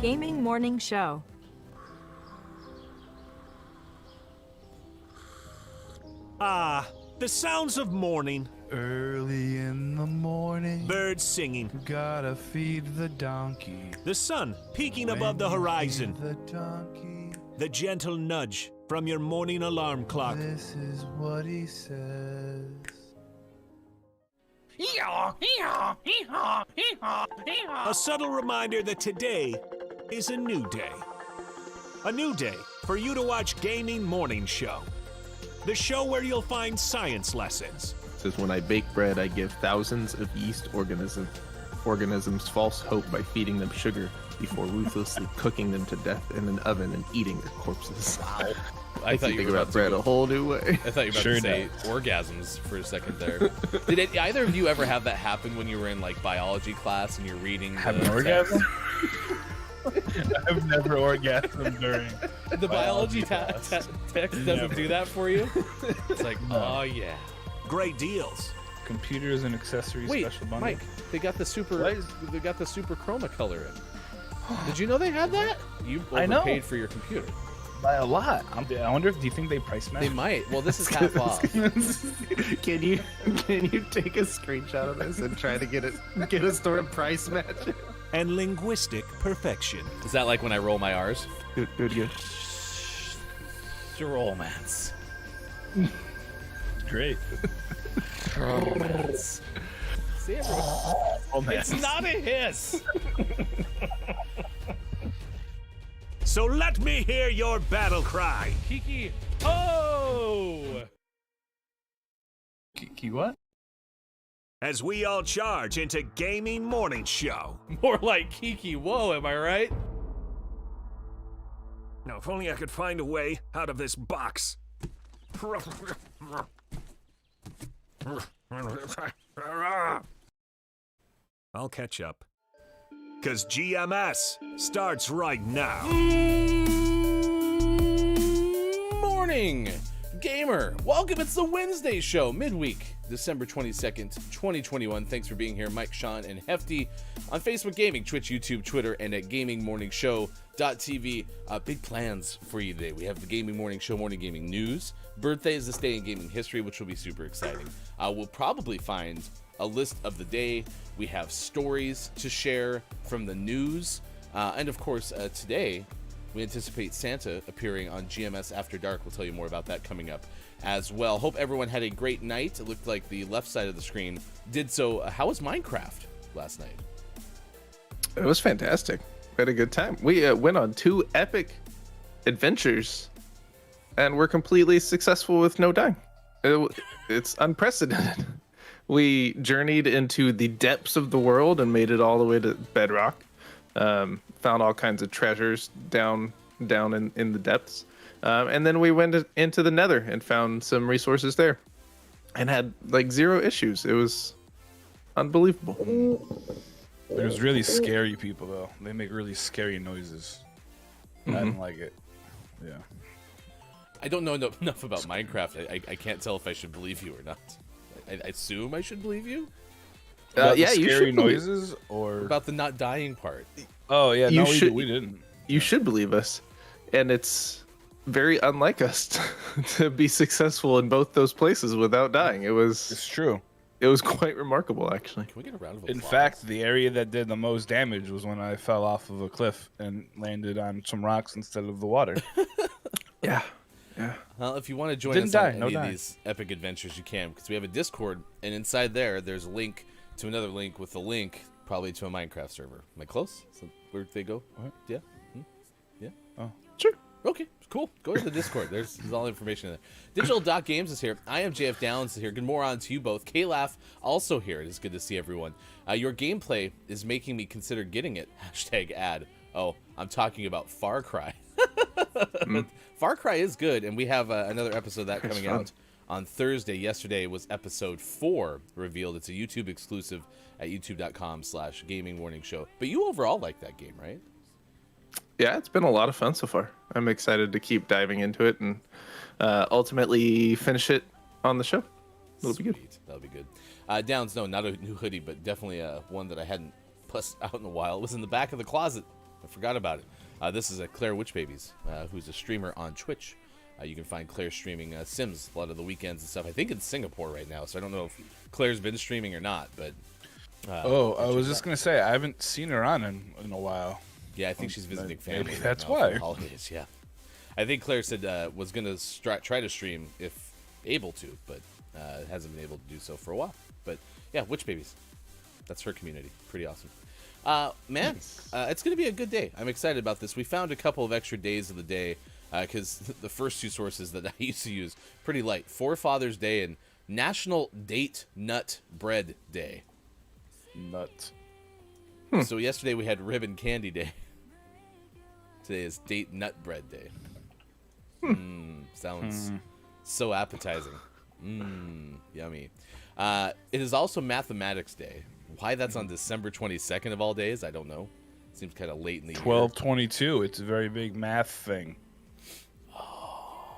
Gaming Morning Show. Ah, the sounds of morning. Early in the morning, Birds singing. gotta feed the donkey. The sun peeking above the When you horizon. feed the donkey, The gentle nudge from your morning alarm clock. this is what he says. A subtle reminder that today is a new day. A new day for you to watch Gaming Morning Show. The show where you'll find science lessons. Says, when I bake bread, I give thousands of yeast organisms false hope by feeding them sugar before ruthlessly cooking them to death in an oven and eating their corpses. Wow. I thought you were about bread a whole new way. I thought you were about to say orgasms for a second there. Did either of you ever have that happen when you were in like biology class and you're reading? Have an orgasm? I've never orgasmed during The biology text doesn't do that for you. It's like, oh yeah. Great deals. computers and accessories Wait, special bundle. Mike, they got the super chroma color in. Did you know they had that? You I know. overpaid for your computer. By a lot. I wonder if, do you think they price match? They might. Well, this is half off. Can you take a screenshot of this and try to get a sort of price match? And linguistic perfection. Is that like when I roll my R's? Good. Romance. Great. Romance. See, everyone. Romance. It's not a hiss. So let me hear your battle cry. Kiki. Oh! Kiki what? As we all charge into Gaming Morning Show. More like Kiki. Whoa, am I right? Now, if only I could find a way out of this box. I'll catch up. 'Cause GMS starts right now. Morning, gamer. Welcome. It's the Wednesday show, midweek, December 22nd, 2021. Thanks for being here, Mike, Sean, and Hefty on Facebook Gaming, Twitch, YouTube, Twitter, and at GamingMorningShow.tv. Big plans for you today. We have the Gaming Morning Show Morning Gaming News. Birthday is this day in gaming history, which will be super exciting. We'll probably find a list of the day. We have stories to share from the news. And of course, today, we anticipate Santa appearing on GMS After Dark. We'll tell you more about that coming up as well. Hope everyone had a great night. It looked like the left side of the screen did so. How was Minecraft last night? It was fantastic. We had a good time. We went on 2 epic adventures, and we're completely successful with no dying. It's unprecedented. We journeyed into the depths of the world and made it all the way to bedrock. Found all kinds of treasures down in the depths. And then we went into the nether and found some resources there. And had like 0 issues. It was unbelievable. There's really scary people, though. They make really scary noises. I don't like it. Yeah. I don't know enough about Minecraft. I can't tell if I should believe you or not. I assume I should believe you? About Yeah, the you scary should noises, or About the not dying part. oh yeah, You no, should- we didn't. You should believe us. And it's very unlike us to be successful in both those places without dying. It was It's true. quite remarkable, actually. Can we get a round of applause? In fact, the area that did the most damage was when I fell off of a cliff and landed on some rocks instead of the water. Yeah. Well, if you want to join Didn't us die, on no any of dying. these epic adventures, you can, because we have a Discord, and inside there's a link to another link with a link probably to a Minecraft server. Am I close? So where they go? What? Yeah? Yeah? Oh. Sure. Okay, cool. Go to the Discord. There's all the information in there. Digital.games is here. I am JF Downs here. Good morning to you both. K-Laugh also here. It is good to see everyone. Your gameplay is making me consider getting it. # ad. Oh, I'm talking about Far Cry. Far Cry is good, and we have another episode of that coming out on Thursday. Yesterday was episode 4 revealed. It's a YouTube exclusive at youtube.com/gamingmorningshow. But you overall like that game, right? Yeah, it's been a lot of fun so far. I'm excited to keep diving into it and ultimately finish it on the show. It'll be good. Sweet. That'll be good. Downs, no, not a new hoodie, but definitely one that I hadn't pussed out in a while. It was in the back of the closet I forgot about it. This is Claire Witchbabies, who's a streamer on Twitch. You can find Claire streaming Sims a lot of the weekends and stuff. I think in Singapore right now, so I don't know if Claire's been streaming or not. But I was just gonna say I haven't seen her on in a while. yeah, I think she's visiting family. Maybe right that's now for why. the holidays. Yeah, I think Claire said was gonna try to stream if able to, but hasn't been able to do so for a while. But yeah, Witchbabies, that's her community. Pretty awesome. Man, it's gonna be a good day. I'm excited about this. We found a couple of extra days of the day. Because the first two sources that I used to use, pretty light. Forefathers Day and National Date Nut Bread Day. Nuts. So yesterday we had Ribbon Candy Day. Today is Date Nut Bread Day. Sounds so appetizing. Yummy. It is also Mathematics Day. Why that's on December 22nd of all days, I don't know. Seems kind of late in the year. 12/22. It's a very big math thing.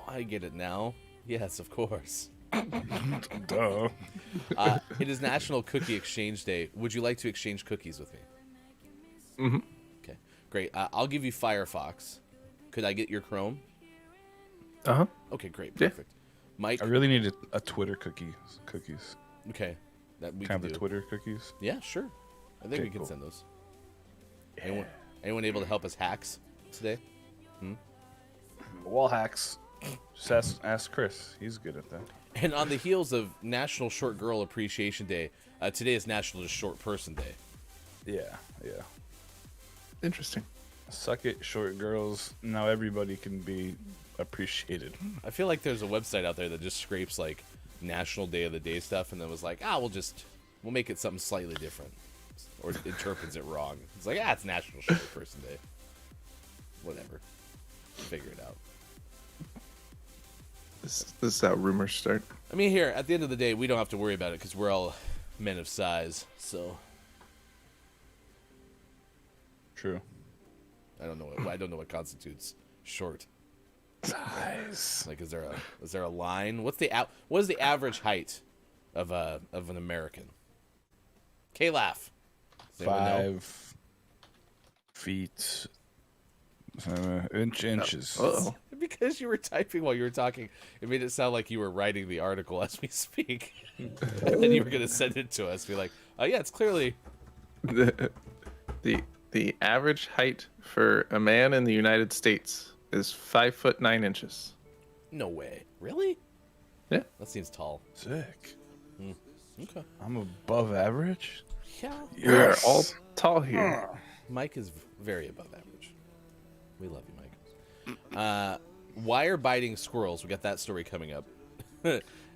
I get it now. Yes, of course. Duh. It is National Cookie Exchange Day. Would you like to exchange cookies with me? Mm-hmm. Okay, great. I'll give you Firefox. Could I get your Chrome? Uh-huh. Okay, great. Yeah. Perfect. Mike? I really need a Twitter cookies. Okay. That we Kind can of do. the Twitter cookies. Yeah, sure. I think Okay, we can cool. send those. Anyone able to help us hacks today? Wall hacks. Just ask Chris. He's good at that. And on the heels of National Short Girl Appreciation Day, today is National Just Short Person Day. Yeah. Interesting. Suck it, short girls. Now everybody can be appreciated. I feel like there's a website out there that just scrapes like National Day of the Day stuff and then was like, we'll make it something slightly different. Or interprets it wrong. It's like, it's National Short Person Day. Whatever. Figure it out. This is how rumors start. I mean, here, at the end of the day, we don't have to worry about it because we're all men of size, so True. I don't know what constitutes short. Size. Like, is there a line? What is the average height of an American? K-Laugh. Does anyone know? 5 feet. Inches. Uh-oh. Because you were typing while you were talking, it made it sound like you were writing the article as we speak. And then you were going to send it to us. Be like, oh yeah, it's clearly The average height for a man in the United States is 5'9". no way. Really? Yeah. That seems tall. Sick. Okay. I'm above average. Yeah. We're all tall here. Mike is very above average. We love you, Mike. Wire biting squirrels. We got that story coming up.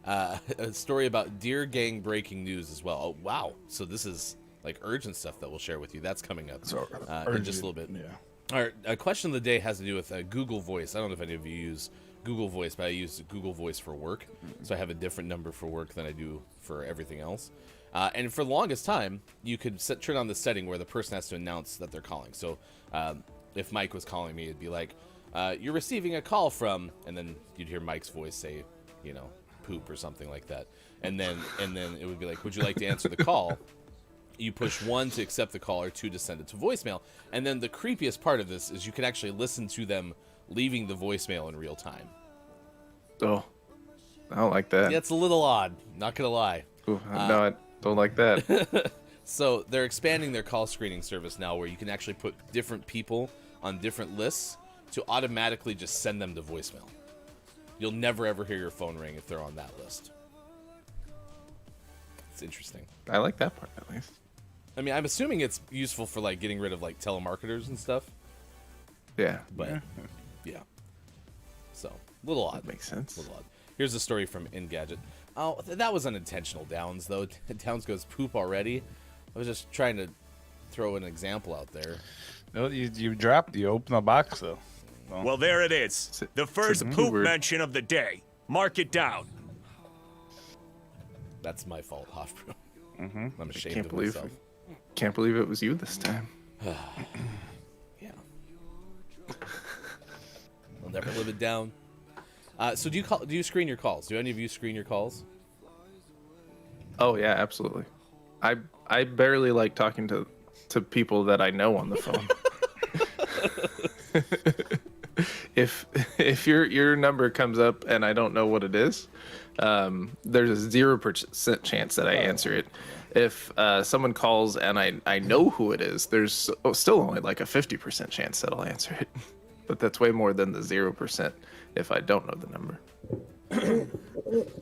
A story about deer gang breaking news as well. Oh, wow. So this is like urgent stuff that we'll share with you. That's coming up in just a little bit. Yeah. All right. A question of the day has to do with Google Voice. I don't know if any of you use Google Voice, but I use Google Voice for work. So I have a different number for work than I do for everything else. And for the longest time, you could turn on the setting where the person has to announce that they're calling. So if Mike was calling me, it'd be like, you're receiving a call from, and then you'd hear Mike's voice say, poop or something like that. And then it would be like, would you like to answer the call? You push 1 to accept the call or 2 to send it to voicemail. And then the creepiest part of this is you can actually listen to them leaving the voicemail in real time. Oh, I don't like that. Yeah, it's a little odd, not gonna lie. Ooh, no, I don't like that. So they're expanding their call screening service now where you can actually put different people on different lists to automatically just send them to voicemail. You'll never ever hear your phone ring if they're on that list. It's interesting. I like that part at least. I mean, I'm assuming it's useful for like getting rid of like telemarketers and stuff, Yeah, but yeah. So, a little odd. makes sense. A little odd. Here's a story from Engadget. Oh, that was unintentional, Downs, though. Downs goes poop already. I was just trying to throw an example out there. No, you open the box though. Well, there it is. The first the poop word. mention of the day. Mark it down. That's my fault, Hofbro. I'm ashamed Can't of believe myself. Can't believe it was you this time. Yeah. I'll never live it down. So do you screen your calls? Do any of you screen your calls? Oh yeah, absolutely. I barely like talking to people that I know on the phone. if your number comes up and I don't know what it is, there's a 0% chance that I answer it. If someone calls and I know who it is, there's still only like a 50% chance that I'll answer it. But that's way more than the 0% if I don't know the number.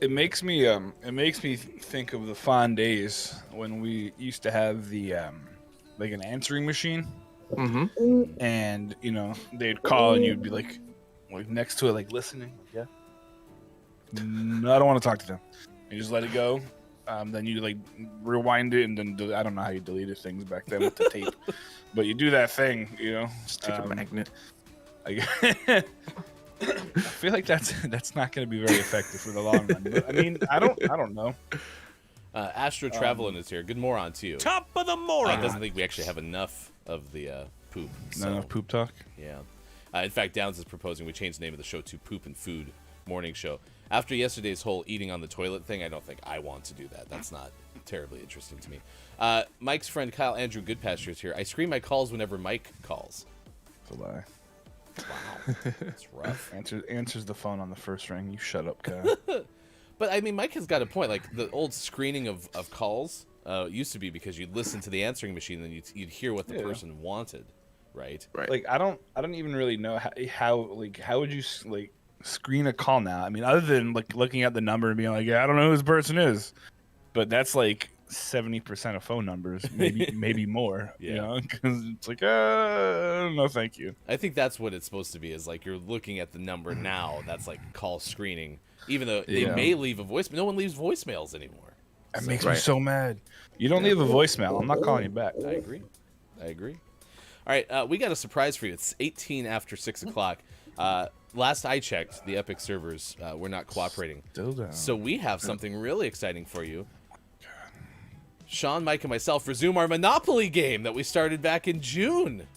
It makes me think of the fond days when we used to have the like an answering machine. Mm-hmm. And they'd call and you'd be like next to it, like listening. Yeah. No, I don't want to talk to them. You just let it go. Then you like rewind it, and then I don't know how you deleted things back then with the tape, but you do that thing, Stick a magnet. I feel like that's not going to be very effective for the long run. But, I mean, I don't know. Astro Travelin is here. Good moron to you. Top of the moron. Doesn't think we actually have enough of the poop. Not enough poop talk. Yeah. In fact, Downs is proposing we change the name of the show to Poop and Food Morning Show. After yesterday's whole eating on the toilet thing, I don't think I want to do that. That's not terribly interesting to me. Mike's friend Kyle Andrew Goodpasture is here. I screen my calls whenever Mike calls. It's a lie. Wow. That's rough. Answers the phone on the first ring. You shut up, Kyle. But, I mean, Mike has got a point. Like, the old screening of calls used to be because you'd listen to the answering machine and you'd hear what the person wanted, right? Right. Like, I don't even really know how would you, like, screen a call now? I mean, other than, like, looking at the number and being like, yeah, I don't know who this person is. But that's, like, 70% of phone numbers, maybe more. Yeah. Because it's like, no, thank you. I think that's what it's supposed to be, is like you're looking at the number now. That's like call screening. Even though they may leave a voicemail. No one leaves voicemails anymore. That makes me so mad. You don't leave a voicemail. I'm not calling you back. I agree. All right, we got a surprise for you. It's 18 after 6 o'clock. Last I checked, the Epic servers were not cooperating. Still down. So we have something really exciting for you. Sean, Mike, and myself resume our Monopoly game that we started back in June.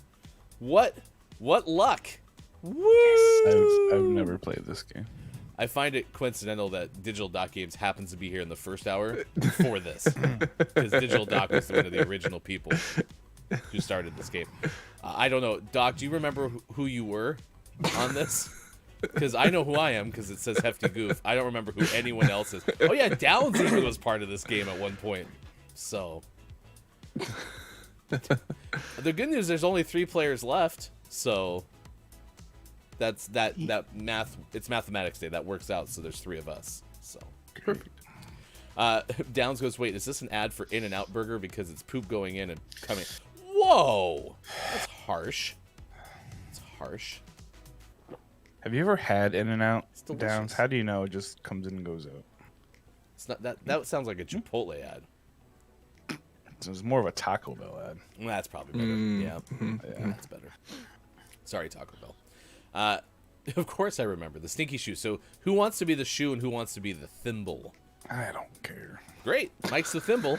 What luck! Woo! I've never played this game. I find it coincidental that Digital Doc Games happens to be here in the first hour for this, because Digital Doc was one of the original people who started this game. I don't know, Doc. Do you remember who you were on this? Because I know who I am, because it says Hefty Goof. I don't remember who anyone else is. Oh yeah, Downs even was part of this game at one point. So, the good news, there's only 3 players left. So, that's that math. It's mathematics day. That works out. So there's 3 of us. So Perfect. Downs goes, wait, is this an ad for In-N-Out Burger because it's poop going in and coming? Whoa, that's harsh. It's harsh. Have you ever had In-N-Out, It's delicious. Downs? How do you know it just comes in and goes out? It's not that. That sounds like a Chipotle ad. It's more of a Taco Bell ad. Well, that's probably better. Yeah, that's better. Sorry, Taco Bell. Of course I remember the stinky shoe. So who wants to be the shoe and who wants to be the thimble? I don't care. Great. Mike's the thimble.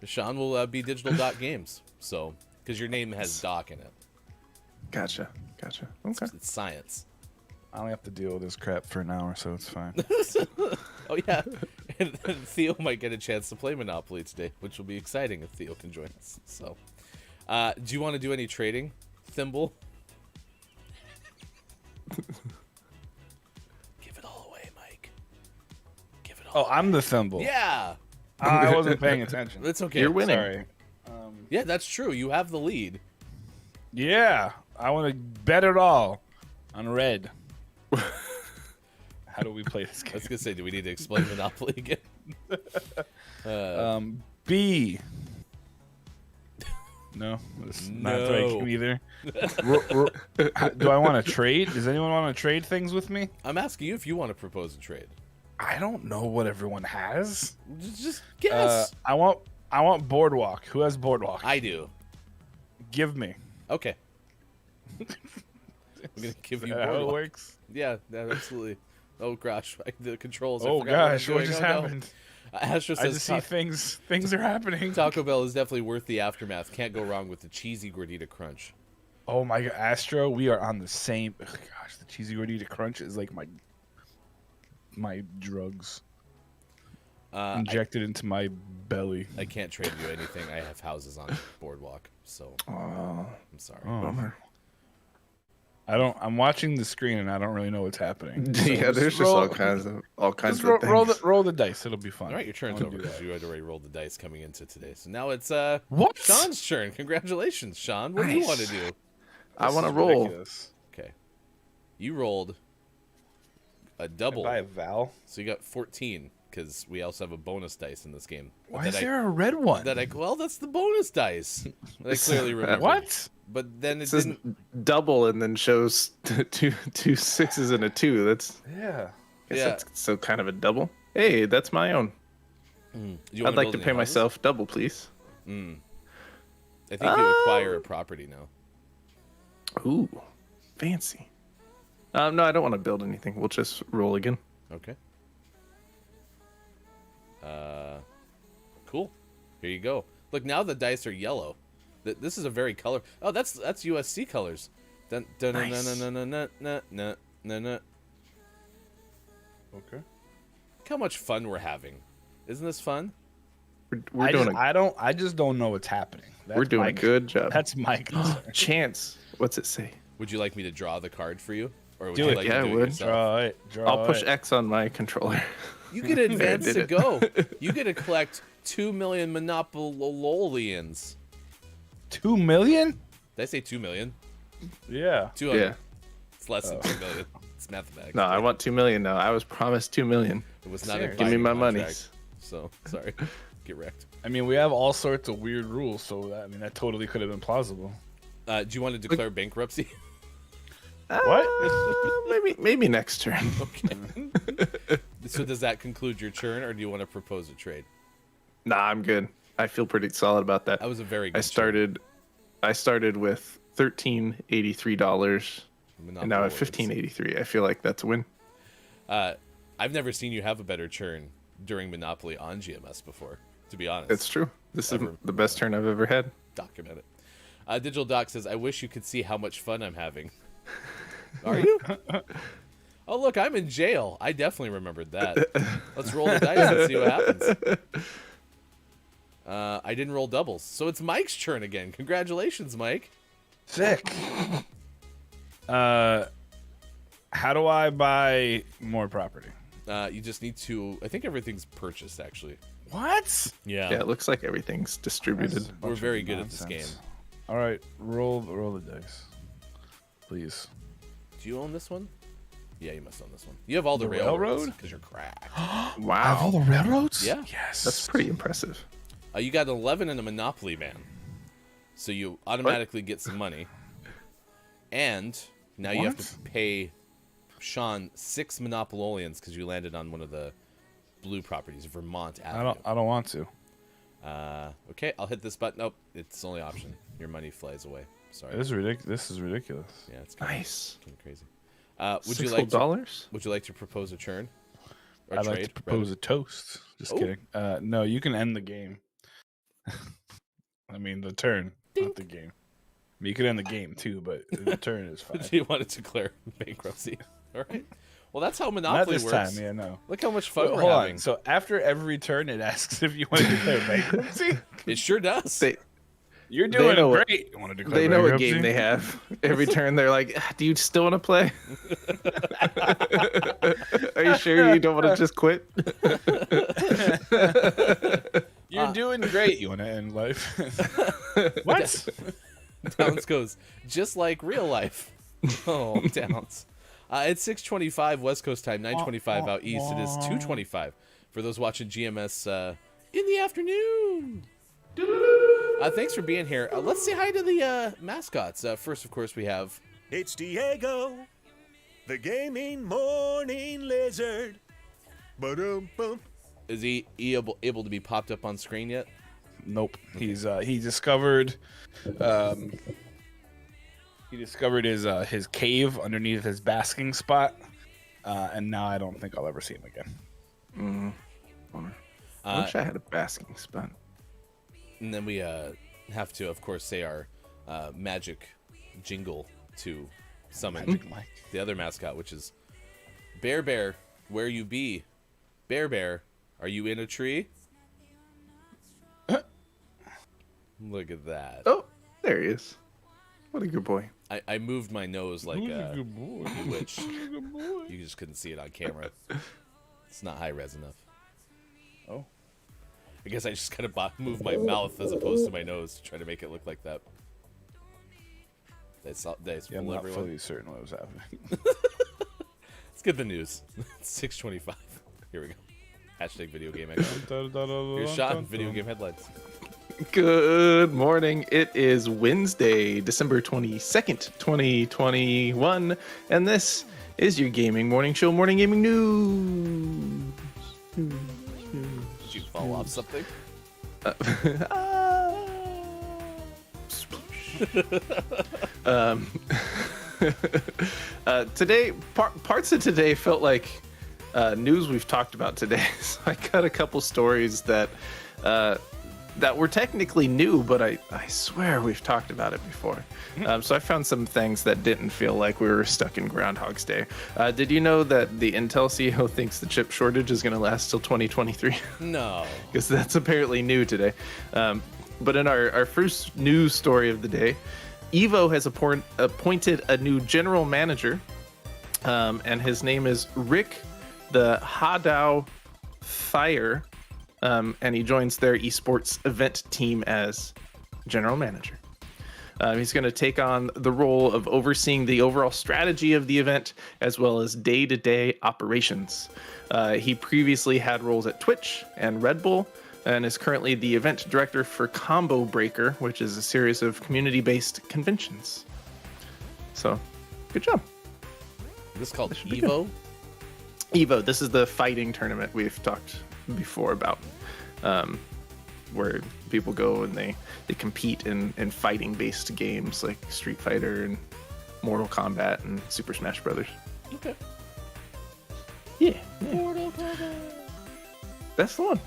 Sean will be Digital Doc Games. So, because your name has Doc in it. Gotcha. Okay. It's science. I only have to deal with this crap for an hour, so it's fine. Oh, yeah. And Theo might get a chance to play Monopoly today, which will be exciting if Theo can join us. So, do you want to do any trading, Thimble? Give it all away, Mike. Give it all away. I'm the thimble. Yeah. I wasn't paying attention. That's okay. You're winning. Sorry. Yeah, that's true. You have the lead. Yeah, I want to bet it all on red. How do we play this I game? was going to say, do we need to explain Monopoly again? B. No, it's not the right game either. Do I want to trade? Does anyone want to trade things with me? I'm asking you if you want to propose a trade. I don't know what everyone has. Just guess. I want Boardwalk. Who has Boardwalk? I do. Give me. Okay. I'm going to give you How it Boardwalk. works? Yeah, absolutely. Oh gosh, the controls. Oh gosh, what just happened? Astro says I just see things are happening. Taco Bell is definitely worth the aftermath. Can't go wrong with the cheesy gordita crunch. Oh my god, Astro, we are on the same. Ugh, gosh, the cheesy gordita crunch is like my drugs injected into my belly. I can't trade you anything. I have houses on Boardwalk, so I'm sorry. Oh. I'm watching the screen and I don't really know what's happening. So Yeah, there's just all kinds of just things. roll the dice. It'll be fun. All right, your turn's I'll over do because that. you had already rolled the dice coming into today. So now it's What? Sean's turn. Congratulations, Sean. What do you Nice. want to do? I This want to is roll. ridiculous. Okay. You rolled a double. Buy a Val. So you got 14 because we also have a bonus dice in this game. Why is there a red one? Well, that's the bonus dice. That I clearly remember. What? But then It it says didn't. double and then shows two sixes and a 2. That's Yeah. Yeah. that's so kind of a double. Hey, that's my own. You I'd wanna like build to any pay houses? myself double, please. I think you acquire a property now. Ooh, fancy. No, I don't want to build anything. We'll just roll again. Okay. Cool. Here you go. Look, now the dice are yellow. This is a very color. Oh, that's USC colors. Dun, dun, dun, Nice. dun, dun, dun, dun, dun, dun, dun, dun. Okay. Look how much fun we're having. Isn't this fun? We're doing I just don't know what's happening. we're doing a good job. That's my concern. Chance. What's it say? Would you like me to draw the card for you, or would Do you it. like Yeah, to I do would. it yourself? Draw I'll push it. X on my controller. You get advance did to it. go. You get to collect 2 million Monopolians. 2 million? Did I say 2 million? Yeah. 200. Yeah. It's less than 2 million. It's mathematics. No, I want 2 million now. I was promised 2 million. It was not a Give me binding my contract, monies. So sorry. Get wrecked. I mean, we have all sorts of weird rules, so that totally could have been plausible. Do you want to declare bankruptcy? Maybe next turn. Okay. So does that conclude your turn, or do you want to propose a trade? Nah, I'm good. I feel pretty solid about that. That was a very good I started with $13.83, trade. and now at Monopoly $15.83. I feel like that's a win. Wins. I've never seen you have a better turn during Monopoly on GMS before, to be honest. It's true. This is Ever. the best turn I've ever had. Document it. Digital Doc says, I wish you could see how much fun I'm having. Are you? Oh, look, I'm in jail. I definitely remembered that. Let's roll the dice and see what happens. I didn't roll doubles. So it's Mike's turn again. Congratulations, Mike. Sick. How do I buy more property? You just need to... I think everything's purchased, actually. What? Yeah. Yeah, it looks like everything's distributed. We're very good at this game. All right, roll the dice, please. Do you own this one? Yeah, you must own this one. You have all the, The railroads railroad? because you're cracked. Wow. the railroads? Yeah. Yes. That's pretty impressive. You got 11 in a Monopoly van. So you automatically get some money. And now you have to What? pay Sean 6 Monopolians because you landed on one of the blue properties, Vermont Avenue. I don't want to. Okay, I'll hit this button. Nope, it's the only option. Your money flies away. Sorry. This is ridiculous. Yeah, it's kind Nice. of crazy. Would $6 you whole like to, dollars? Would you like to propose a turn? Or I'd trade, like to propose rather? a toast. Just Oh. kidding. No, you can end the game. I mean, the turn, not the game. I mean, you can end the game too, but the turn is fine. Do you want to declare bankruptcy? All right. Well, that's how Not Monopoly this works. time, yeah, no. Look how much fun Wait, we're hold having. on. So after every turn, it asks if you want to declare bankruptcy. It sure does. You're They doing know what- great. You want to declare They know what bankruptcy? game they have. Every turn, they're like, "Do you still want to play? Are you sure you don't want to just quit?" You're doing great. You want to end life? What? Downs goes just like real life. Oh, Downs. It's 6:25 West Coast time, 9:25 out east. It is 2:25 for those watching GMS in the afternoon. Thanks for being here. Let's say hi to the mascots. First, of course, we have. It's Diego, the gaming morning lizard. Ba-dum-bum. Is he able to be popped up on screen yet? Nope. He discovered his cave underneath his basking spot, and now I don't think I'll ever see him again. I wish I had a basking spot. And then we have to, of course, say our magic jingle to summon Magic Mike. the other mascot, which is Bear Bear, where you be? Bear Bear, are you in a tree? Look at that. Oh, there he is. What a good boy. I moved my nose like Who's a good boy? which Good boy. you just couldn't see it on camera. It's not high res enough. Oh, I guess I just kind of moved my mouth as opposed to my nose to try to make it look like that. That's yeah, I'm full not everyone. fully certain what was happening. Let's get the news. It's 6:25. Here we go. Hashtag video game expert. Here's Sean, video game headlines. Good morning. It is Wednesday, December 22nd, 2021, and this is your gaming morning show, Morning Gaming News. Did you fall off something? Today, parts of today felt like news we've talked about today. So I got a couple stories that were technically new, but I swear we've talked about it before. So I found some things that didn't feel like we were stuck in Groundhog's Day. Did you know that the Intel CEO thinks the chip shortage is going to last till 2023? No. Because that's apparently new today. But in our first news story of the day, Evo has appointed a new general manager, and his name is Rick the Hadao Thayer, and he joins their esports event team as general manager. He's going to take on the role of overseeing the overall strategy of the event as well as day-to-day operations. He previously had roles at Twitch and Red Bull, and is currently the event director for Combo Breaker, which is a series of community-based conventions. So, good job. This is called This should be Evo? Evo, this is the fighting tournament we've talked before about, where people go and they compete in fighting-based games like Street Fighter and Mortal Kombat and Super Smash Brothers. Okay. Yeah. Mortal Kombat. That's the one.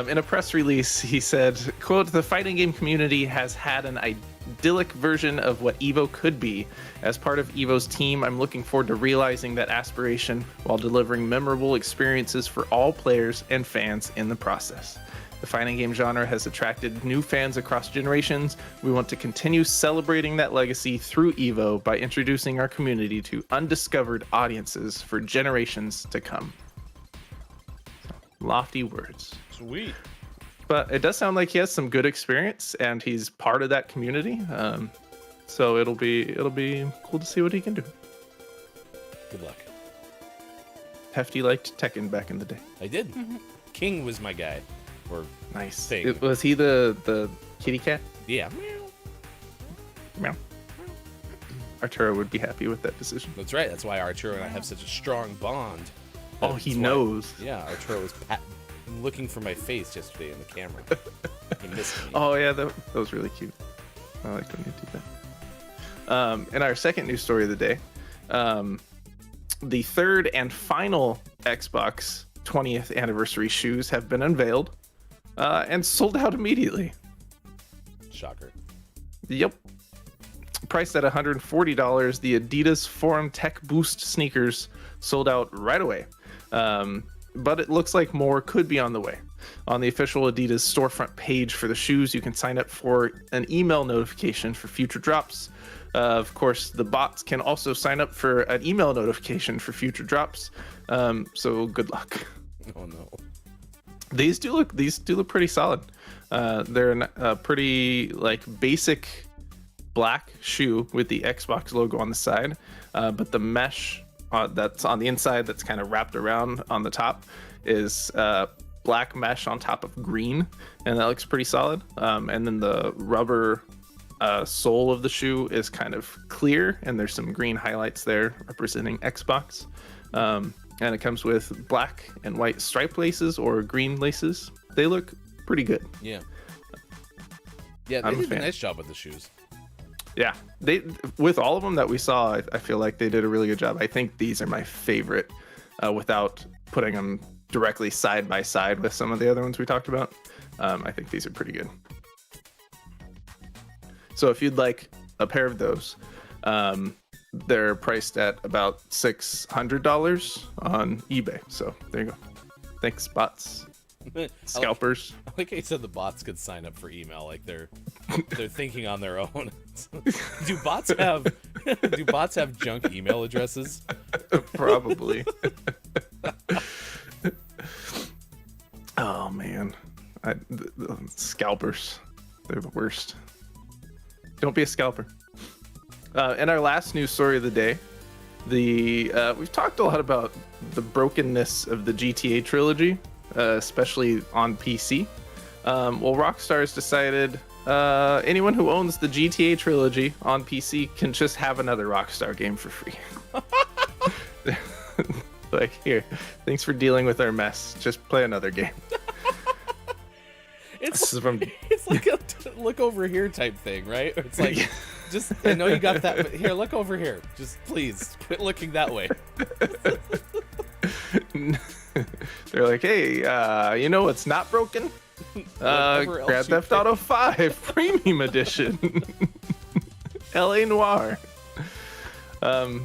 In a press release, he said, quote, "The fighting game community has had an idyllic version of what Evo could be. As part of Evo's team, I'm looking forward to realizing that aspiration while delivering memorable experiences for all players and fans in the process. The fighting game genre has attracted new fans across generations. We want to continue celebrating that legacy through Evo by introducing our community to undiscovered audiences for generations to come." Lofty words. sweet. But it does sound like he has some good experience and he's part of that community. So it'll be cool to see what he can do. Good luck. Hefty liked Tekken back in the day. I did. King was my guy. Or Nice. Thing. Was he the kitty cat? yeah. Meow. Arturo would be happy with that decision. That's right. That's why Arturo and I have such a strong bond. Oh, That's he why- knows. Yeah, Arturo was looking for my face yesterday in the camera. He missed me. Oh yeah, that was really cute. I like when you do that. In our second news story of the day, the third and final Xbox 20th anniversary shoes have been unveiled and sold out immediately. Shocker. Yep. Priced at $140, the Adidas Forum Tech Boost sneakers sold out right away. But it looks like more could be on the way. On the official Adidas storefront page for the shoes, you can sign up for an email notification for future drops. Of course, the bots can also sign up for an email notification for future drops. So good luck. Oh no. These do look pretty solid. They're a pretty basic black shoe with the Xbox logo on the side, but the mesh that's on the inside that's kind of wrapped around on the top is black mesh on top of green, and that looks pretty solid. And then the rubber sole of the shoe is kind of clear, and there's some green highlights there representing Xbox. And it comes with black and white stripe laces or green laces. They look pretty good. Yeah. Yeah, they I'm a did a fan. nice job with the shoes. Yeah, they with all of them that we saw, I feel like they did a really good job. I think these are my favorite, without putting them directly side by side with some of the other ones we talked about. I think these are pretty good. So if you'd like a pair of those, they're priced at about $600 on eBay. So there you go. Thanks, bots, scalpers. like I said, the bots could sign up for email, like they're thinking on their own. Do bots have junk email addresses? Probably. Oh man, the scalpers, they're the worst. Don't be a scalper. And our last news story of the day, we've talked a lot about the brokenness of the GTA trilogy, especially on PC. Well, Rockstar has decided anyone who owns the GTA trilogy on PC can just have another Rockstar game for free. Like, here, thanks for dealing with our mess. Just play another game. It's like a look over here type thing, right? It's like, just, I know you got that, but here, look over here. Just please quit looking that way. They're like, hey, you know what's not broken? Grand Theft Auto 5 Premium Edition. LA Noire. So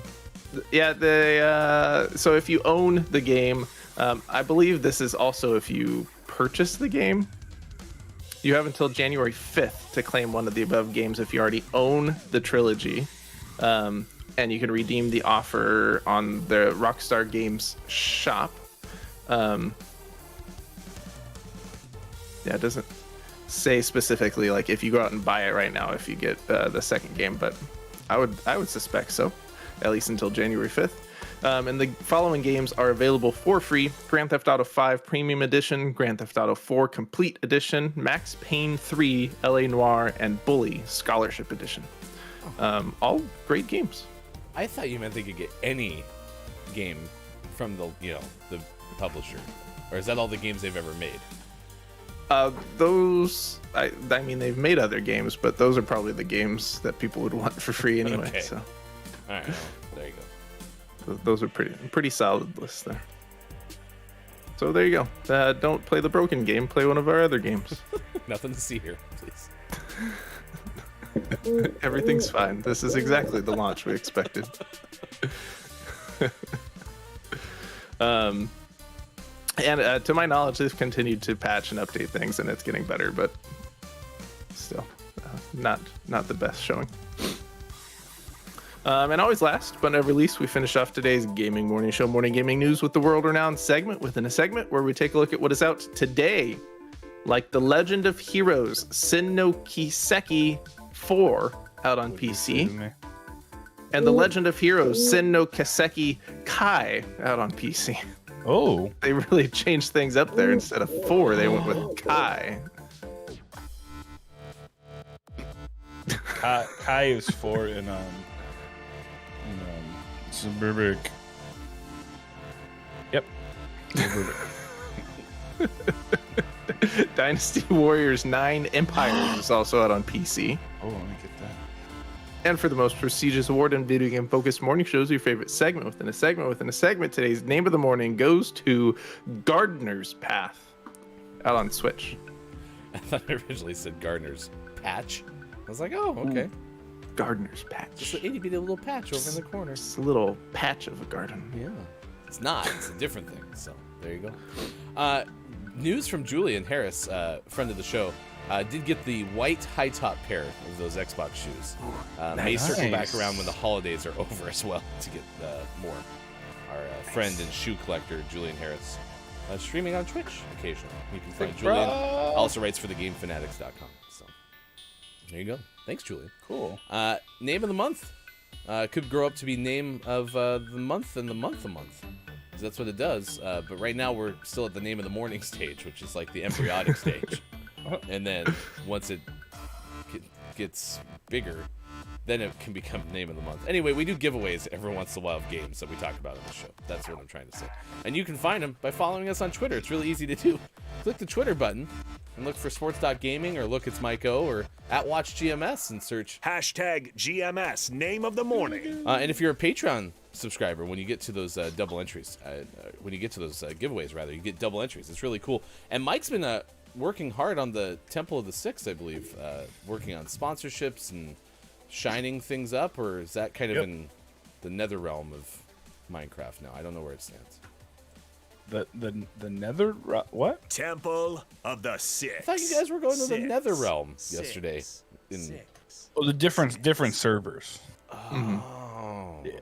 if you own the game, I believe this is also if you purchase the game, you have until January 5th to claim one of the above games if you already own the trilogy. And you can redeem the offer on the Rockstar Games shop. It doesn't say specifically like if you go out and buy it right now if you get the second game, but I would suspect so, at least until January 5th. And the following games are available for free: Grand Theft Auto 5 Premium Edition, Grand Theft Auto 4 Complete Edition, Max Payne 3 LA Noire, and Bully Scholarship Edition. All great games. I thought you meant they could get any game from the publisher, or is that all the games they've ever made? Those, I mean, they've made other games, but those are probably the games that people would want for free anyway. Okay. So, all right, well, there you go. Those are pretty solid lists there. So there you go. Don't play the broken game. Play one of our other games. Nothing to see here, please. Everything's fine. This is exactly the launch we expected. And to my knowledge, they've continued to patch and update things, and it's getting better, but still not the best showing. And always last but never least, we finish off today's Gaming Morning Show Morning Gaming News with the world-renowned segment within a segment where we take a look at what is out today, like The Legend of Heroes Sin no Kiseki 4 out on PC, and The Legend of Heroes Sin no Kiseki Kai out on PC. Oh, They really changed things up there. Instead of 4, they went with Kai. Kai is 4 in Suburbic. Yep. Suburbic. Dynasty Warriors 9 Empires is also out on PC. Oh, let me get that. And for the most prestigious award in video game focused morning shows, your favorite segment within a segment within a segment, today's name of the morning goes to Gardener's Path out on Switch. I thought it originally said Gardener's Patch. I was like, oh, okay. Gardener's Patch. Just an itty bitty little patch over in the corner. It's a little patch of a garden. Yeah. It's not. It's a different thing. So there you go. News from Julian Harris, friend of the show, did get the white high top pair of those Xbox shoes. May circle back around when the holidays are over as well to get more. Our friend and shoe collector, Julian Harris, streaming on Twitch occasionally. You can find Julian. Also writes for thegamefanatics.com. So there you go. Thanks, Julian. Cool. Name of the month. Could grow up to be name of the month and the month a month. Because that's what it does. But right now we're still at the name of the morning stage, which is like the embryonic stage. And then once it gets bigger, then it can become name of the month. Anyway, we do giveaways every once in a while of games that we talk about on the show. That's what I'm trying to say. And you can find them by following us on Twitter. It's really easy to do. Click the Twitter button and look for sports.gaming or look it's Mike O or at WatchGMS and search Hashtag GMS Name of the Morning. and if you're a Patreon subscriber, when you get to those double entries, when you get to those giveaways, rather, you get double entries. It's really cool. And Mike's been working hard on the Temple of the Six, I believe, working on sponsorships and shining things up, or is that kind of in the nether realm of Minecraft now? I don't know where it stands. The nether what? Temple of the Six. I thought you guys were going to the Nether Realm yesterday. Oh, the different servers. Oh, Yeah.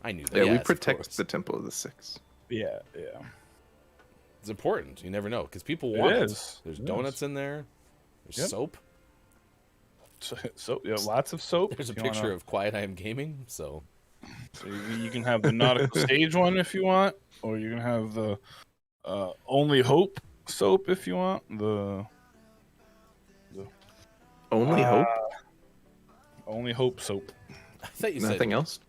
I knew that. Yeah, we Yes, of protect course. the Temple of the Six. Yeah. It's important. You never know because people want it. is. There's It donuts in there. There's Yep. soap. So yeah, lots of soap. There's a If you picture wanna- of Quiet I Am Gaming. So So you can have the nautical stage one if you want, or you can have the only hope soap if you want. Only hope. Only hope soap. I thought you Nothing said else.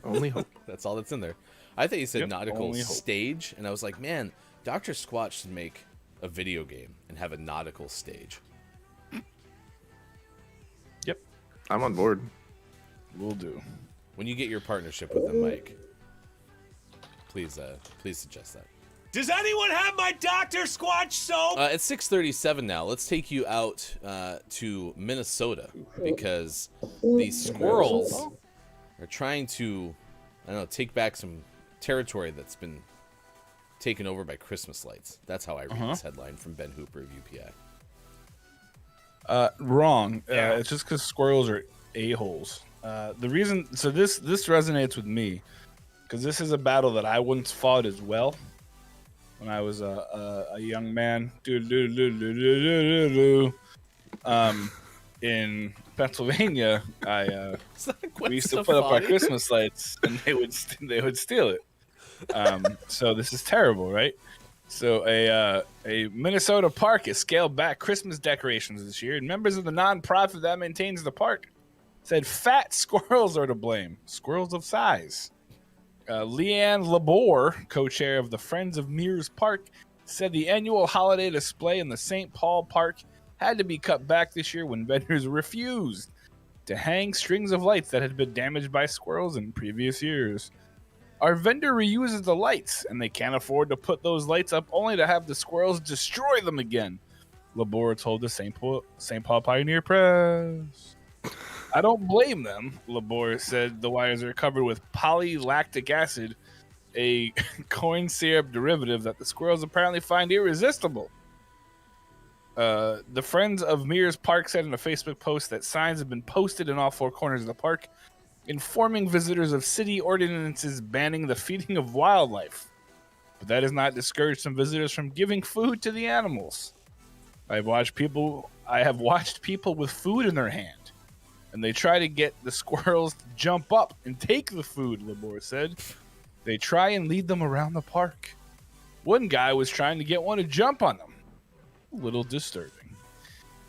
Only hope. that's all that's in there. I thought you said Yep, nautical only hope. stage, and I was like, man, Dr. Squatch should make a video game and have a nautical stage. Yep, I'm on board. will do. When you get your partnership with him, Mike, please suggest that. Does anyone have my Dr. Squatch soap? It's 6:37 now. Let's take you out to Minnesota because the squirrels are trying to, I don't know, take back some territory that's been taken over by Christmas lights. That's how I read this headline from Ben Hooper of UPI. Wrong. It's just because squirrels are a-holes. The reason, so this resonates with me because this is a battle that I once fought as well when I was a young man. In Pennsylvania, we used to put up our Christmas lights, and they would steal it. So this is terrible, right? So a Minnesota park has scaled back Christmas decorations this year, and members of the nonprofit that maintains the park said fat squirrels are to blame. Squirrels of size. Leanne Labor, co-chair of the Friends of Mears Park, said the annual holiday display in the St. Paul Park had to be cut back this year when vendors refused to hang strings of lights that had been damaged by squirrels in previous years. Our vendor reuses the lights, and they can't afford to put those lights up only to have the squirrels destroy them again, Labor told the St. Paul Pioneer Press. I don't blame them, Labor said. The wires are covered with polylactic acid, a corn syrup derivative that the squirrels apparently find irresistible. The Friends of Mears Park said in a Facebook post that signs have been posted in all four corners of the park, informing visitors of city ordinances banning the feeding of wildlife. But that has not discouraged some visitors from giving food to the animals. I have watched people with food in their hand, and they try to get the squirrels to jump up and take the food, Labor said. They try and lead them around the park. One guy was trying to get one to jump on them. A little disturbing.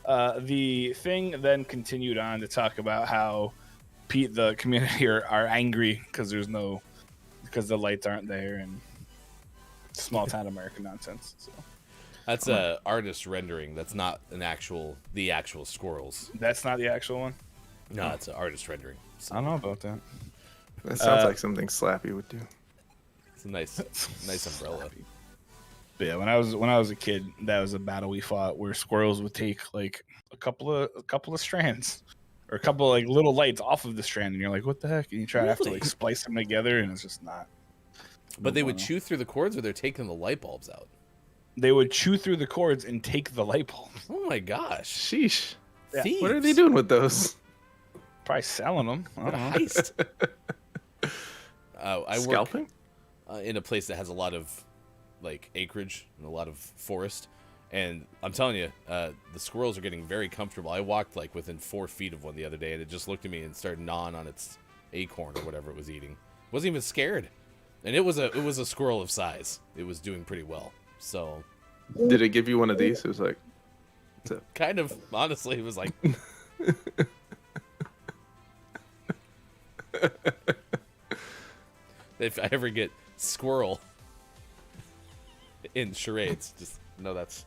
The thing then continued on to talk about how the community are angry because the lights aren't there and small town American nonsense. So That's a artist rendering. That's not the actual squirrels. that's not the actual one. No, it's an artist rendering. I don't know about that. That sounds like something Slappy would do. It's a nice umbrella. But yeah, when I was a kid, that was a battle we fought where squirrels would take like a couple of strands or a couple of like little lights off of the strand, and you're like, what the heck? And you try to have to like splice them together, and it's just not. But they would chew through the cords, or they're taking the light bulbs out. They would chew through the cords and take the light bulbs. Oh my gosh! Sheesh. Thieves. What are they doing with those? Probably selling them. I What a don't know. heist! I work Scalping? in a place that has a lot of like acreage and a lot of forest, and I'm telling you, the squirrels are getting very comfortable. I walked like within 4 feet of one the other day, and it just looked at me and started gnawing on its acorn or whatever it was eating. Wasn't even scared, and it was a squirrel of size. It was doing pretty well. So, Did it give you one of these? It was like, kind of honestly, it was like. If I ever get squirrel in charades, just know that's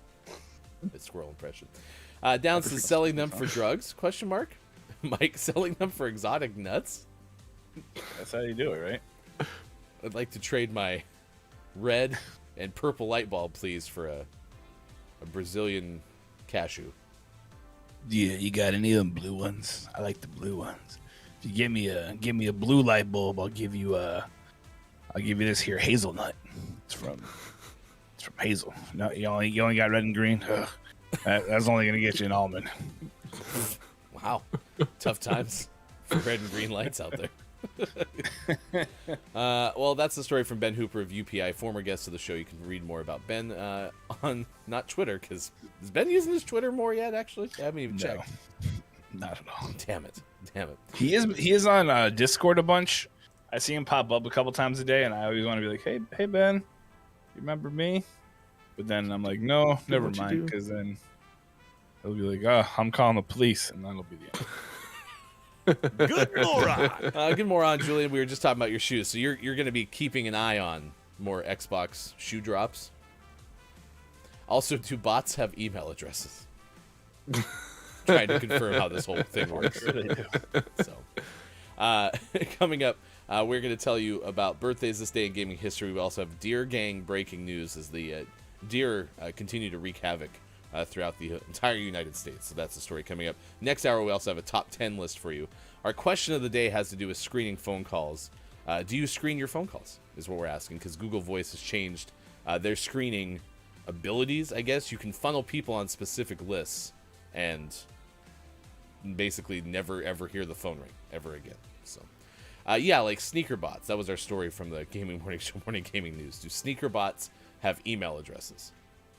a squirrel impression. Down to selling them for drugs? Question mark. Mike selling them for exotic nuts. That's how you do it, right? I'd like to trade my red and purple light bulb, please, for a Brazilian cashew. Yeah, you got any of them blue ones? I like the blue ones. If you give me a blue light bulb, I'll give you this here hazelnut. It's from from Hazel. No, you only got red and green. Ugh. That's only gonna get you an almond. Wow, tough times for red and green lights out there. Well, that's the story from Ben Hooper of UPI, former guest of the show. You can read more about Ben on not Twitter, because is Ben using his Twitter more yet? Actually, I haven't even checked. Not at all. Damn it. He is on Discord a bunch. I see him pop up a couple times a day, and I always want to be like, hey Ben, you remember me? But then I'm like, no, never mind, because then he'll be like, oh, I'm calling the police, and that'll be the end. Good moron. Good moron, Julian. We were just talking about your shoes, so you're going to be keeping an eye on more Xbox shoe drops. Also, do bots have email addresses? Trying to confirm how this whole thing works. So, coming up, we're going to tell you about birthdays this day in gaming history. We also have Deer Gang breaking news as the deer continue to wreak havoc throughout the entire United States. So that's the story coming up. Next hour, we also have a top 10 list for you. Our question of the day has to do with screening phone calls. Do you screen your phone calls, is what we're asking, because Google Voice has changed their screening abilities, I guess. You can funnel people on specific lists and basically never, ever hear the phone ring ever again. So, yeah, like sneaker bots. That was our story from the Gaming Morning Show Morning Gaming News. Do sneaker bots have email addresses?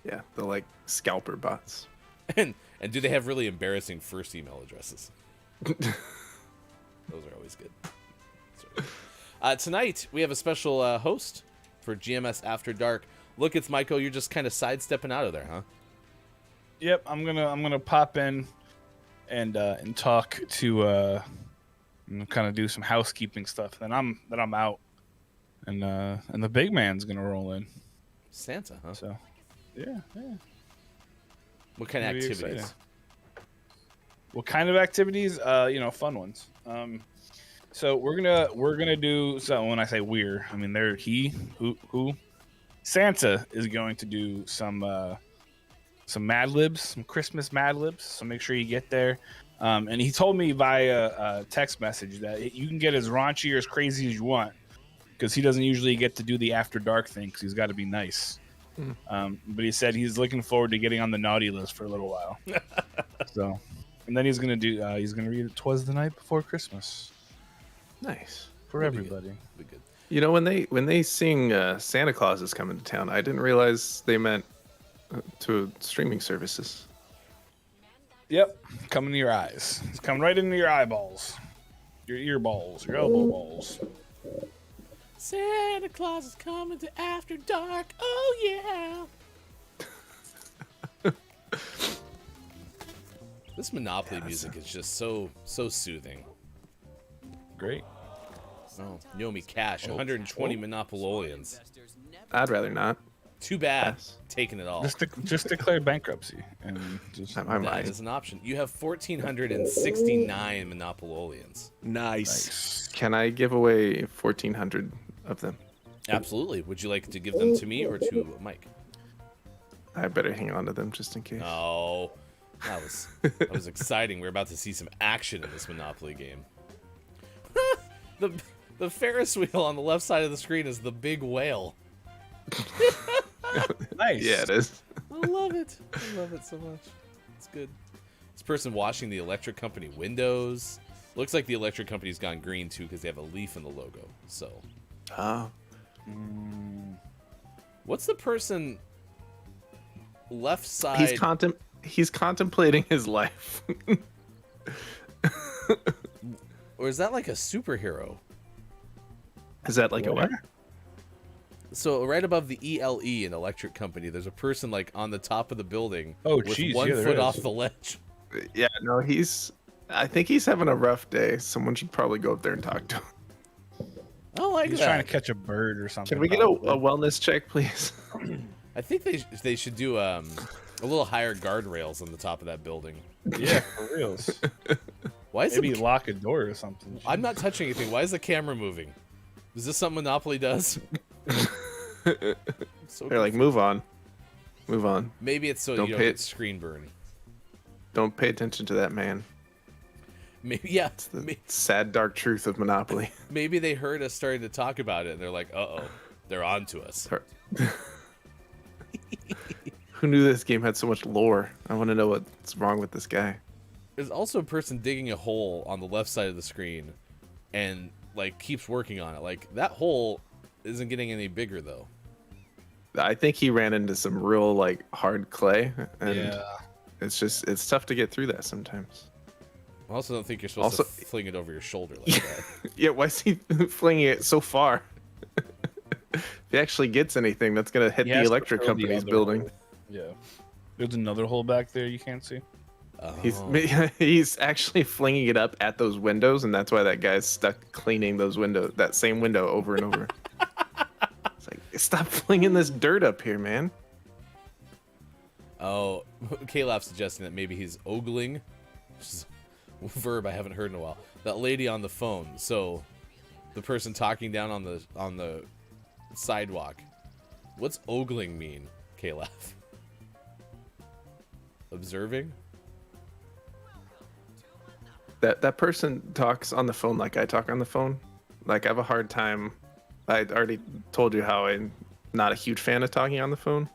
Yeah, they're like scalper bots. And do they have really embarrassing first email addresses? Those are always good. Tonight, we have a special host for GMS After Dark. Look, it's Michael. You're just kind of sidestepping out of there, huh? Yep, I'm gonna pop in and talk to kind of do some housekeeping stuff. Then I'm out, and the big man's gonna roll in. Santa, huh? So, yeah. What kind of Maybe activities? exciting. What kind of activities? Fun ones. So we're gonna do. So when I say we're, I mean who Santa is going to do some Mad Libs, some Christmas Mad Libs. So make sure you get there. And he told me via text message that you can get as raunchy or as crazy as you want, because he doesn't usually get to do the after dark thing because he's got to be nice. But he said he's looking forward to getting on the naughty list for a little while. So, and then he's gonna read "'Twas the Night Before Christmas." Nice for everybody. Be good. You know, when they sing Santa Claus is coming to town, I didn't realize they meant to streaming services. Yep, coming to your eyes. It's coming right into your eyeballs, your ear balls, your elbow balls. Santa Claus is coming to After Dark. Oh yeah. This Monopoly music is just so soothing. Great. Oh, Yomi Cash, 120 Monopolians. I'd rather not. Too bad. Yes. Taking it all. Just declare bankruptcy and just. That is an option. You have 1,469 Monopolians. Nice. Can I give away 1,400 of them? Absolutely. Would you like to give them to me or to Mike? I better hang on to them just in case. Oh, that was exciting. We're about to see some action in this Monopoly game. The Ferris wheel on the left side of the screen is the big whale. Nice. Yeah, it is. I love it. I love it so much. It's good. This person washing the electric company windows. Looks like the electric company's gone green too because they have a leaf in the logo. So, Oh. what's the person left side? He's contemplating his life. Or is that like a superhero? Is that like a what? So right above the ELE in electric company, there's a person like on the top of the building with geez, 1 yeah, there foot is. off the ledge. Yeah, no, I think he's having a rough day. Someone should probably go up there and talk to him. I like He's that. trying to catch a bird or something. Can we get a wellness check, please? I think they should do a little higher guardrails on the top of that building. Yeah, for reals. Why is Maybe it? lock a door or something. I'm not touching anything. Why is the camera moving? Is this something Monopoly does? So They're like, move on. Move on. maybe it's so Don't you don't pay get it- screen burn. Don't pay attention to that man. Maybe yeah. It's the sad, dark truth of Monopoly. Maybe they heard us starting to talk about it, and they're like, "Uh oh, they're on to us." Who knew this game had so much lore? I want to know what's wrong with this guy. There's also a person digging a hole on the left side of the screen and like keeps working on it. Like that hole isn't getting any bigger though. I think he ran into some real like hard clay, and Yeah. it's tough to get through that sometimes. I also don't think you're supposed to fling it over your shoulder like that. Yeah, why is he flinging it so far? If he actually gets anything, that's gonna hit He the has to electric throw the company's other building. hole. Yeah. There's another hole back there you can't see. Oh. He's actually flinging it up at those windows, and that's why that guy's stuck cleaning those windows, that same window over and over. It's like, stop flinging this dirt up here, man. Oh, Caleb suggesting that maybe he's ogling, which is a verb I haven't heard in a while. That lady on the phone. So, the person talking down on the sidewalk. What's ogling mean, Caleb? Observing? That person talks on the phone like I talk on the phone. Like I have a hard time. I already told you how I'm not a huge fan of talking on the phone.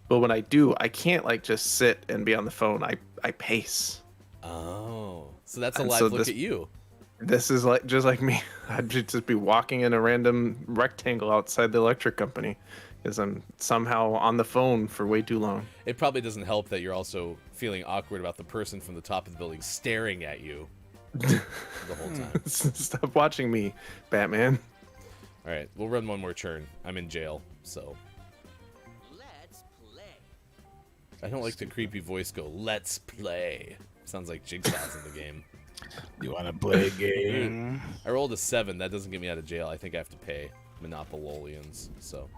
But when I do, I can't like just sit and be on the phone. I pace. Oh, so that's a And live so look this- at you. This is like just like me. I'd just be walking in a random rectangle outside the electric company because I'm somehow on the phone for way too long. It probably doesn't help that you're also feeling awkward about the person from the top of the building staring at you the whole time. Stop watching me, Batman. All right, we'll run one more turn. I'm in jail, so. I don't like the creepy voice go, let's play. Sounds like Jigsaw's in the game. You want to play a game? I rolled a 7. That doesn't get me out of jail. I think I have to pay Monopolians, so.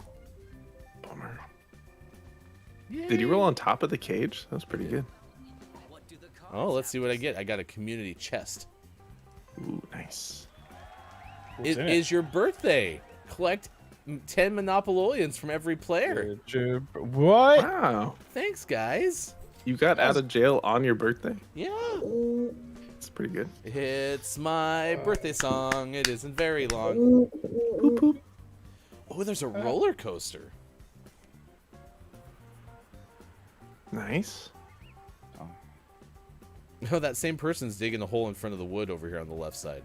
Bummer. Did you roll on top of the cage? That was pretty good. Oh, let's see what I get. I got a community chest. Ooh, nice. It in it? is your birthday. Collect 10 Monopolians from every player. What? Wow. Thanks, guys. You got out of jail on your birthday? Yeah. That's pretty good. It's my birthday song. It isn't very long. Poop poop. Oh, there's a roller coaster. Nice. No, that same person's digging a hole in front of the wood over here on the left side.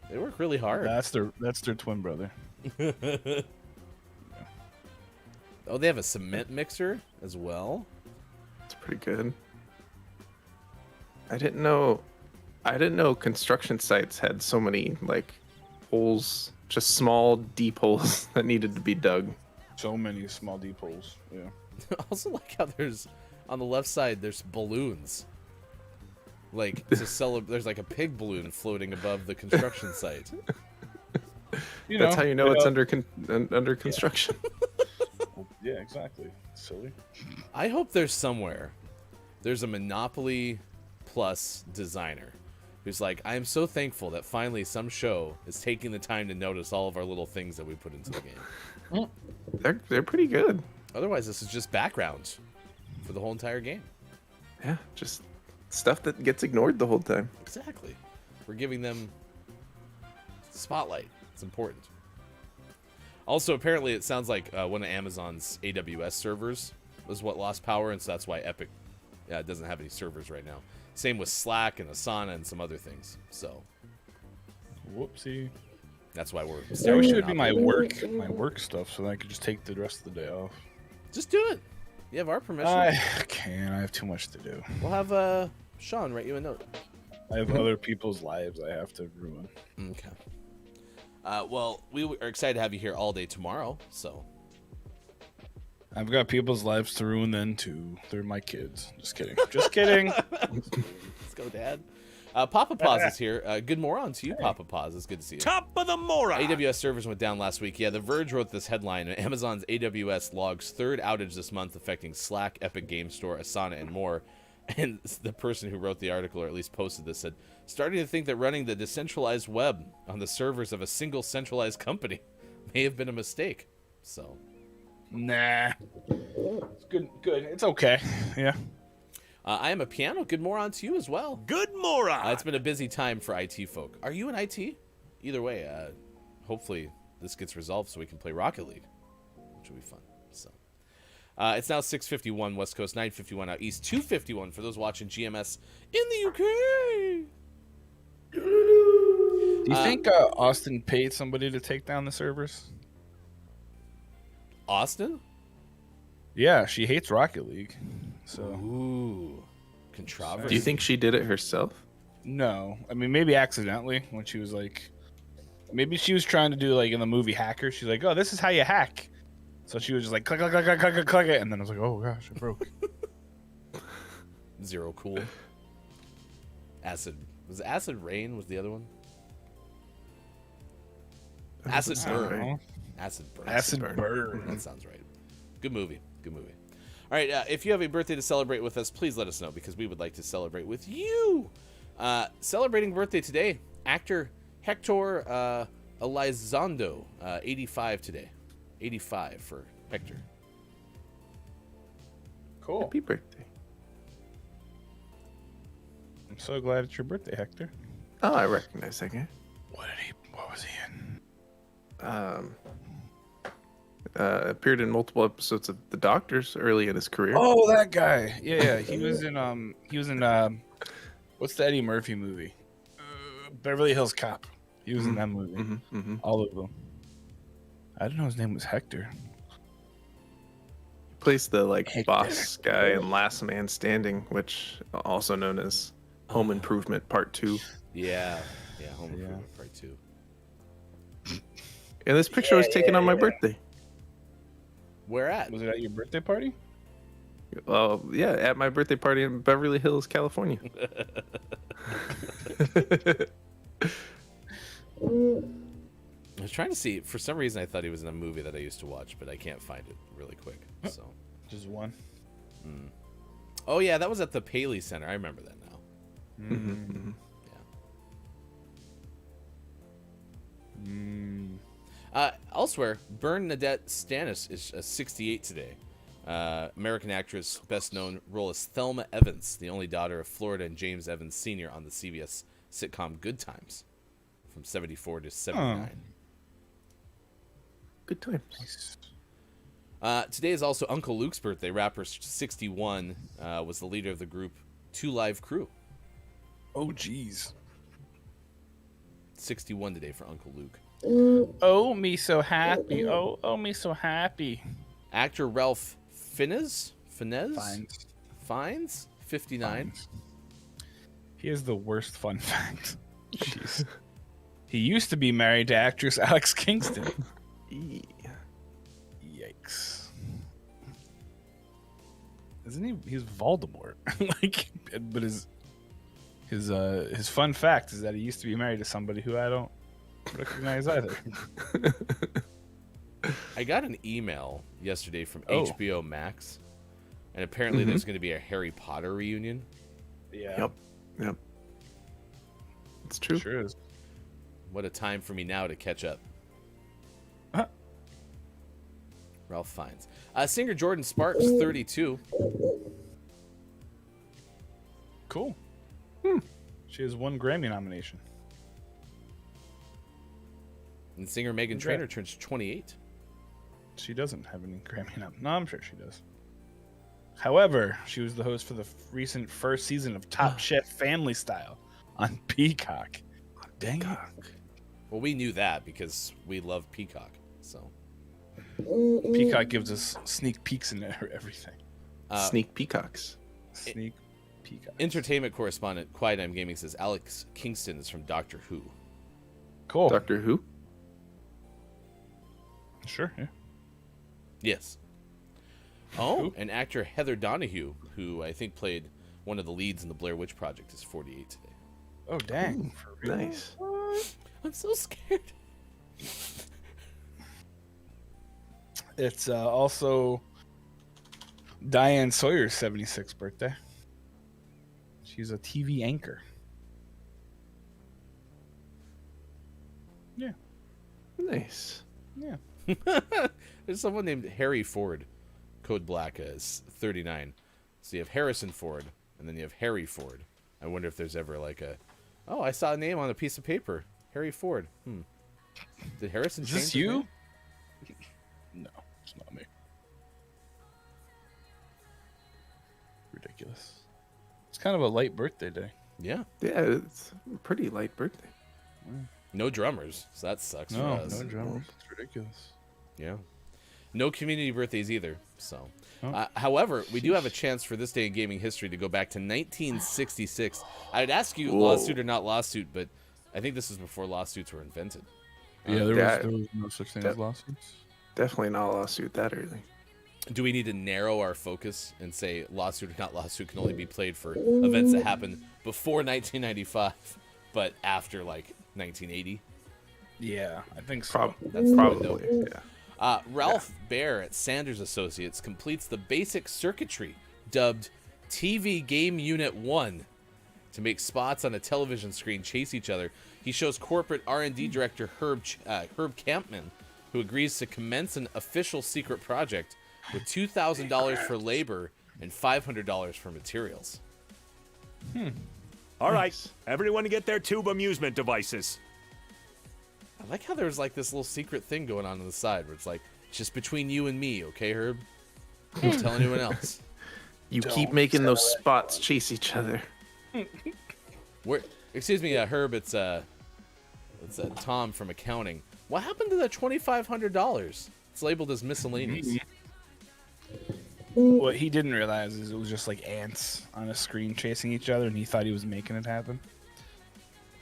They work really hard. That's their twin brother. Oh, they have a cement mixer as well. That's pretty good. I didn't know construction sites had so many like holes, just small deep holes that needed to be dug. So many small deep holes. Yeah. I also like how there's on the left side there's balloons. Like to celebrate, there's like a pig balloon floating above the construction site. That's how you know it's under construction. Yeah, exactly. Silly. I hope there's somewhere there's a Monopoly Plus designer who's like, I am so thankful that finally some show is taking the time to notice all of our little things that we put into the game. They're pretty good. Otherwise, this is just background for the whole entire game. Yeah, just stuff that gets ignored the whole time. Exactly. We're giving them spotlight. It's important. Also, apparently, it sounds like one of Amazon's AWS servers was what lost power, and so that's why Epic doesn't have any servers right now. Same with Slack and Asana and some other things. So Whoopsie. that's why we're. I wish it would be my work stuff, so that I could just take the rest of the day off. Just do it. You have our permission. I can't. I have too much to do. We'll have Sean write you a note. I have other people's lives I have to ruin. Okay. Well, we are excited to have you here all day tomorrow. So I've got people's lives to ruin then too. They're my kids. Just kidding. Just kidding. let's go, Dad. Papa Paz is here. Good moron to you, Papa Paz. It's good to see you. Top of the moron. AWS servers went down last week. Yeah, The Verge wrote this headline. Amazon's AWS logs third outage this month affecting Slack, Epic Game Store, Asana, and more. And the person who wrote the article, or at least posted this, said, starting to think that running the decentralized web on the servers of a single centralized company may have been a mistake. So, Nah. It's good. Good. It's okay. Yeah. I am a piano. Good moron to you as well. Good moron. It's been a busy time for IT folk. Are you in IT? Either way, hopefully this gets resolved so we can play Rocket League, which will be fun. So, It's now 6:51 West Coast, 9:51 out East, 2:51 for those watching GMS in the UK. Do you think Austin paid somebody to take down the servers? Austin? Yeah, she hates Rocket League. So Ooh, controversy. Do you think she did it herself? no, I mean maybe accidentally when she was like, maybe she was trying to do like in the movie Hacker. She's like, oh, this is how you hack. So she was just like click click click click click click it, and then I was like, oh gosh, it broke. Zero cool. Acid. Was it Acid Rain was the other one? Acid sound Burn. right. Acid Burn. Acid Burn. That sounds right. Good movie. Good movie. All right. If you have a birthday to celebrate with us, please let us know because we would like to celebrate with you. Celebrating birthday today, actor Hector Elizondo, 85 today. 85 for Hector. Cool. Happy birthday. I'm so glad it's your birthday, Hector. Oh, I recognize that guy. What was he in? Appeared in multiple episodes of The Doctors early in his career. Oh, that guy. Yeah, he was in what's the Eddie Murphy movie? Beverly Hills Cop. He was in that movie. All of them. I didn't know his name was Hector. He plays the Hector. boss guy in Last Man Standing, which also known as Home Improvement Part 2. Yeah. Yeah. Home Improvement Part 2. And this picture was taken on my birthday. Where at? Was it at your birthday party? Well, yeah, at my birthday party in Beverly Hills, California. I was trying to see. For some reason, I thought he was in a movie that I used to watch, but I can't find it really quick. So, Just one. oh yeah, that was at the Paley Center. I remember that now. Elsewhere, Bern Nadette Stanis is 68 today. American actress, best known role as Thelma Evans, the only daughter of Florida and James Evans Sr. on the CBS sitcom Good Times, from 74 to 79. Good times. Today is also Uncle Luke's birthday. Rapper 61 was the leader of the group Two Live Crew. Oh, jeez. 61 today for Uncle Luke. Oh, me so happy. Oh, me so happy. Actor Ralph Fiennes? Fines. 59. He has the worst fun fact. Jeez. He used to be married to actress Alex Kingston. Yikes. Isn't he? He's Voldemort. But his fun fact is that he used to be married to somebody who I don't recognize either. I got an email yesterday from HBO Max, and apparently there's going to be a Harry Potter reunion. Yeah. Yep. It's true. Sure is. What a time for me now to catch up. Huh. Ralph Fiennes. Singer Jordin Sparks, 32. Cool. She has one Grammy nomination. And singer Meghan Trainor turns 28. She doesn't have any Grammy nominations. No, I'm sure she does. However, she was the host for the recent first season of Top Chef Family Style on Peacock. Dang it. Well, we knew that because we love Peacock. So Peacock gives us sneak peeks into everything. Sneak peacocks. Sneak Peacock. Entertainment correspondent Quiet Time Gaming says Alex Kingston is from Doctor Who. Cool. Doctor Who? Sure, yeah. Yes. Oh, and actor Heather Donahue, who I think played one of the leads in the Blair Witch Project, is 48 today. Oh, dang. For real? Nice. I'm so scared. It's also Diane Sawyer's 76th birthday. She's a TV anchor. Yeah. Nice. Yeah. There's someone named Harry Ford. Code Black is 39. So you have Harrison Ford, and then you have Harry Ford. I wonder if there's ever like a, oh, I saw a name on a piece of paper. Harry Ford. Did Harrison Is change this his you? name? No, it's not me. ridiculous. It's kind of a light birthday day. Yeah. Yeah, it's a pretty light birthday. No drummers, so that sucks for No, us. no drummers. It's ridiculous. Yeah. No community birthdays either. So, Oh. however, we do have a chance for this day in gaming history to go back to 1966. I'd ask you Whoa. lawsuit or not lawsuit, but I think this is before lawsuits were invented. Yeah, there that- was no such thing that- as lawsuits. Definitely not a lawsuit that early. Do we need to narrow our focus and say lawsuit or not lawsuit can only be played for events that happened before 1995, but after like 1980? Yeah, I think so. That's the window. Probably, yeah. Ralph Baer at Sanders Associates completes the basic circuitry dubbed TV Game Unit 1 to make spots on a television screen chase each other. He shows corporate R&D director Herb Campman, who agrees to commence an official secret project with $2,000 for labor and $500 for materials. All right, everyone get their tube amusement devices. I like how there's like this little secret thing going on the side where it's like, it's just between you and me, okay, Herb? Don't tell anyone else. You keep making those spots chase each other. Excuse me, Herb, it's Tom from accounting. What happened to the $2,500? It's labeled as miscellaneous. What he didn't realize is it was just like ants on a screen chasing each other, and he thought he was making it happen.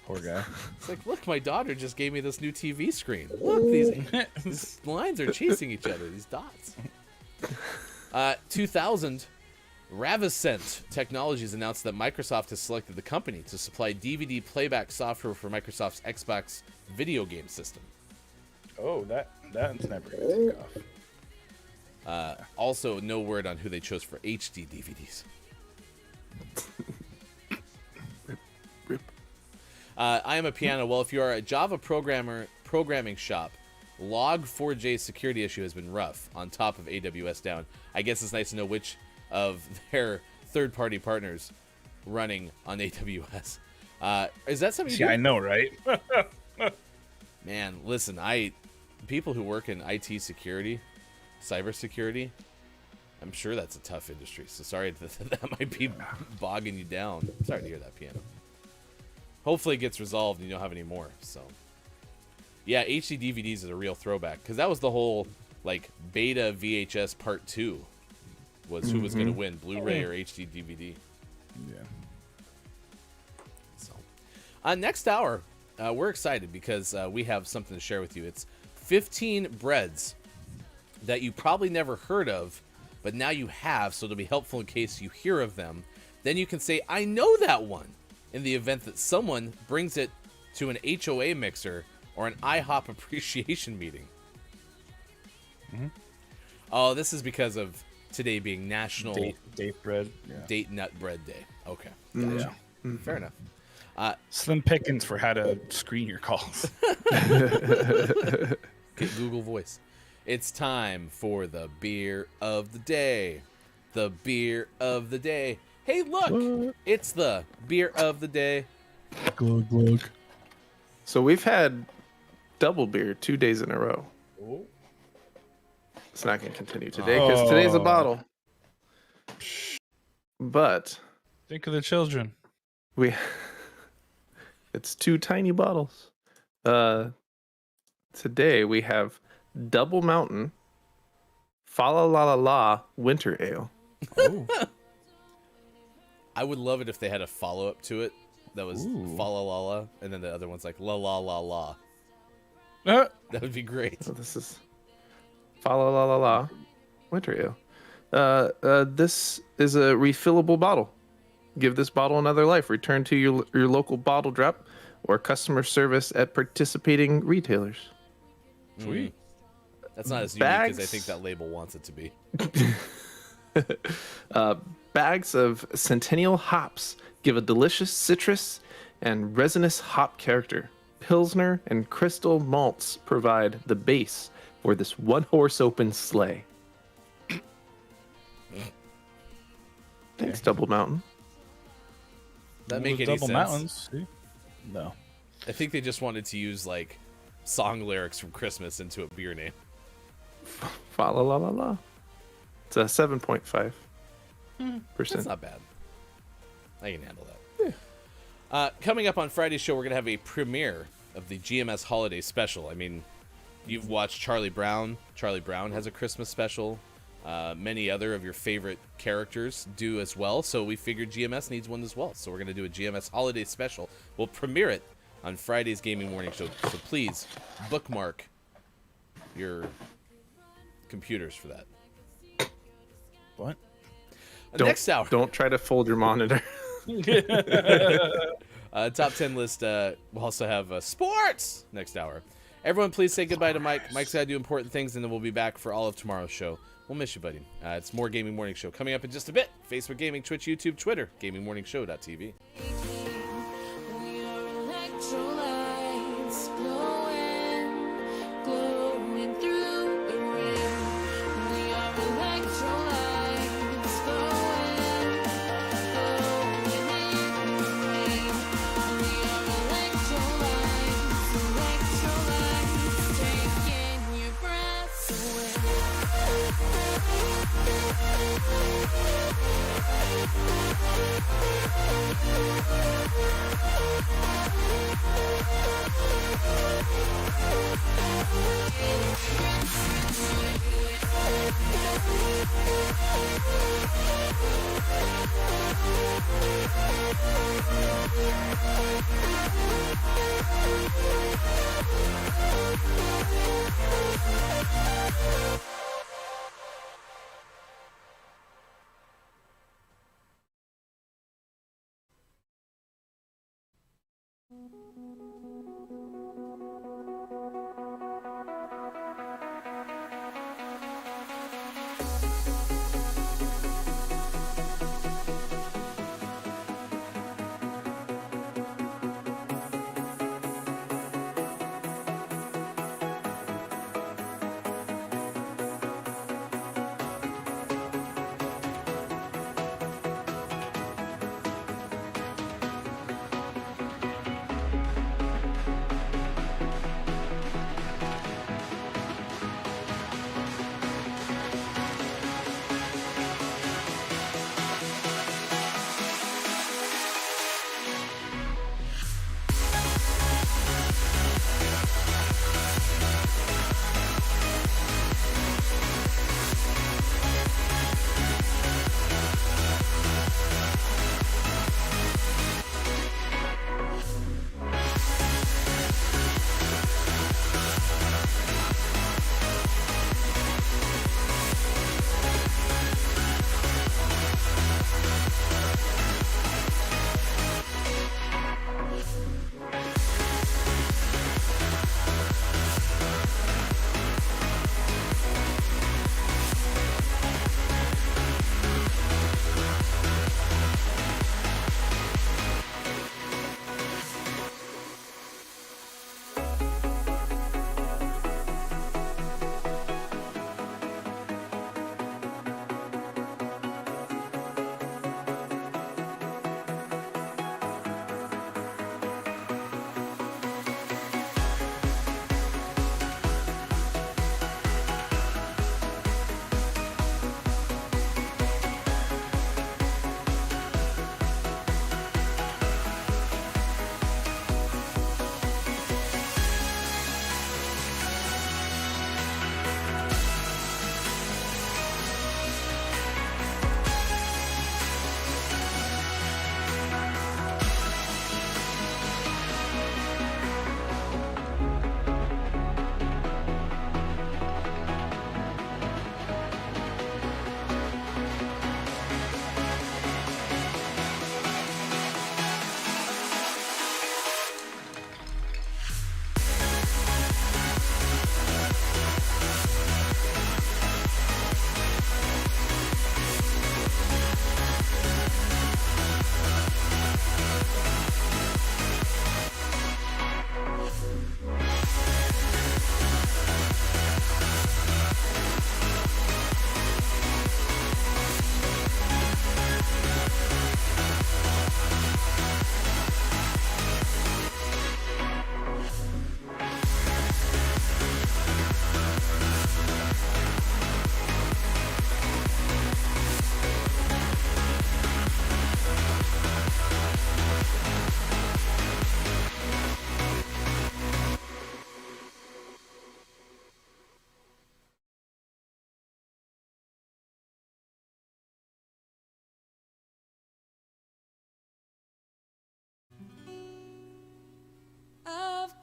Poor guy. It's like, look, my daughter just gave me this new TV screen. Look, these lines are chasing each other, these dots. 2000, Ravicent Technologies announced that Microsoft has selected the company to supply DVD playback software for Microsoft's Xbox video game system. Oh, that's never gonna take off. Also, no word on who they chose for HD DVDs. I am a piano. Well, if you are a Java programming shop, Log4j security issue has been rough on top of AWS down. I guess it's nice to know which of their third-party partners running on AWS. Is that something you do? Yeah, I know, right? Man, listen, people who work in IT security, cybersecurity, I'm sure that's a tough industry. So sorry that might be bogging you down. Sorry to hear that, piano. Hopefully it gets resolved and you don't have any more. So, yeah, HD DVDs is a real throwback because that was the whole like beta VHS part 2 was who was going to win, Blu-ray or HD DVD. Yeah. So, next hour, we're excited because we have something to share with you. It's 15 breads that you probably never heard of, but now you have, so it'll be helpful in case you hear of them. Then you can say, I know that one, in the event that someone brings it to an HOA mixer or an IHOP appreciation meeting. Oh, this is because of today being National Date bread. Yeah. Date Nut Bread Day. Okay, gotcha. Fair enough. Slim pickings for how to screen your calls. Get Google Voice. It's time for the beer of the day. The beer of the day. Hey, look! It's the beer of the day. Glug glug. So we've had double beer 2 days in a row. It's not going to continue today because today's a bottle. But Think of the children. it's 2 tiny bottles. Today we have Double Mountain Fa La La La La Winter Ale. Oh. I would love it if they had a follow-up to it that was fa la la la, and then the other one's like la la la la. That would be great. So this is Fa La La La La Winter Ale. This is a refillable bottle. Give this bottle another life. Return to your local bottle drop or customer service at participating retailers. Sweet. That's not as unique as I Bags. think that label wants it to be. Bags of Centennial hops give a delicious citrus and resinous hop character. Pilsner and crystal malts provide the base for this one-horse open sleigh. Thanks, Double Mountain. That make any Double sense? Mountains. See? No. I think they just wanted to use like song lyrics from Christmas into a beer name. Fa La La La La. It's a 7.5%. That's not bad. I can handle that. Coming up on Friday's show, we're going to have a premiere of the GMS Holiday Special. I mean, you've watched Charlie Brown. Charlie Brown has a Christmas special. Many other of your favorite characters do as well, so we figured GMS needs one as well. So we're going to do a GMS Holiday Special. We'll premiere it on Friday's Gaming Morning Show, so please bookmark your computers for that. What? Next hour. Don't try to fold your monitor. Top 10 list. We'll also have sports next hour. Everyone, please say goodbye to Mike. Mike's got to do important things, and then we'll be back for all of tomorrow's show. We'll miss you, buddy. It's more Gaming Morning Show coming up in just a bit. Facebook Gaming, Twitch, YouTube, Twitter, GamingMorningShow.tv. We are electrolytes glowing through the rain. We are electrolytes glowing in the rain. We are electrolytes, taking your breath away.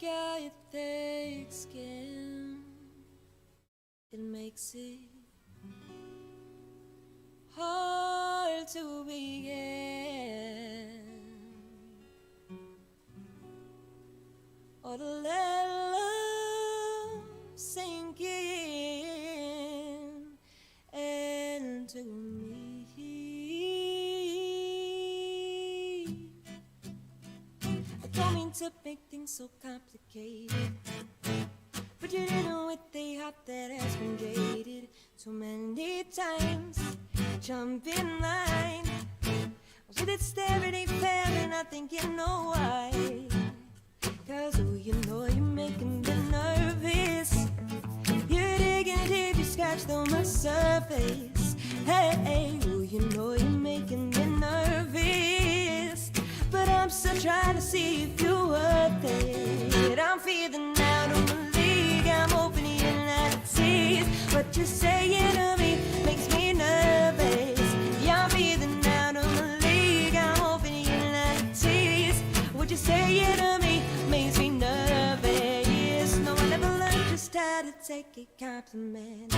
got thick skin. It makes it hard to begin or to let love sink in into me. I don't mean to make things so complicated, but you didn't with a heart that has been jaded so many times. Jump in line with its steady fair, and I think you know why. Cause oh, you know you're making me nervous. You're digging deep, you scratched on my surface. Hey, oh, you know you're making me nervous. But I'm still trying to see if you're worth it. I'm feeling out of my league, I'm opening at teeth. What you're saying to me makes me nervous. Yeah, I'm feeling out of my league, I'm opening at teeth. What you're saying to me makes me nervous. No one ever learned just how to take a compliment.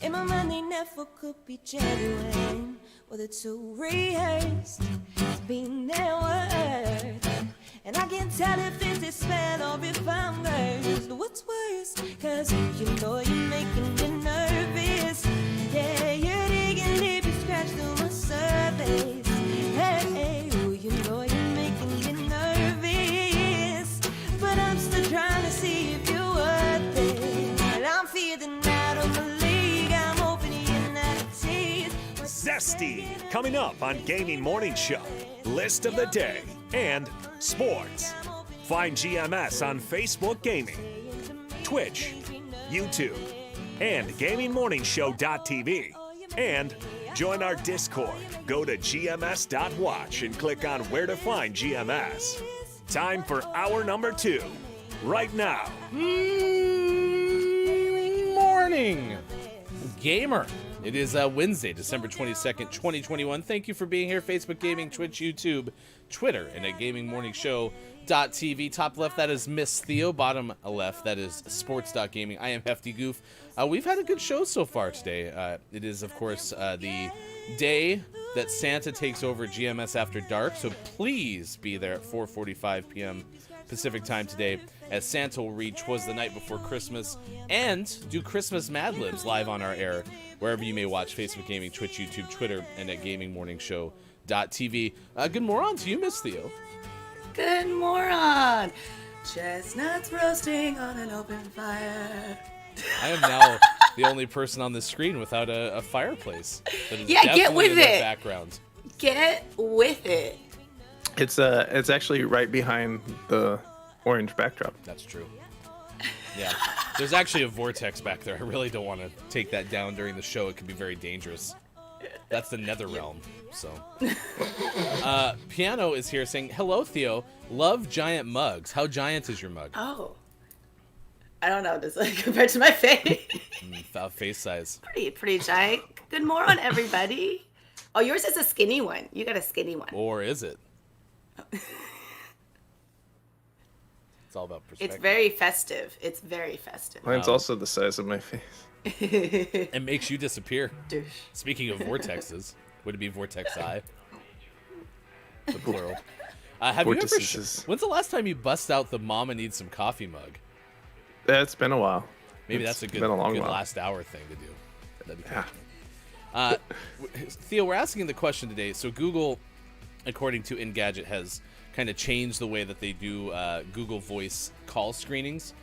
In my mind they never could be genuine. Well, they're too rehearsed to be their word. And I can't tell if it's a spell or if I'm cursed. What's worse? Cause you know you're making me nervous. Yeah, you're digging deep, you scratch through my surface. Hey, oh, you know you're making me nervous. But I'm still trying to see if you're worth it. And I'm feeling out of my league, I'm opening at teeth. Zesty, coming up on Gaming Morning Show. List of the day and sports. Find GMS on Facebook Gaming, Twitch, YouTube, and GamingMorningShow.tv. And join our Discord. Go to gms.watch and click on where to find GMS. Time for hour number 2. Right now. Morning, gamer. It is Wednesday, December 22nd, 2021. Thank you for being here. Facebook Gaming, Twitch, YouTube, Twitter, and at GamingMorningShow.tv. Top left, that is Miss Theo. Bottom left, that is Sports.Gaming. I am Hefty Goof. We've had a good show so far today. It is, of course, the day that Santa takes over GMS After Dark, so please be there at 4:45 p.m. Pacific time today, as Santa will read "'Twas the Night Before Christmas" and do Christmas Mad Libs live on our air, wherever you may watch: Facebook Gaming, Twitch, YouTube, Twitter, and at GamingMorningShow.tv. Good morning to you, Miss Theo. Good moron. Chestnuts roasting on an open fire. I am now the only person on the screen without a fireplace. That is Yeah, get definitely with in the it. background. Get with it. It's actually right behind the orange backdrop. That's true. Yeah, there's actually a vortex back there. I really don't want to take that down during the show. It could be very dangerous. That's the nether realm. So, Piano is here saying, "Hello, Theo. Love giant mugs. How giant is your mug?" Oh. I don't know. Just like compared to my face. Face size. pretty giant. Good moron, everybody. Oh, yours is a skinny one. You got a skinny one. Or is it? It's all about perspective. It's very festive. It's very festive. Mine's also the size of my face. It makes you disappear. Douche. Speaking of vortexes, would it be vortex eye? The plural. Have you ever? Vortices. When's the last time you bust out the "Mama Needs Some Coffee" mug? It's been a while. Maybe It's that's a good, been a long good while. last hour thing to do. That'd be Yeah. Theo, we're asking the question today. So Google, according to Engadget, has kind of changed the way that they do Google Voice call screenings.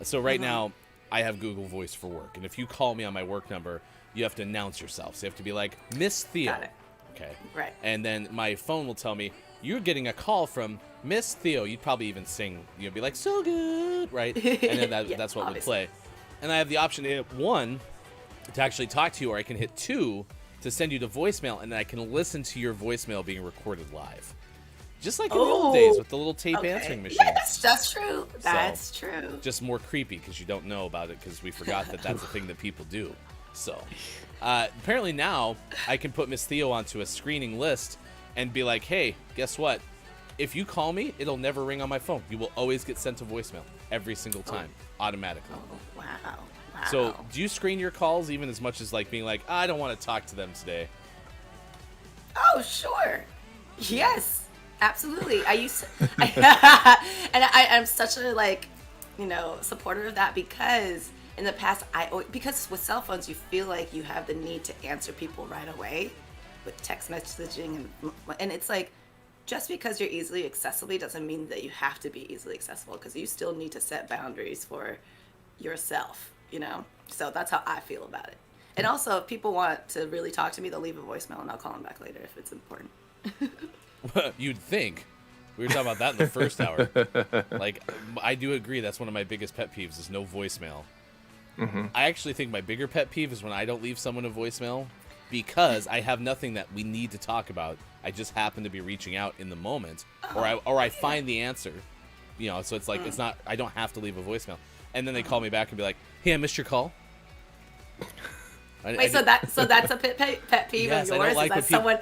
So right now, I have Google Voice for work, and if you call me on my work number, you have to announce yourself. So you have to be like, "Miss Theo." Got it. Okay. Right. And then my phone will tell me, "You're getting a call from Miss Theo." You'd probably even sing. You'd be like, "So good," right? And then Yeah, that's what obviously. would play. And I have the option to hit 1 to actually talk to you, or I can hit 2 to send you to voicemail, and then I can listen to your voicemail being recorded live. Just like in the old days with the little tape answering machines. Yes, that's true. That's true. Just more creepy because you don't know about it because we forgot that that's a thing that people do. So apparently now I can put Miss Theo onto a screening list and be like, "Hey, guess what? if you call me, it'll never ring on my phone. You will always get sent to voicemail every single time, automatically. Oh, wow. So, do you screen your calls even as much as like being like, I don't want to talk to them today? Oh, sure. Yes, absolutely. I used to, and I'm such a supporter of that because in the past, because with cell phones, you feel like you have the need to answer people right away with text messaging and it's like, just because you're easily accessible doesn't mean that you have to be easily accessible because you still need to set boundaries for yourself, So that's how I feel about it. And also, if people want to really talk to me, they'll leave a voicemail and I'll call them back later if it's important. You'd think. We were talking about that in the first hour. Like, I do agree that's one of my biggest pet peeves is no voicemail. Mm-hmm. I actually think my bigger pet peeve is when I don't leave someone a voicemail because I have nothing that we need to talk about. I just happen to be reaching out in the moment, or I find the answer. So it's like it's not. I don't have to leave a voicemail, and then they call me back and be like, "Hey, I missed your call." Wait, so that's a pet peeve yes, of yours? I don't like is that someone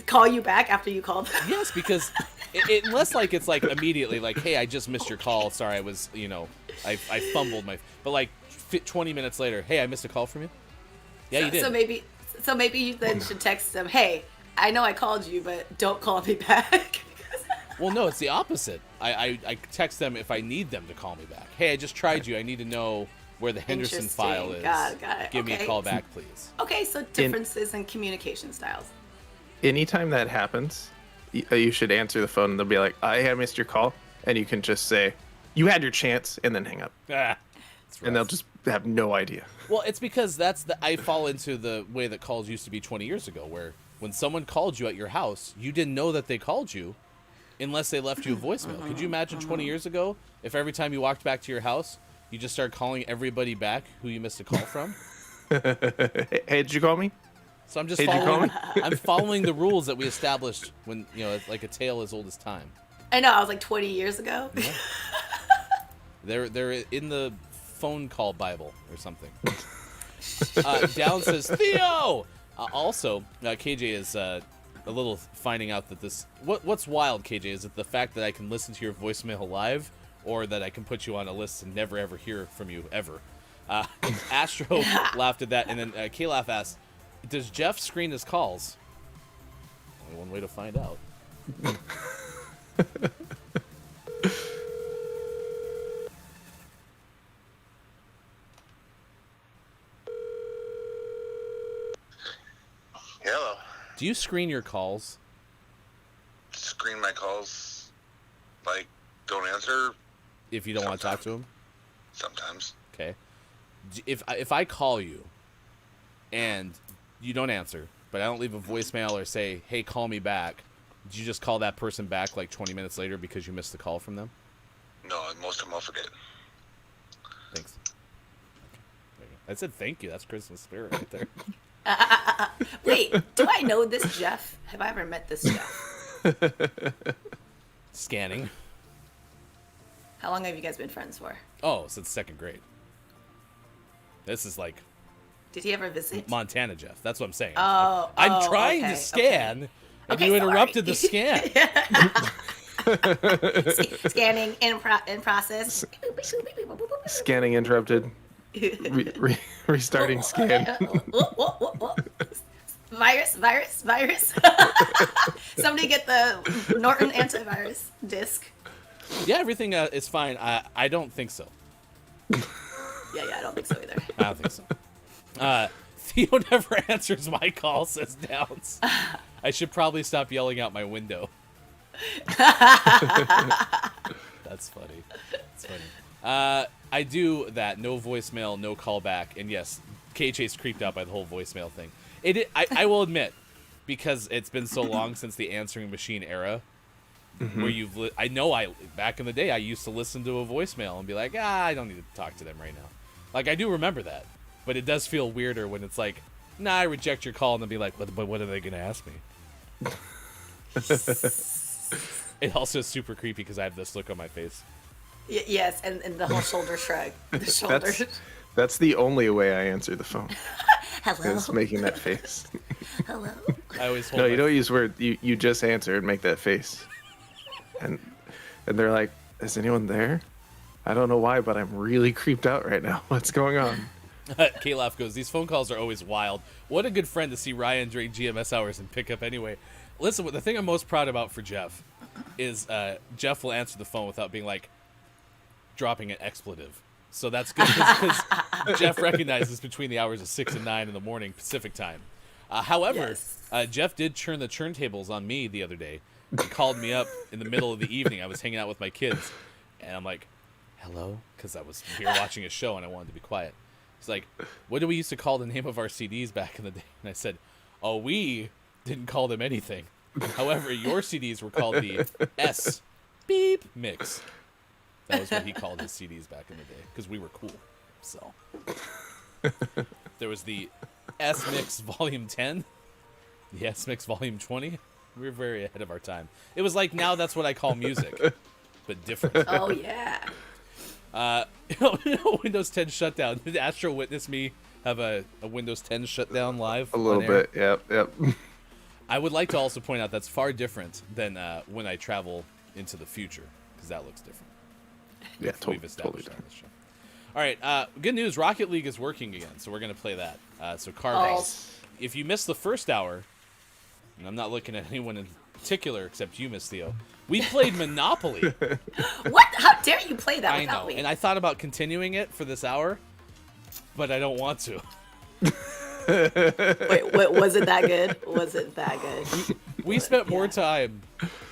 call you back after you called them? Yes, because unless like it's like immediately like, "Hey, I just missed your call. Sorry, I was I fumbled my." But like 20 minutes later, "Hey, I missed a call from you." Yeah, you did. So maybe you then should text them, "Hey, I know I called you, but don't call me back." Well, no, it's the opposite. I text them if I need them to call me back. Hey, I just tried you. I need to know where the Henderson file is. Got it. Give me a call back, please. Okay, so differences in communication styles. Anytime that happens, you should answer the phone and they'll be like, I missed your call. And you can just say, you had your chance, and then hang up. And they'll just have no idea. Well, it's because I fall into the way that calls used to be 20 years ago, where when someone called you at your house, you didn't know that they called you unless they left you a voicemail. Could you imagine 20 years ago if every time you walked back to your house, you just started calling everybody back who you missed a call from? Hey, did you call me? So I'm just I'm following the rules that we established when, it's like a tale as old as time. I know, I was like 20 years ago. Yeah. They're in the phone call Bible or something. Down says, Theo! Also, KJ is a little finding out that this... What's wild, KJ? Is it the fact that I can listen to your voicemail live or that I can put you on a list and never, ever hear from you, ever? Astro laughed at that, and then K-Laugh asked, does Jeff screen his calls? Only one way to find out. Hello. Do you screen your calls? Screen my calls? Like, don't answer? If you don't want to talk to them? Sometimes. Okay. If I call you and you don't answer, but I don't leave a voicemail or say, hey, call me back, do you just call that person back like 20 minutes later because you missed the call from them? No, most of them I'll forget. Thanks. I said thank you. That's Christmas spirit right there. Wait, do I know this Jeff? Have I ever met this Jeff? Scanning. How long have you guys been friends for? Oh, since second grade. This is like... Did he ever visit? Montana Jeff. That's what I'm saying. I'm trying to scan, and you interrupted the scan. Scanning in process. Scanning interrupted. Restarting scan. Virus. Somebody get the Norton antivirus disc. Yeah, everything is fine. I don't think so. Yeah, I don't think so either. I don't think so. Theo never answers my call, says Downs. I should probably stop yelling out my window. That's funny. That's funny. I do that. No voicemail, no callback. And yes, KJ's creeped out by the whole voicemail thing. I will admit, because it's been so long since the answering machine era, where back in the day, I used to listen to a voicemail and be like, I don't need to talk to them right now. Like, I do remember that. But it does feel weirder when it's like, nah, I reject your call, and they'll be like, but what are they going to ask me? It also is super creepy because I have this look on my face. Yes, and the whole shoulder shrug. The shoulder. That's the only way I answer the phone. Hello. Is making that face. Hello. I always hold No, you don't use word. You just answer and make that face. and they're like, "Is anyone there?" I don't know why, but I'm really creeped out right now. What's going on? K-Laugh goes, these phone calls are always wild. What a good friend to see Ryan during GMS hours and pick up anyway. Listen, the thing I'm most proud about for Jeff is Jeff will answer the phone without being like dropping an expletive. So that's good because Jeff recognizes between the hours of 6 and 9 in the morning Pacific time. However, Jeff did turn the turntables on me the other day. He called me up in the middle of the evening. I was hanging out with my kids, and I'm like, hello? Because I was here watching a show and I wanted to be quiet. He's like, what do we used to call the name of our CDs back in the day? And I said, oh, we didn't call them anything. However, your CDs were called the S beep mix. That was what he called his CDs back in the day because we were cool. So there was the S Mix Volume 10, the S Mix Volume 20. We were very ahead of our time. It was like now that's what I call music, but different. Oh yeah. Windows 10 shutdown. Did Astro witness me have a Windows 10 shutdown live? A little bit. Yep. I would like to also point out that's far different than when I travel into the future because that looks different. Yeah, We've established on this show. All right, good news. Rocket League is working again, so we're going to play that. So Carlos, if you missed the first hour, and I'm not looking at anyone in particular except you, Miss Theo, we played Monopoly. What? How dare you play that I without know, me? and I thought about continuing it for this hour, but I don't want to. Wait, was it that good? Was it that good? We spent more time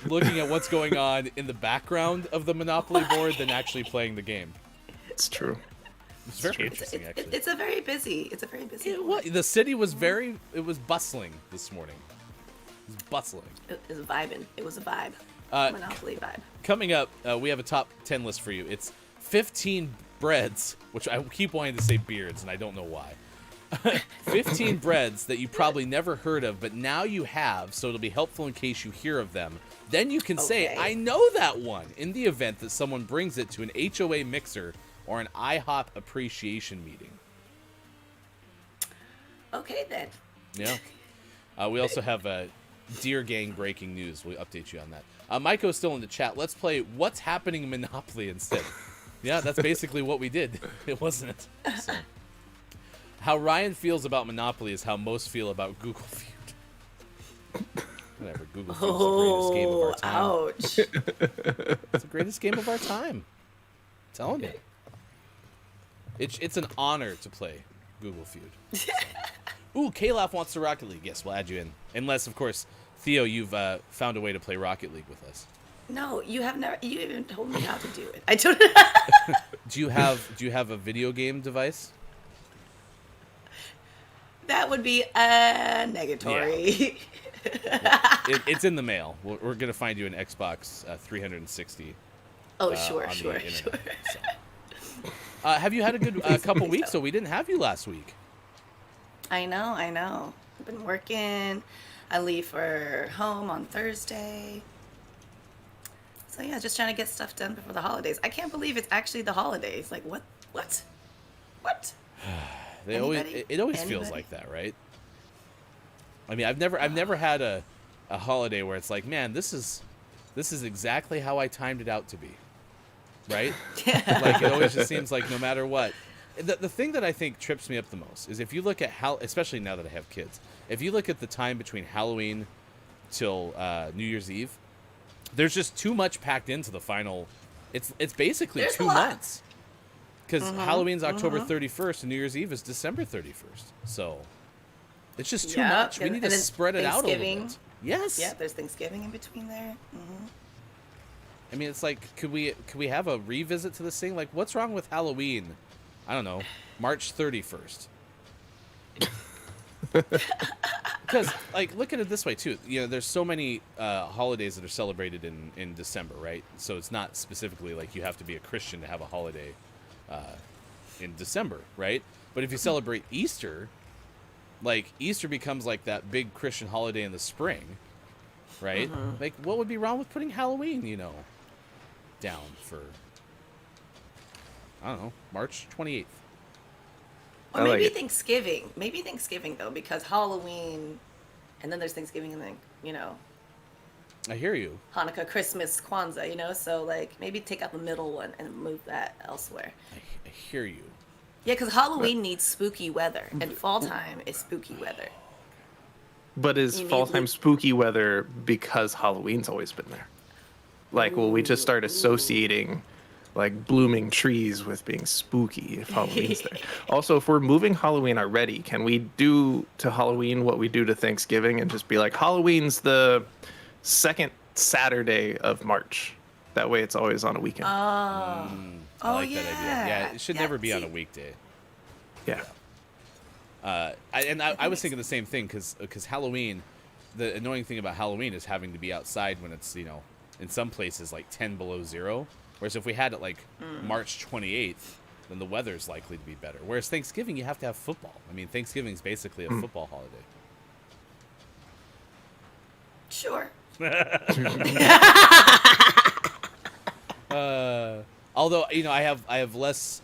looking at what's going on in the background of the Monopoly board than actually playing the game. It's true. It's very interesting, actually. It's a very busy. The city was it was bustling this morning. It was bustling. It was vibing. It was a vibe. Monopoly vibe. Coming up, we have a top 10 list for you. It's 15 breads, which I keep wanting to say beards, and I don't know why. 15 breads that you probably never heard of, but now you have, so it'll be helpful in case you hear of them. Then you can say, I know that one, in the event that someone brings it to an HOA mixer or an IHOP appreciation meeting. Okay, then. Yeah. We also have Deer Gang breaking news. We'll update you on that. Maiko's still in the chat. Let's play What's Happening Monopoly instead. Yeah, that's basically what we did. It wasn't it? So. How Ryan feels about Monopoly is how most feel about Google Feud. Whatever, Google Feud is the greatest game of our time. Ouch. It's the greatest game of our time. I'm telling you. It's an honor to play Google Feud. So. Ooh, K-Laugh wants to Rocket League. Yes, we'll add you in. Unless, of course, Theo, you've found a way to play Rocket League with us. No, you have never. You even told me how to do it. I don't. Do you have a video game device? That would be negatory. Yeah. It's in the mail. We're gonna find you an Xbox 360. Oh, sure. So. Have you had a good couple weeks? So we didn't have you last week. I know. I've been working. I leave for home on Thursday. So yeah, just trying to get stuff done before the holidays. I can't believe it's actually the holidays. Like what? It always feels like that, right? I mean, I've never had a holiday where it's like, man, this is exactly how I timed it out to be, right? Like it always just seems like no matter what. The thing that I think trips me up the most is if you look at especially now that I have kids, if you look at the time between Halloween till New Year's Eve, there's just too much packed into the final. It's basically there's 2 months. Because Halloween's October 31st and New Year's Eve is December 31st. So it's just too much. We need to spread it out a little bit. Yes. Yeah, there's Thanksgiving in between there. Mm-hmm. I mean, it's like, could we have a revisit to this thing? Like, what's wrong with Halloween? I don't know, March 31st. Because, like, look at it this way, too. You know, there's so many holidays that are celebrated in December, right? So it's not specifically like you have to be a Christian to have a holiday in December, right? But if you celebrate Easter, like, Easter becomes like that big Christian holiday in the spring, right? Like, what would be wrong with putting Halloween, down for, I don't know, March 28th? Or maybe Thanksgiving. Maybe Thanksgiving, though, because Halloween, and then there's Thanksgiving, and then, I hear you. Hanukkah, Christmas, Kwanzaa, you know? So, like, maybe take out the middle one and move that elsewhere. I hear you. Yeah, because Halloween needs spooky weather, and fall time is spooky weather. But is You need fall time le- spooky weather because Halloween's always been there? Like, will we just start associating like blooming trees with being spooky if Halloween's there? Also, if we're moving Halloween already, can we do to Halloween what we do to Thanksgiving and just be like, Halloween's the second Saturday of March? That way it's always on a weekend. I like that idea. yeah. Yeah, it should Yeah, never be on see- a weekday. Yeah. I was thinking the same thing because Halloween, the annoying thing about Halloween is having to be outside when it's, you know, in some places like 10 below zero. Whereas if we had it like March 28th, then the weather's likely to be better. Whereas Thanksgiving, you have to have football. I mean, Thanksgiving's basically a football holiday. Sure. Although, you know, I have less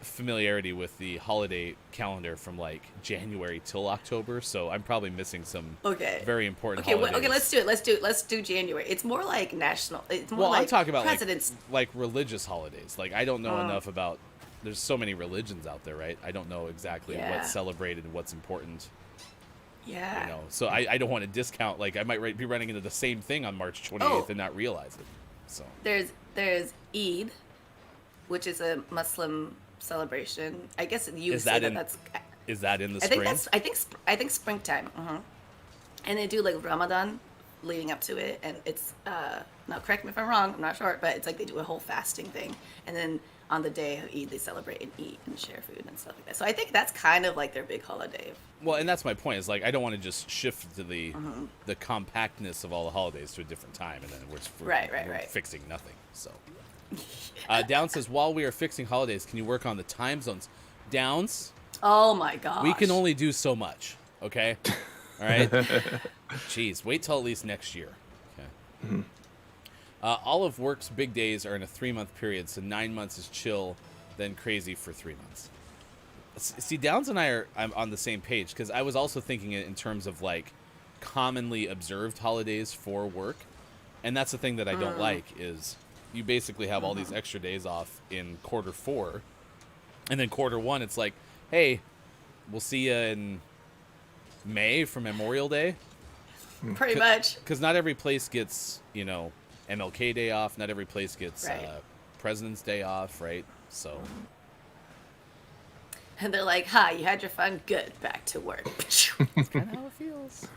familiarity with the holiday calendar from like January till October, so I'm probably missing some Okay. very important Okay, holidays. okay, let's do January. It's more like national. It's more Well, like I'm talking about presidents. like religious holidays. Like I don't know enough about. There's so many religions out there, right? I don't know exactly Yeah. what's celebrated and what's important. Yeah. You know, so I don't want to discount. Like I might be running into the same thing on March 28th and not realize it. So There's Eid, which is a Muslim celebration. I guess you would Is say that that in- that's. is that in the I spring? think I think springtime. And they do like Ramadan leading up to it, and it's now correct me if I'm wrong. I'm not sure, but it's like they do a whole fasting thing, and then on the day of Eid they celebrate and eat and share food and stuff like that. So I think that's kind of like their big holiday. Well, and that's my point. Is like I don't want to just shift to the compactness of all the holidays to a different time, and then we're Right. fixing nothing. So, Down says, while we are fixing holidays, can you work on the time zones? Downs, Oh my gosh. we can only do so much. Okay, all right. Jeez, wait till at least next year. Okay. All of work's big days are in a 3-month period, so 9 months is chill, then crazy for 3 months. See, Downs and I'm on the same page because I was also thinking it in terms of like commonly observed holidays for work, and that's the thing that I don't like is you basically have all these extra days off in quarter 4, and then quarter 1 it's like, hey, we'll see you in May for Memorial Day. pretty much. Because not every place gets, you know, MLK Day off. Not every place gets Right. President's Day off, right? So, And they're like, "Hi, you had your fun. Good, back to work." kind of how it feels.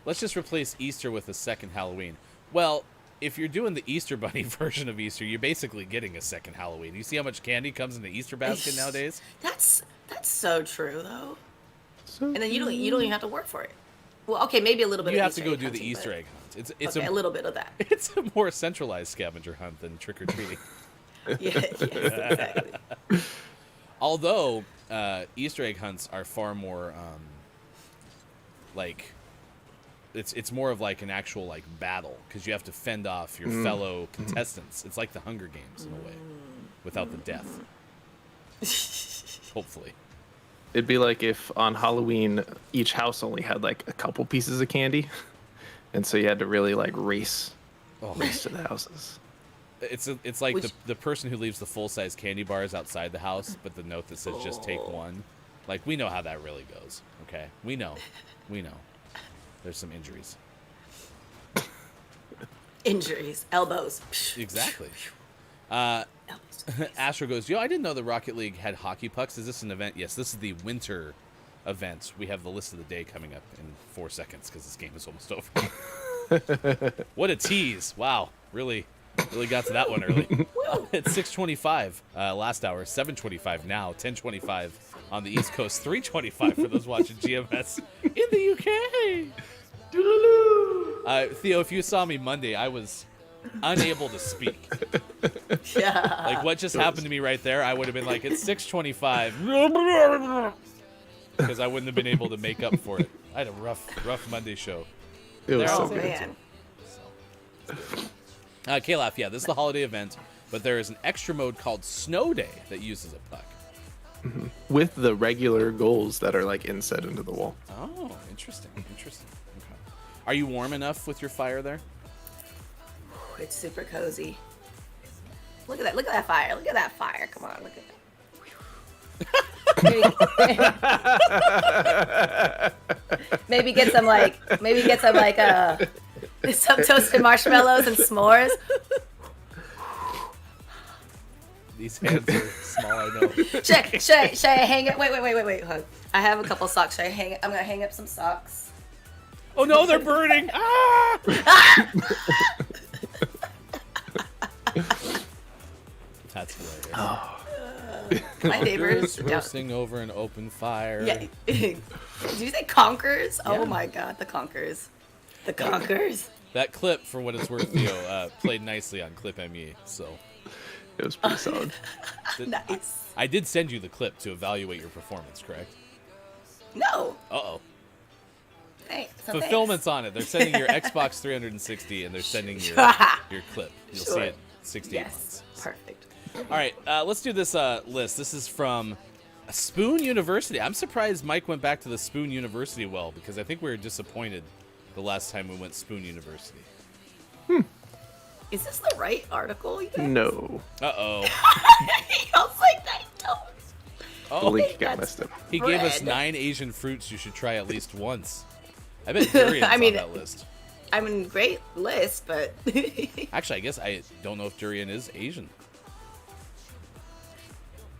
Let's just replace Easter with a second Halloween. Well, if you're doing the Easter Bunny version of Easter, you're basically getting a second Halloween. You see how much candy comes in the Easter basket nowadays? That's so true though. And then you don't even have to work for it. Well, okay, maybe a little bit. You of have Easter to go egg do the hunting, Easter but- egg hunt. It's Okay, a little bit of that. it's a more centralized scavenger hunt than trick or treating. Yes, exactly. Although Easter egg hunts are far more like it's more of like an actual like battle because you have to fend off your fellow contestants. It's like the Hunger Games in a way, without the death. Hopefully. It'd be like if on Halloween each house only had like a couple pieces of candy, and so you had to really like race to the houses. It's like the person who leaves the full size candy bars outside the house, but the note that says just take one. Like we know how that really goes. Okay, we know. There's some injuries. Injuries, elbows. Exactly. Elbows. Astro goes, I didn't know the Rocket League had hockey pucks. Is this an event? Yes, this is the winter event. We have the list of the day coming up in 4 seconds because this game is almost over. What a tease. Wow. Really got to that one early. It's 6:25 last hour, 7:25 now, 10:25 on the East Coast, 3:25 for those watching GMS in the UK. Theo, if you saw me Monday, I was unable to speak. Yeah. Like what just happened to me right there, I would have been like, it's 6:25. Because I wouldn't have been able to make up for it. I had a rough Monday show. It was There, so I'll good. Man. K-Laugh, yeah, this is the holiday event, but there is an extra mode called Snow Day that uses a puck. With the regular goals that are like inset into the wall. Oh, interesting. Okay. Are you warm enough with your fire there? It's super cozy. Look at that! Look at that fire! Look at that fire! Come on, look at that. Maybe get some some toasted marshmallows and s'mores. These hands are small, I know. Should I hang it? Wait. Hold on. I have a couple socks. Should I hang it? I'm gonna hang up some socks. Oh no, they're burning! Ah! That's hilarious. My neighbors Roasting over an open fire. Yeah. Did you say conkers? Yeah. Oh my god, the conkers. The conkers. That clip, for what it's worth, Theo, played nicely on Clip ME, so. It was pretty solid. Nice. I did send you the clip to evaluate your performance, correct? No. Uh-oh. Thanks. Fulfillment's on it. They're sending your Xbox 360, and they're sending your clip. You'll see it 68 months. Perfect. All right, let's do this list. This is from Spoon University. I'm surprised Mike went back to the Spoon University well, because I think we were disappointed the last time we went Spoon University. Is this the right article? You guys? No. Uh-oh. I was like, I don't. The link got messed up. He gave us 9 Asian fruits you should try at least once. I bet durian's on that list. I mean, great list, but... Actually, I guess I don't know if durian is Asian.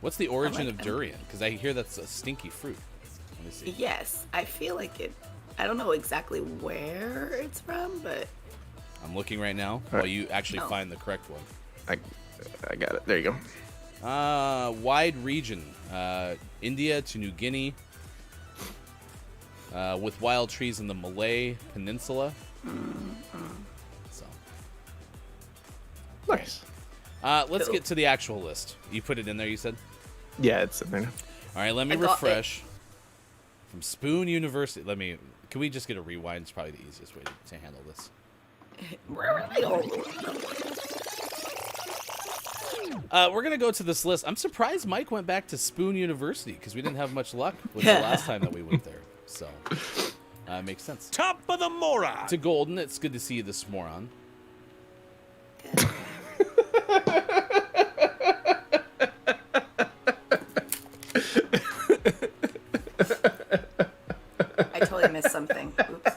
What's the origin of durian? Because I hear that's a stinky fruit. Let me see. Yes, I feel like it... I don't know exactly where it's from, but... I'm looking right now while you actually find the correct one. I got it. There you go. Wide region. India to New Guinea. With wild trees in the Malay Peninsula. So. Nice. Let's get to the actual list. You put it in there, you said? Yeah, it's in there. All right, let me refresh. From Spoon University. Can we just get a rewind? It's probably the easiest way to handle this. Where are they all? We're going to go to this list. I'm surprised Mike went back to Spoon University because we didn't have much luck with the last time that we went there. So, makes sense. Top of the moron. To Golden, it's good to see you this moron. I totally missed something. Oops.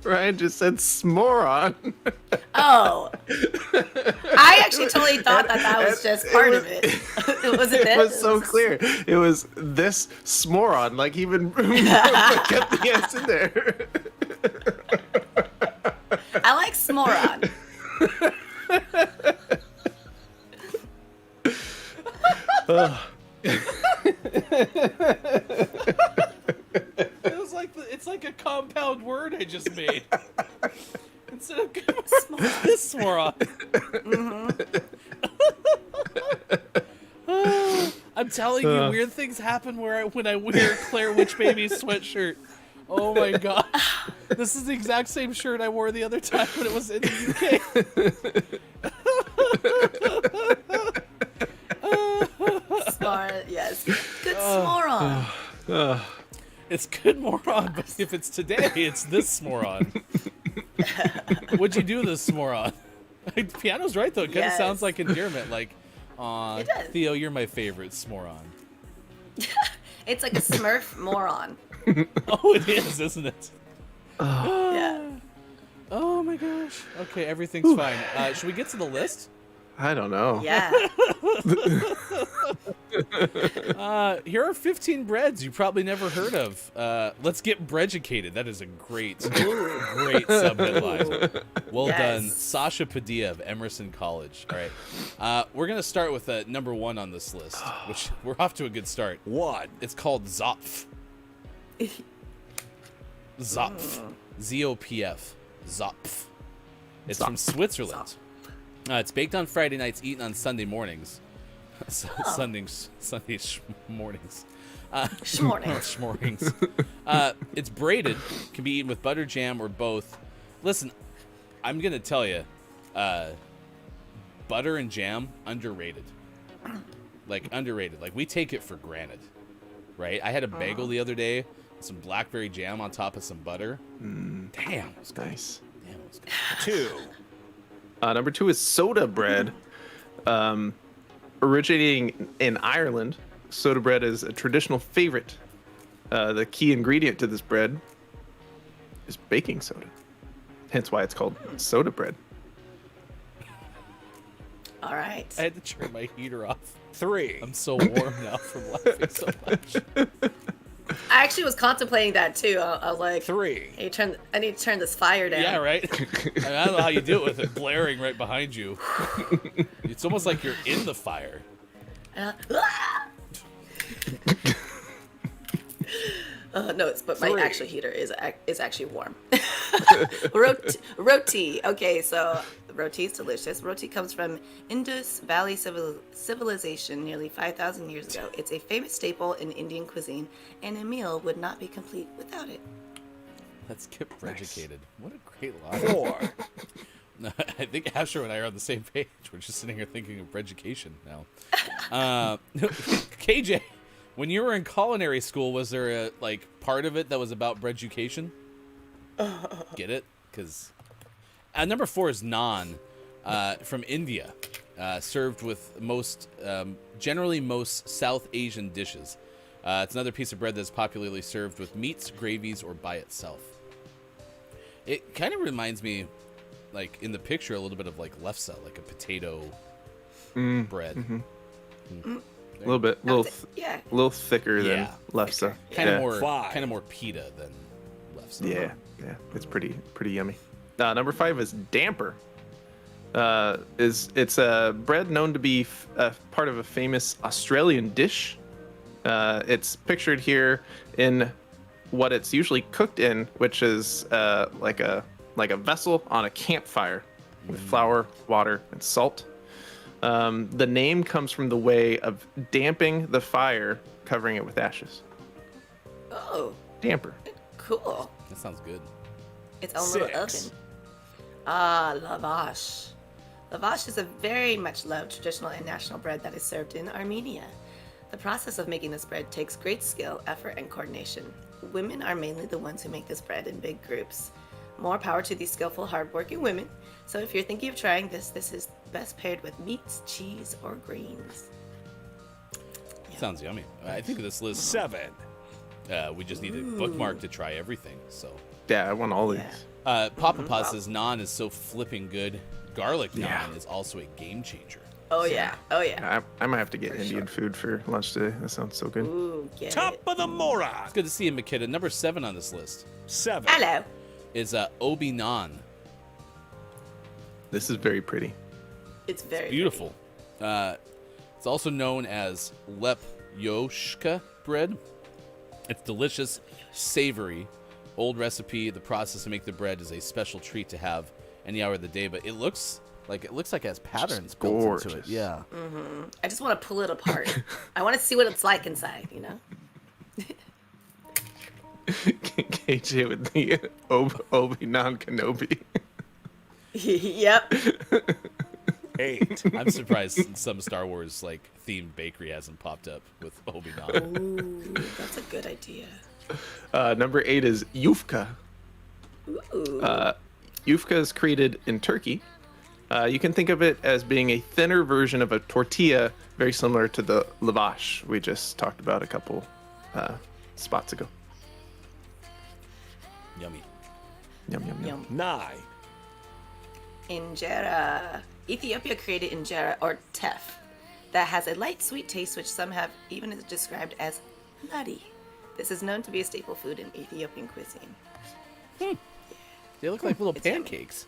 Ryan just said s'moron. Oh. I actually totally thought that was just part of it. It was so clear. It was this s'moron. Like, even kept the S in there. I like s'moron. It's like a compound word I just made. Instead of this moron. I'm telling you, weird things happen when I wear Claire Witch Baby sweatshirt. Oh my god. This is the exact same shirt I wore the other time when it was in the UK. Smart, yes. Good s'moron. It's good moron, but if it's today, it's this moron. What'd you do this moron? Piano's right though. It kind of sounds like endearment. Like, aw, Theo, you're my favorite s'moron. It's like a Smurf moron. Oh, it is, isn't it? Yeah. Oh my gosh. Okay, everything's fine. Should we get to the list? I don't know. Yeah. Here are 15 breads you probably never heard of. Let's get breaducated. That is a great sub-headline. Well done, Sasha Padilla of Emerson College. All right. We're going to start with number 1 on this list, which we're off to a good start. What? It's called Zopf. Zopf. Z-O-P-F. Zopf. It's from Switzerland. It's baked on Friday nights, eaten on Sunday mornings. Sunday mornings. Schmornings. It's braided, can be eaten with butter, jam, or both. Listen, I'm going to tell you, butter and jam, underrated. Like, underrated. Like, we take it for granted, right? I had a bagel the other day, some blackberry jam on top of some butter. Damn, it was good. Nice. Damn, it was good. 2, Number 2 is soda bread. Originating in Ireland, soda bread is a traditional favorite. The key ingredient to this bread is baking soda. Hence why it's called soda bread. All right. I had to turn my heater off. 3, I'm so warm now from laughing so much. I actually was contemplating that too. I was like, 3, I need to turn this fire down. Yeah, right? I don't know how you do it with it blaring right behind you. It's almost like you're in the fire. No, but my 3. actual heater is actually warm. Roti. Okay, so roti is delicious. Roti comes from Indus Valley civilization nearly 5,000 years ago. It's a famous staple in Indian cuisine, and a meal would not be complete without it. Let's get educated. What a great line. 4, I think Asher and I are on the same page. We're just sitting here thinking of education now. KJ, when you were in culinary school, was there a part of it that was about breaducation? Get it? Because number 4 is naan, from India, served with generally most South Asian dishes. It's another piece of bread that's popularly served with meats, gravies, or by itself. It kind of reminds me, in the picture, a little bit of lefse, like a potato bread. Mm-hmm. A little bit, a little thicker than lefse. Kind of more, 5. more pita than lefse. Yeah, it's pretty yummy. Number 5 is damper. It's a bread known to be part of a famous Australian dish. It's pictured here in what it's usually cooked in, which is like a vessel on a campfire with flour, water, and salt. The name comes from the way of damping the fire, covering it with ashes. Oh, Damper. cool. That sounds good. Its own little 6, oven. Lavash. Lavash is a very much loved traditional and national bread that is served in Armenia. The process of making this bread takes great skill, effort, and coordination. Women are mainly the ones who make this bread in big groups. More power to these skillful, hardworking women. So if you're thinking of trying this is best paired with meats, cheese, or greens. Sounds yummy. I think this list, 7, we just need a bookmark to try everything. So, Yeah, I want all these. Papa Pa says naan is so flipping good. Garlic naan is also a game changer. Oh yeah. I might have to get Indian food for lunch today. That sounds so good. Ooh, get Top it. of the moron. It's good to see you, Makita. Number 7 on this list 7, Hello. is Obi naan. This is very pretty. It's very Beautiful. It's also known as lepyoshka bread. It's delicious, savory, old recipe. The process to make the bread is a special treat to have any hour of the day, but it looks like it has patterns built into it. gorgeous. Yeah. I just want to pull it apart. I want to see what it's like inside, you know? KJ with the Obi-Wan Kenobi. Yep. 8, I'm surprised some Star Wars themed bakery hasn't popped up with Obi-Wan. Ooh, that's a good idea. Number 8 is yufka. Ooh. Yufka is created in Turkey. You can think of it as being a thinner version of a tortilla, very similar to the lavash we just talked about a couple spots ago. Yummy. Yum, yum, yum. Yum. 9, Injera. Ethiopia created injera, or teff, that has a light sweet taste, which some have even described as nutty. This is known to be a staple food in Ethiopian cuisine. They look like little pancakes.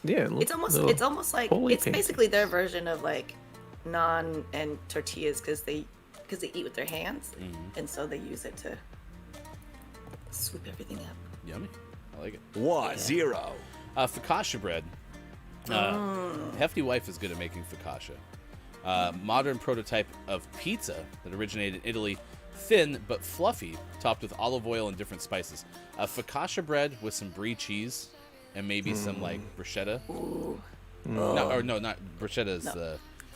Yeah. It's almost like holy it's basically their version of naan and tortillas because they eat with their hands, and so they use it to sweep everything up. Yummy. I like it. 1, 0, Focaccia bread. Hefty wife is good at making focaccia. Modern prototype of pizza that originated in Italy. Thin but fluffy, topped with olive oil and different spices. Focaccia bread with some brie cheese and maybe some bruschetta. Ooh. No, not bruschetta. Is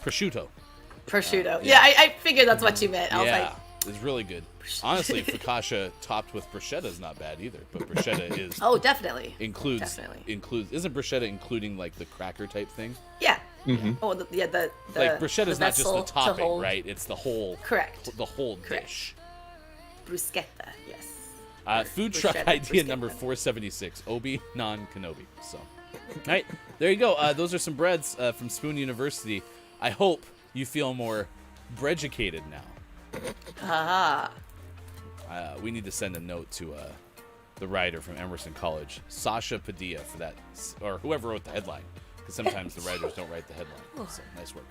prosciutto. Prosciutto. Yeah, I figured that's what you meant. I was like, It's really good. Honestly, focaccia topped with bruschetta is not bad either. But bruschetta is Oh, definitely. includes isn't bruschetta including like the cracker type thing? Yeah. Mm-hmm. Oh, the Like bruschetta is the not just the vessel to topping, hold- right? It's the whole Correct. the whole Correct. dish. Bruschetta, yes. Food truck Bruschetta, idea bruschetta. number 476, Obi-Wan Kenobi. So, all right, there you go. Those are some breads from Spoon University. I hope you feel more breaducated now. Ah. We need to send a note to the writer from Emerson College, Sasha Padilla, for that, or whoever wrote the headline, because sometimes the writers don't write the headline. So, nice work.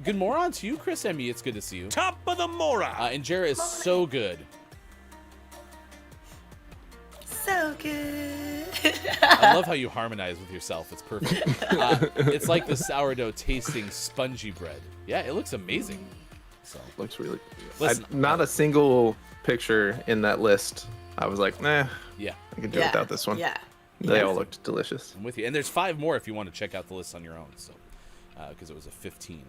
Good morning to you, Chris Emmy. It's good to see you. Top of the Mora. And Jara is so good. So good. I love how you harmonize with yourself. It's perfect. It's like the sourdough tasting spongy bread. Yeah, it looks amazing. So Looks really. Listen, not a single picture in that list. I was like, nah, yeah, I could do without this one. Yeah. They all looked delicious. I'm with you. And there's 5 more if you want to check out the list on your own. So, because it was a 15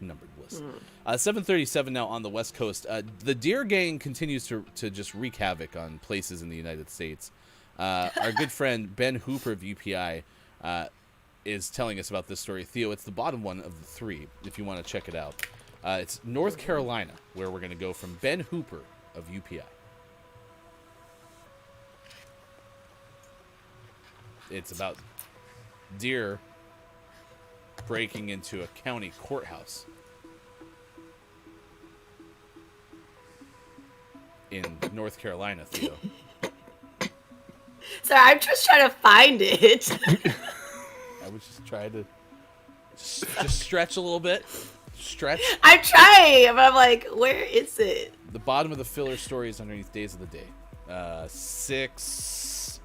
numbered list. 7:37 now on the West Coast. The Deer Gang continues to just wreak havoc on places in the United States. Our good friend Ben Hooper of UPI is telling us about this story. Theo, it's the bottom one of the 3 if you want to check it out. It's North Carolina, where we're going to go from Ben Hooper of UPI. It's about deer breaking into a county courthouse in North Carolina, Theo. Sorry, I'm just trying to find it. I was just trying to just stretch a little bit. Stretch. I'm trying, but I'm like, where is it? The bottom of the filler story is underneath days of the day. 6.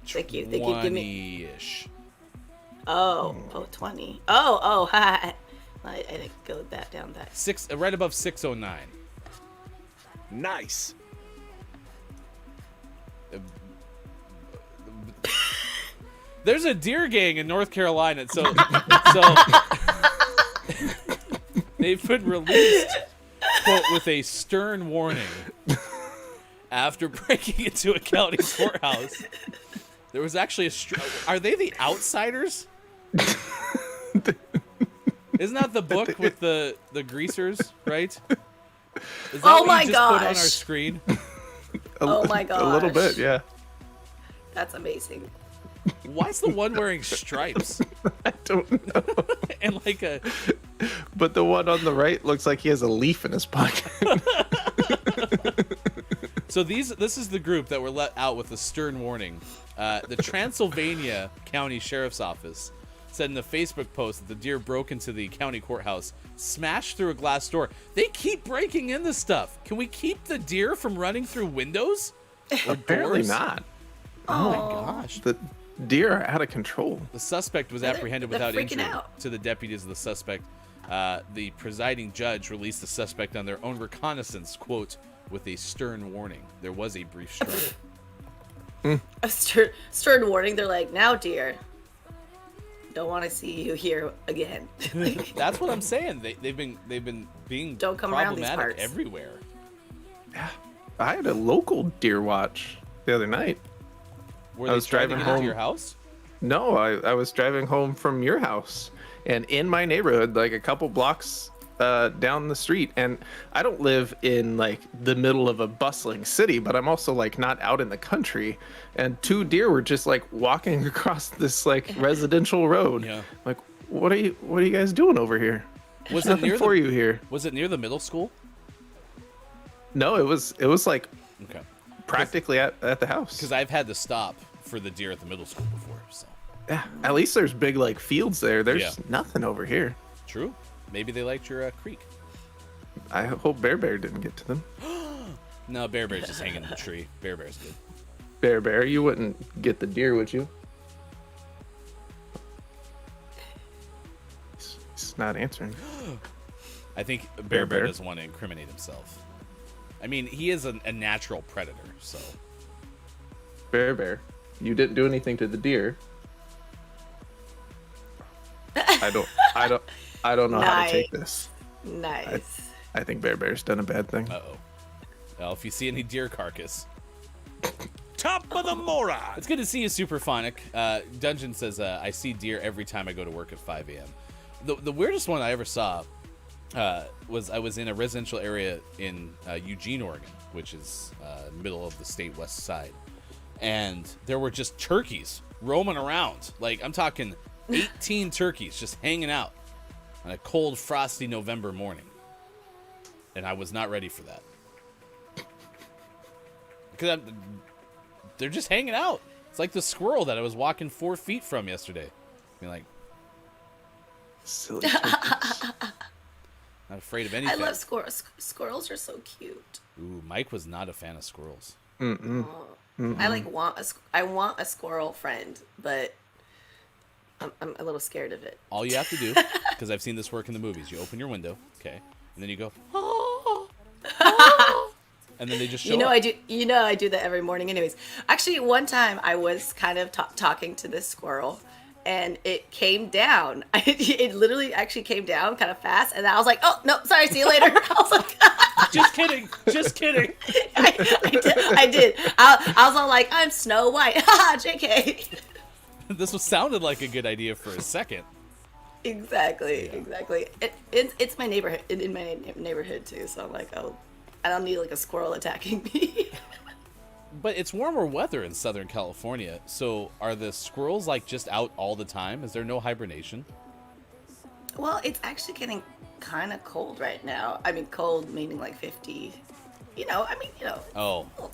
Thank you. Give me. 20-ish. Oh, 20. Oh, hi. I didn't go that down that. 6, right above 609. Nice. There's a deer gang in North Carolina, so they've been released, quote, with a stern warning after breaking into a county courthouse. There was actually are they the Outsiders? Isn't that the book with the greasers, right? Is that Oh what my you just put on our gosh. screen? Oh my gosh. A little bit, yeah. That's amazing. Why is the one wearing stripes I don't know. and like a? But the one on the right looks like he has a leaf in his pocket. So this is the group that were let out with a stern warning. The Transylvania County Sheriff's Office said in a Facebook post that the deer broke into the county courthouse, smashed through a glass door. They keep breaking into stuff. Can we keep the deer from running through windows? Or Apparently doors? not. Oh my gosh. The deer are out of control. The suspect was apprehended they're without freaking injury. out. To the deputies of the suspect, the presiding judge released the suspect on their own reconnaissance, quote, with a stern warning. There was a brief struggle. A stern warning. They're like, now, dear, don't want to see you here again. That's what I'm saying. They've been being Don't come around these problematic parts. everywhere. I had a local deer watch the other night. Were I they was trying to driving get into home. your house? No, I was driving home from your house, and in my neighborhood, like a couple blocks down the street, and I don't live in like the middle of a bustling city, but I'm also like not out in the country, and 2 deer were just like walking across this like residential road. Yeah. Like, what are you guys doing over here? Was There's it nothing near for you here. Was it near the middle school? No, it was like Okay. practically at the house. Because I've had to stop for the deer at the middle school before. So Yeah, at least there's big like fields there. There's Yeah. nothing over here. true. Maybe they liked your creek. I hope Bear didn't get to them. No, Bear's just hanging in the tree. Bear's good. Bear, you wouldn't get the deer, would you? He's not answering. I think Bear Bear. doesn't want to incriminate himself. I mean, he is a natural predator, so. Bear, you didn't do anything to the deer. I don't know how to take this. Nice. I think Bear's done a bad thing. Uh-oh. Well, if you see any deer carcass. Top of the Mora. It's good to see you, Superphonic. Dungeon says, I see deer every time I go to work at 5 a.m. The weirdest one I ever saw was I was in a residential area in Eugene, Oregon, which is middle of the state west side. And there were just turkeys roaming around. Like, I'm talking 18 turkeys just hanging out on a cold, frosty November morning. And I was not ready for that. Because they're just hanging out. It's like the squirrel that I was walking 4 feet from yesterday. Being like, Silly turkeys. not afraid of anything. I love squirrels. Squirrels are so cute. Ooh, Mike was not a fan of squirrels. Mm-mm. I want a squirrel friend, but I'm a little scared of it. All you have to do, because I've seen this work in the movies, you open your window, okay, and then you go, and then they just show up. I do. I do that every morning. Anyways, actually, one time I was kind of talking to this squirrel, and it came down. It literally actually came down kind of fast, and I was like, "Oh no, sorry, see you later." I was like, Just kidding, just kidding. I did. I was all like, "I'm Snow White." Haha, JK. This sounded like a good idea for a second. Exactly. It's my neighborhood, in my neighborhood too. So I'm like, oh, I don't need like a squirrel attacking me. But it's warmer weather in Southern California, so are the squirrels like just out all the time? Is there no hibernation? Well, it's actually getting kind of cold right now. I mean, cold meaning like 50. Oh, a little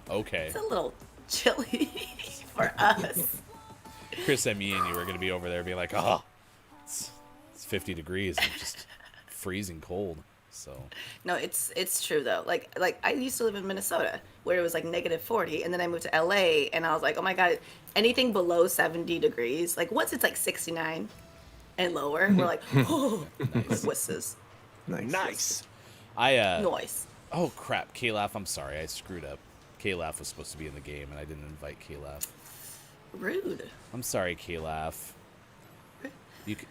okay. it's a little chilly for us. Chris and me and you are going to be over there being like, oh, it's 50 degrees and just freezing cold. So No, it's true though. Like I used to live in Minnesota where it was like -40, and then I moved to LA, and I was like, oh my god, anything below 70 degrees, like once it's like 69 and lower, we're like, oh, wusses. Nice. Noise. Oh crap, K-Laugh, I'm sorry, I screwed up. K-Laugh was supposed to be in the game, and I didn't invite K-Laugh. Rude. I'm sorry, K-Laugh.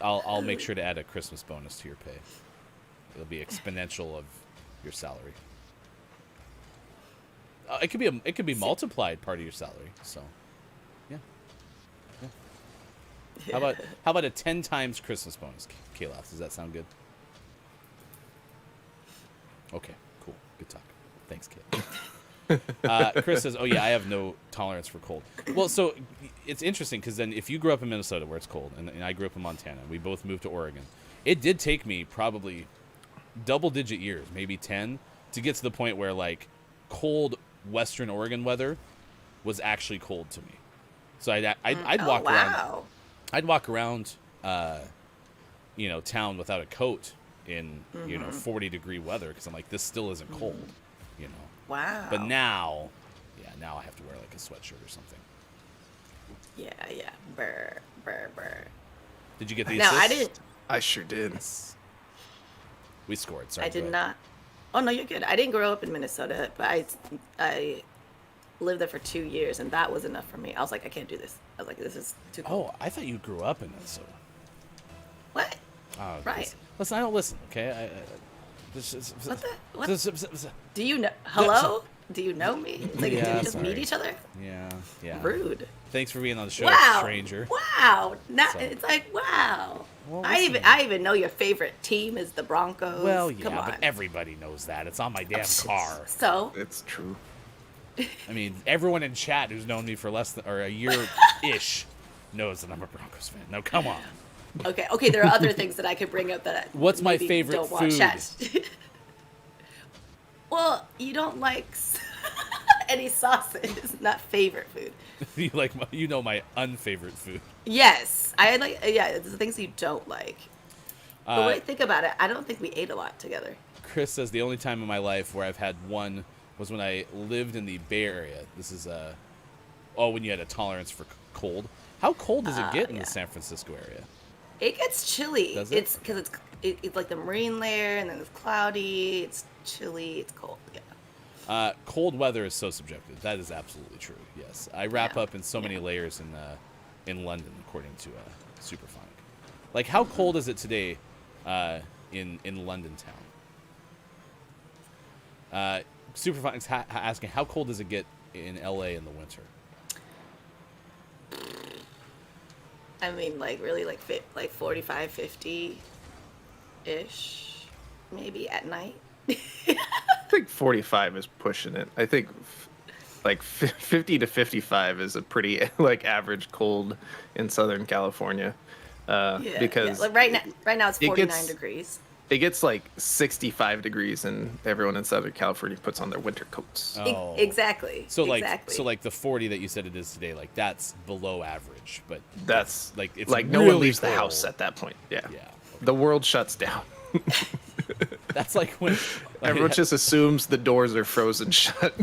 I'll make sure to add a Christmas bonus to your pay. It'll be exponential of your salary. It could be multiplied part of your salary. So, yeah. How about a 10 times Christmas bonus, K-Laugh? Does that sound good? Okay, cool, good talk. Thanks, kid. Chris says, "Oh yeah, I have no tolerance for cold." Well, so it's interesting because then if you grew up in Minnesota where it's cold, and I grew up in Montana, we both moved to Oregon. It did take me probably double-digit years, maybe 10, to get to the point where like cold Western Oregon weather was actually cold to me. So I'd walk around. I'd walk around, town without a coat in 40-degree weather because I'm like, this still isn't cold, Wow. But now I have to wear like a sweatshirt or something. Yeah. Brr. Did you get these? No, I didn't. I sure did. We scored. Sorry. I did go ahead. not. Oh no, you're good. I didn't grow up in Minnesota, but I lived there for 2 years, and that was enough for me. I was like, I can't do this. I was like, this is too cold. Oh, I thought you grew up in Minnesota. What? Oh, Right. Listen, I don't listen. Okay. What the? What? Do you know? Hello? Do you know me? It's like, Yeah, did we just sorry. meet each other? Yeah. Rude. Thanks for being on the show, Wow. stranger. Wow. Now So- it's like, wow. Well, I listen. even know your favorite team is the Broncos. Well, yeah, Come on. but everybody knows that. It's on my damn car. So It's true. I mean, everyone in chat who's known me for less than or a year ish knows that I'm a Broncos fan. Now, come on. okay, there are other things that I could bring up that I What's my maybe favorite don't want food? chat. Well, you don't like any sauces, not favorite food. You like my unfavorite food. Yes, I like. Yeah, the things you don't like. But when I Uh, think about it, I don't think we ate a lot together. Chris says the only time in my life where I've had one was when I lived in the Bay Area. This is when you had a tolerance for cold. How cold does it get in yeah. the San Francisco area? It gets chilly. Does it? It's because it's like the marine layer, and then it's cloudy. It's chilly. It's cold. Yeah. Cold weather is so subjective. That is absolutely true. Yes, I wrap Yeah. up in so many layers in London, according to Superphonic. Like, how cold is it today in London town? Superfonic's asking, how cold does it get in LA in the winter? I mean, like really, like 45, 50 ish, maybe at night. I think 45 is pushing it. I think like 50 to 55 is a pretty like average cold in Southern California. Because Like right now it's 49 degrees. It gets like 65 degrees, and everyone in Southern California puts on their winter coats. Oh. Exactly. So exactly. like the 40 that you said it is today, like that's below average, but That's like it's like no really one leaves the cold. house at that point. Yeah. Yeah. The world shuts down. That's like when Everyone just assumes the doors are frozen shut.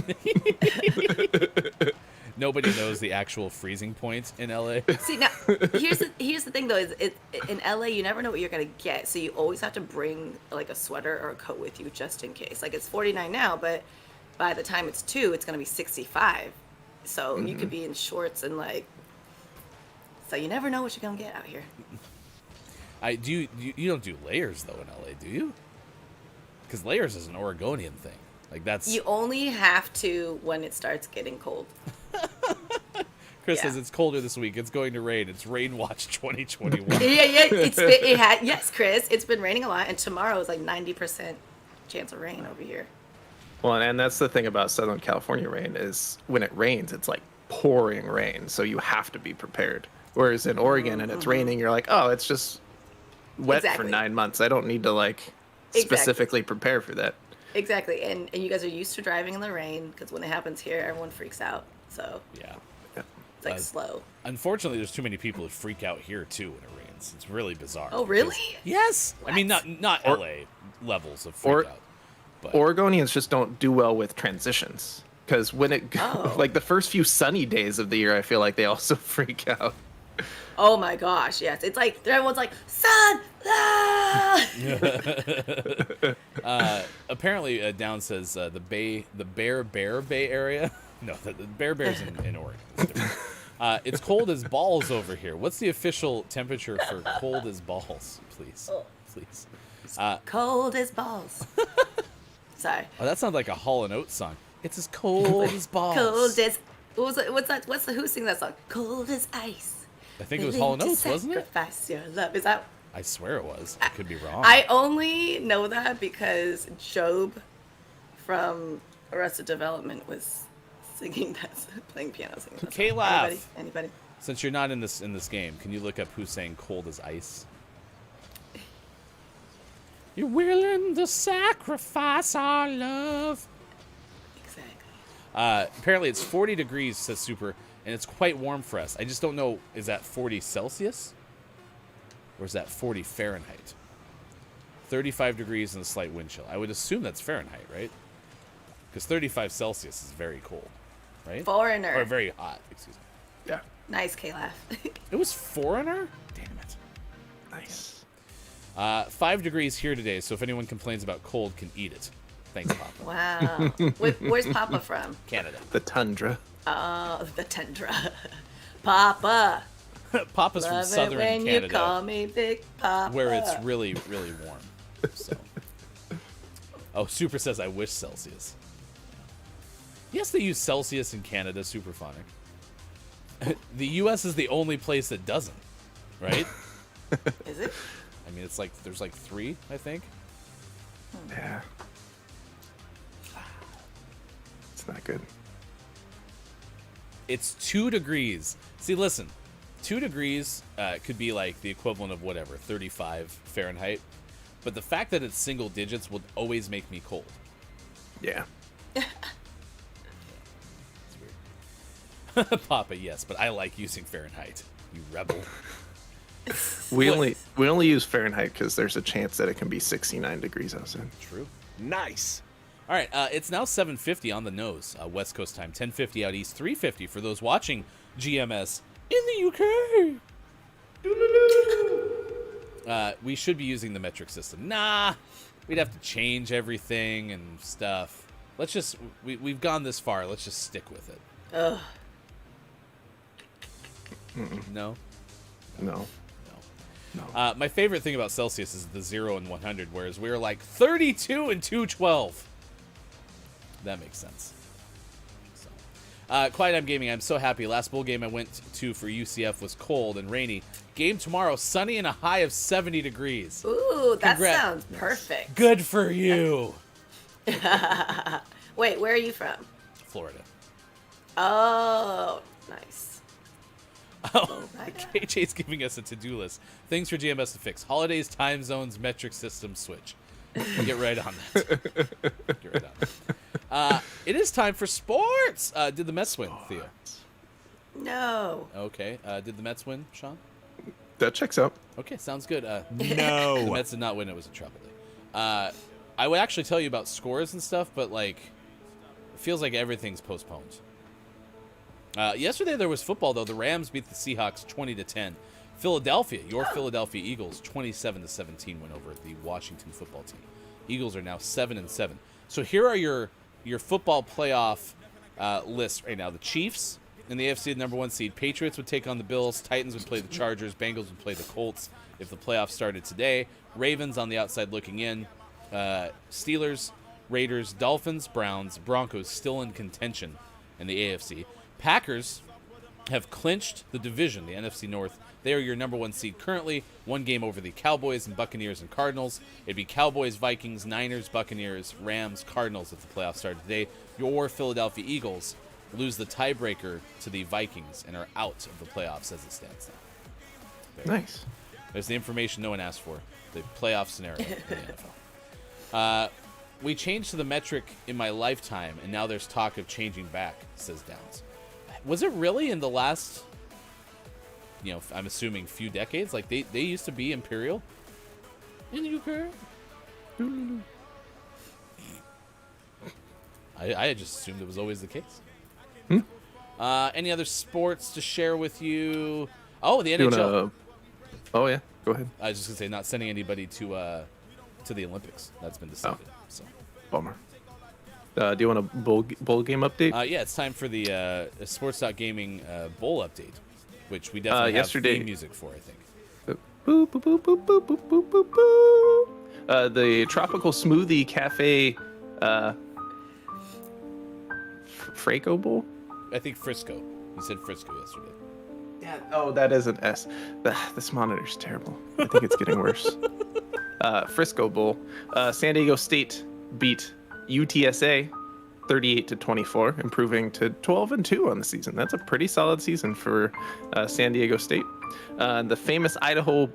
nobody knows the actual freezing point in LA. See, now here's the thing though, is in LA you never know what you're gonna get, so you always have to bring like a sweater or a coat with you just in case. Like it's 49 now, but by the time it's 2, it's gonna be 65. So you could be in shorts and like, so you never know what you're gonna get out here. You don't do layers though in LA, do you? Because layers is an Oregonian thing. Like that's You only have to when it starts getting cold. Chris Yeah. says it's colder this week. It's going to rain. It's Rain Watch 2021. Yes, Chris. It's been raining a lot, and tomorrow is like 90% chance of rain over here. Well, and that's the thing about Southern California rain is when it rains, it's like pouring rain, so you have to be prepared. Whereas in Oregon, and it's raining, you're like, oh, it's just wet Exactly. for 9 months. I don't need to like specifically prepare for that. Exactly, and you guys are used to driving in the rain because when it happens here, everyone freaks out. So Yeah. it's like slow. Unfortunately, there's too many people who freak out here too when it rains. It's really bizarre. Oh, really? because- Yes. I mean, not LA levels of freak out. But Oregonians just don't do well with transitions because when it like the first few sunny days of the year, I feel like they also freak out. Oh my gosh, yes. It's like everyone's like, sun! Ah! apparently, Down says the Bear Bay area. No, the Bear's in Oregon. It's different. It's cold as balls over here. What's the official temperature for cold as balls, please? Please. Cold as balls. Sorry. Oh, that sounds like a Hall & Oates song. It's as cold as balls. Cold as what's that? Who sings that song? Cold as ice. I think it was Hall & Willing to Oates, wasn't it? Sacrifice your love. Is that? I swear it was. I could be wrong. I only know that because Job from Arrested Development was singing that, playing piano, singing that. K-Laugh. Anybody? Since you're not in this game, can you look up who's saying cold as ice? You're willing to sacrifice our love. Exactly. Apparently it's 40 degrees, says Super, and it's quite warm for us. I just don't know, is that 40 Celsius? Or is that 40 Fahrenheit? 35 degrees and a slight wind chill. I would assume that's Fahrenheit, right? Because 35 Celsius is very cold, right? Foreigner. Or very hot, excuse me. Yeah. Nice, K-Laugh. It was Foreigner? Damn it. Nice. 5 degrees here today, so if anyone complains about cold, can eat it. Thanks, Papa. Wow. Where's Papa from? Canada. The tundra. Oh, the tundra. Papa. Papa's from Love southern it when Canada, you call me Big Papa. where it's really, really warm. So. Oh, Super says, I wish Celsius. Yes, they use Celsius in Canada, Superphonic. The U.S. is the only place that doesn't, right? Is it? I mean, it's like, there's like 3, I think. Yeah. It's not good. It's 2 degrees. See, listen, 2 degrees could be like the equivalent of whatever, 35 Fahrenheit. But the fact that it's single digits will always make me cold. Yeah. It's weird. Papa, yes, but I like using Fahrenheit. You rebel. We only use Fahrenheit because there's a chance that it can be 69 degrees outside. True. Nice. All right, it's now 7:50 on the nose, West Coast time. 10:50 out east, 3:50 for those watching GMS in the UK. We should be using the metric system. Nah, we'd have to change everything and stuff. Let's just, we've gone this far. Let's just stick with it. Ugh. No? No. No. My favorite thing about Celsius is the 0 and 100, whereas we're like 32 and 212. That makes sense. So, Quiet I'm Gaming, I'm so happy. Last bowl game I went to for UCF was cold and rainy. Game tomorrow, sunny and a high of 70 degrees. Ooh, that Congrats. sounds perfect. Good for you. Wait, where are you from? Florida. Oh, nice. Oh, my God. KJ's giving us a to-do list. Things for GMS to fix. Holidays, time zones, metric system switch. Get right on that. Get right on that. It is time for sports. Did the Mets win, Theo? No. Okay. Did the Mets win, Sean? That checks out. Okay, sounds good. The No. Mets did not win. It was a Tropic League. I would actually tell you about scores and stuff, but like, it feels like everything's postponed. Yesterday there was football though. The Rams beat the Seahawks 20-10. Philadelphia, your Philadelphia Eagles, 27-17 win over the Washington Football Team. Eagles are now 7-7. So here are your football playoff lists right now. The Chiefs in the AFC, the number 1 seed. Patriots would take on the Bills. Titans would play the Chargers. Bengals would play the Colts if the playoffs started today. Ravens on the outside looking in. Steelers, Raiders, Dolphins, Browns, Broncos still in contention in the AFC. Packers have clinched the division, the NFC North. They are your number 1 seed currently, 1 game over the Cowboys and Buccaneers and Cardinals. It'd be Cowboys, Vikings, Niners, Buccaneers, Rams, Cardinals if the playoffs started today. Your Philadelphia Eagles lose the tiebreaker to the Vikings and are out of the playoffs as it stands now. Nice. There's the information no one asked for, the playoff scenario in the NFL. We changed to the metric in my lifetime, and now there's talk of changing back, says Downs. Was it really in the last, I'm assuming few decades? Like, they used to be imperial? In Ukraine? I just assumed it was always the case. Any other sports to share with you? Oh, the NHL. Oh, yeah. Go ahead. I was just going to say, not sending anybody to the Olympics. That's been decided. So. Bummer. Do you want a bowl game update? Yeah, it's time for the Sports.Gaming bowl update, which we definitely yesterday, have theme music for, I think. Boop, boop, boop, boop, boop, boop, boop, boop, boop. The Tropical Smoothie Cafe Fraco Bowl? I think Frisco. You said Frisco yesterday. Yeah. Oh, that is an S. This monitor's terrible. I think it's getting worse. Frisco Bowl. San Diego State beat UTSA 38-24, improving to 12-2 on the season. That's a pretty solid season for San Diego State. The famous Idaho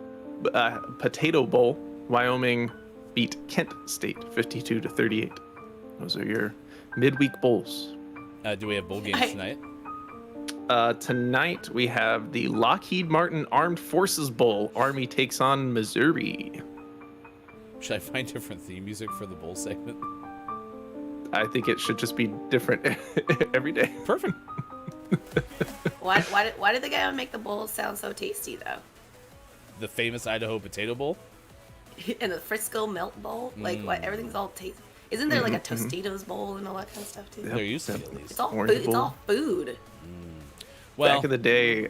Potato Bowl, Wyoming beat Kent State 52-38. Those are your midweek bowls. Do we have bowl games tonight? Tonight we have the Lockheed Martin Armed Forces Bowl. Army takes on Missouri. Should I find different theme music for the bowl segment? I think it should just be different every day. Perfect. Why did the guy make the bowl sound so tasty though? The famous Idaho Potato Bowl? And the Frisco Melt Bowl? Like what? Everything's all tasty. Isn't there like a Tostitos bowl and all that kind of stuff too? There used to be, at least. It's all Orange food. It's bowl. all food. Well, Back in the day,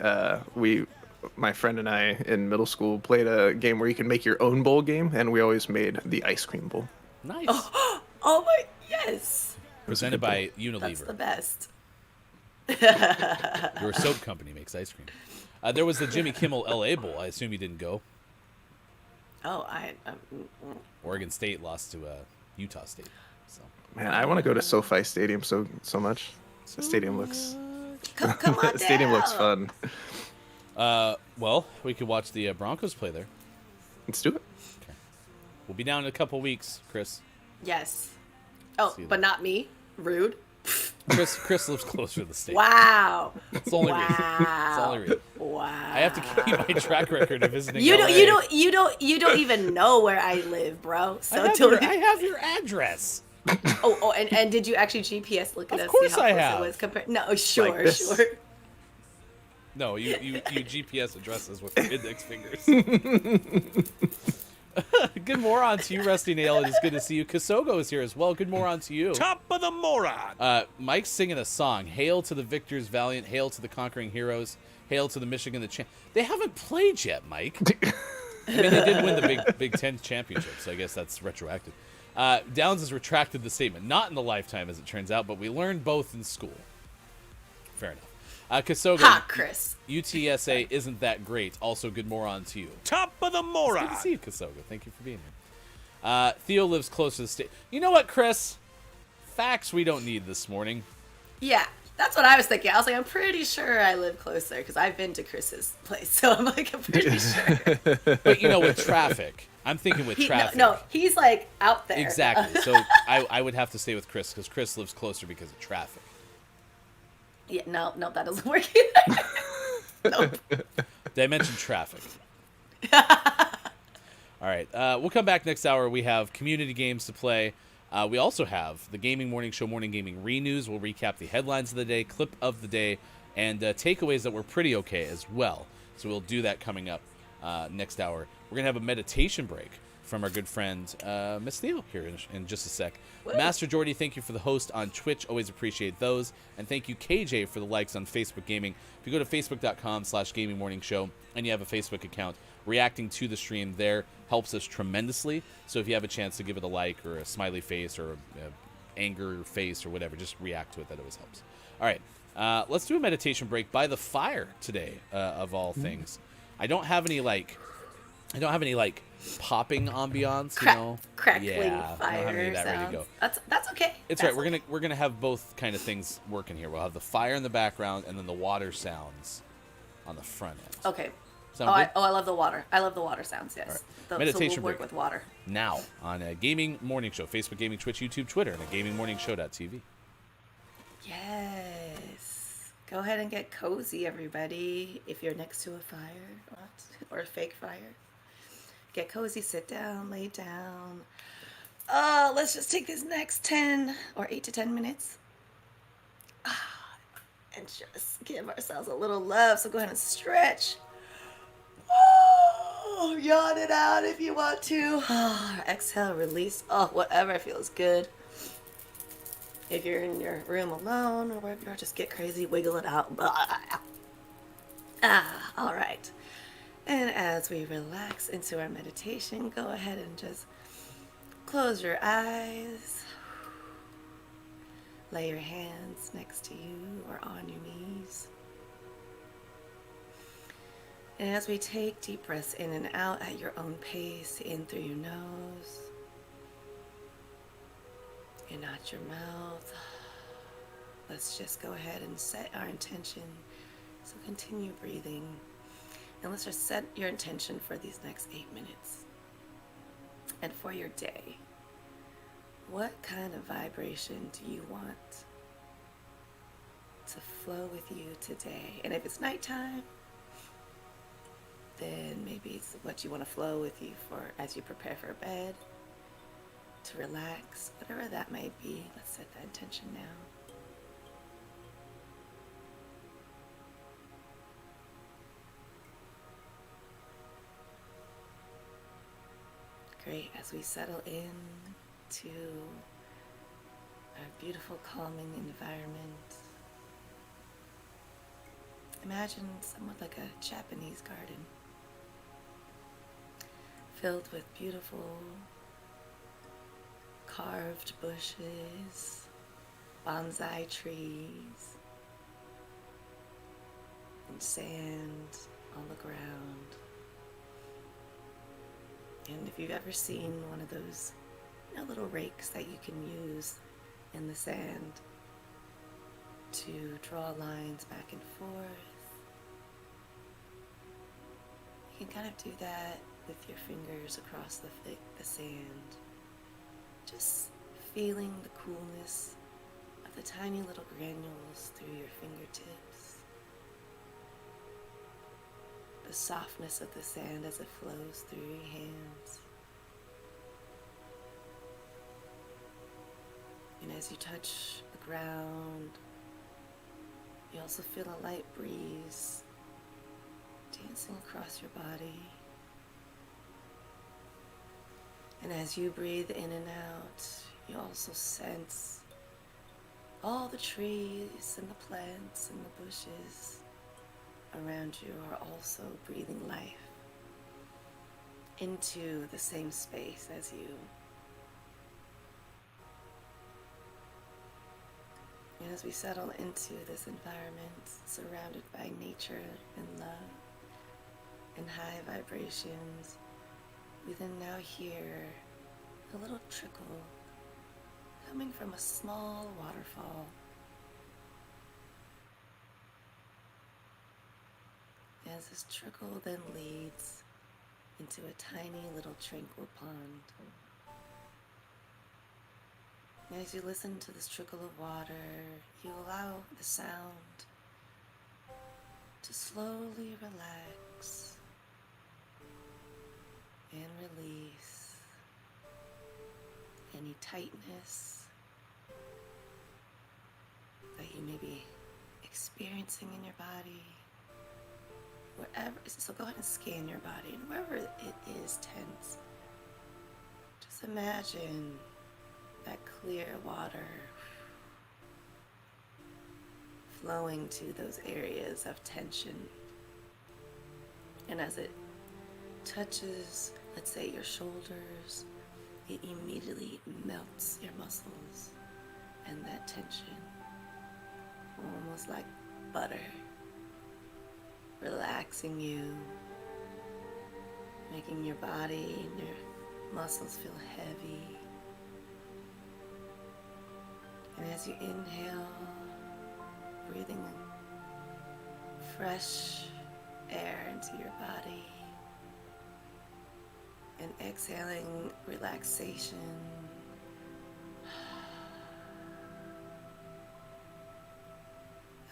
my friend and I in middle school played a game where you could make your own bowl game, and we always made the ice cream bowl. nice. Oh my, yes. Presented by That's the Unilever. best. Your soap company makes ice cream. There was the Jimmy Kimmel LA Bowl. I assume you didn't go. Oh, Oregon State lost to Utah State. So Man, I want to go to SoFi Stadium so much. The stadium looks. come on down. Stadium looks fun. well, we could watch the Broncos play there. Let's do it. We'll be down in a couple weeks, Chris. Yes. Oh, See you but then. not me. Rude. Chris lives closer to the state. Wow. It's the only reason. It's the only reason. Wow. I have to keep my track record of visiting. You LA. don't even know where I live, bro. So I have your address. and did you actually GPS look at Of us? course see how I close have. It was compared? No, sure, Like this. sure. No, you GPS addresses with your index fingers. Good moron to you, Rusty Nail. It is good to see you. Kasogo is here as well. Good moron to you. Top of the moron. Mike's singing a song. Hail to the victors valiant. Hail to the conquering heroes. Hail to the Michigan the champ. They haven't played yet, Mike. I mean, they did win the Big Ten championship, so I guess that's retroactive. Downs has retracted the statement. Not in the lifetime, as it turns out, but we learned both in school. Fair enough. Kasoga, Ha, Chris. UTSA isn't that great. Also, good moron to you. Top of the It's moron. good to see you, Kasoga. Thank you for being here. Theo lives close to the state. You know what, Chris? Facts we don't need this morning. Yeah, that's what I was thinking. I was like, I'm pretty sure I live closer because I've been to Chris's place. So I'm like, I'm pretty sure. But, with traffic. I'm thinking with traffic. No, he's like out there. Exactly. So I would have to stay with Chris because Chris lives closer because of traffic. Yeah, no, that doesn't work either. Nope. Did I mention traffic? All right. We'll come back next hour. We have community games to play. We also have the Gaming Morning Show Morning Gaming Re-News. We'll recap the headlines of the day, clip of the day, and takeaways that were pretty okay as well. So we'll do that coming up next hour. We're going to have a meditation break from our good friend Miss Theo here in just a sec. Woo. Master Jordy, thank you for the host on Twitch. Always appreciate those. And thank you, KJ, for the likes on Facebook Gaming. If you go to facebook.com/gamingmorningshow and you have a Facebook account, reacting to the stream there helps us tremendously. So if you have a chance to give it a like or a smiley face or a anger face or whatever, just react to it. That always helps. All right. Let's do a meditation break by the fire today, of all things. I don't have any popping ambiance, crackling fire I don't have any of that ready to go. That's okay. It's that's right. Okay. We're gonna have both kind of things working here. We'll have the fire in the background and then the water sounds on the front end. Okay. Sound good? I love the water. I love the water sounds. Yes. Right. Meditation so we'll work break with water now on a Gaming Morning Show, Facebook Gaming, Twitch, YouTube, Twitter, and at GamingMorningShow.tv. Yes. Go ahead and get cozy, everybody. If you're next to a fire or a fake fire, get cozy, sit down, lay down. Let's just take this next 10 or 8 to 10 minutes and just give ourselves a little love. So go ahead and stretch. Yawn it out if you want to. Exhale, release. Whatever feels good. If you're in your room alone or wherever you are, just get crazy, wiggle it out. All right. And as we relax into our meditation, go ahead and just close your eyes. Lay your hands next to you or on your knees. And as we take deep breaths in and out at your own pace, in through your nose, in out your mouth, let's just go ahead and set our intention. So continue breathing. And let's just set your intention for these next 8 minutes. And for your day, what kind of vibration do you want to flow with you today? And if it's nighttime, then maybe it's what you want to flow with you for as you prepare for bed, to relax, whatever that may be. Let's set that intention now. Great. As we settle in to our beautiful, calming environment, imagine somewhat like a Japanese garden filled with beautiful carved bushes, bonsai trees, and sand on the ground. And if you've ever seen one of those little rakes that you can use in the sand to draw lines back and forth, you can kind of do that with your fingers across the sand, just feeling the coolness of the tiny little granules through your fingertips, the softness of the sand as it flows through your hands. And as you touch the ground, you also feel a light breeze dancing across your body. And as you breathe in and out, you also sense all the trees and the plants and the bushes around you are also breathing life into the same space as you. as we settle into this environment, surrounded by nature and love and high vibrations, we then now hear a little trickle coming from a small waterfall. As this trickle then leads into a tiny little tranquil pond. And as you listen to this trickle of water, you allow the sound to slowly relax and release any tightness that you may be experiencing in your body. Wherever, so go ahead and scan your body, and wherever it is tense, just imagine that clear water flowing to those areas of tension. And as it touches, let's say, your shoulders, it immediately melts your muscles and that tension, almost like butter, relaxing you, making your body and your muscles feel heavy. And as you inhale, breathing fresh air into your body, and exhaling relaxation,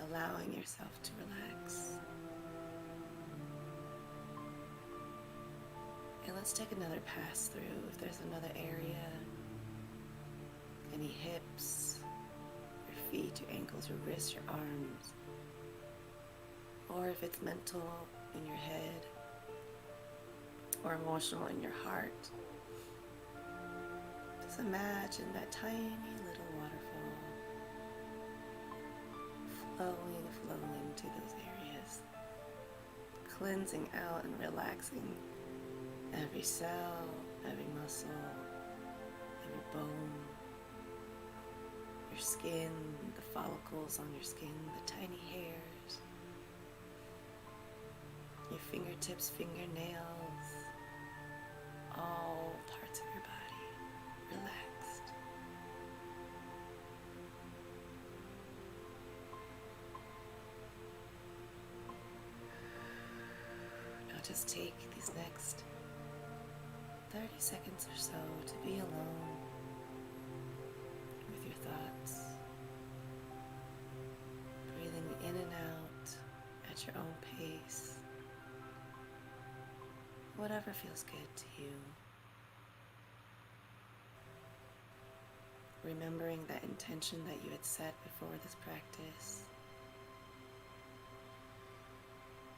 allowing yourself to relax. And let's take another pass through. If there's another area, any hips, your feet, your ankles, your wrists, your arms, or if it's mental in your head or emotional in your heart, just imagine that tiny little waterfall flowing to those areas, cleansing out and relaxing every cell, every muscle, every bone, your skin, the follicles on your skin, the tiny hairs, your fingertips, fingernails, all parts of your body relaxed. Now just take these next 30 seconds or so to be alone with your thoughts, breathing in and out at your own pace, whatever feels good to you. Remembering that intention that you had set before this practice.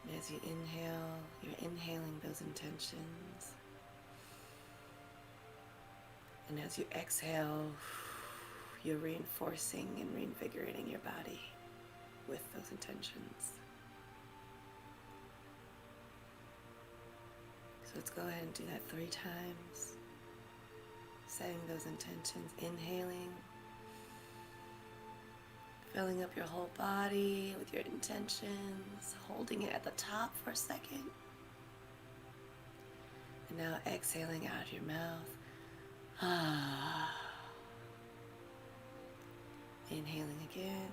And as you inhale, you're inhaling those intentions. And as you exhale, you're reinforcing and reinvigorating your body with those intentions. So let's go ahead and do that 3 times. Setting those intentions, inhaling, filling up your whole body with your intentions, holding it at the top for a second. And now exhaling out of your mouth. Inhaling again,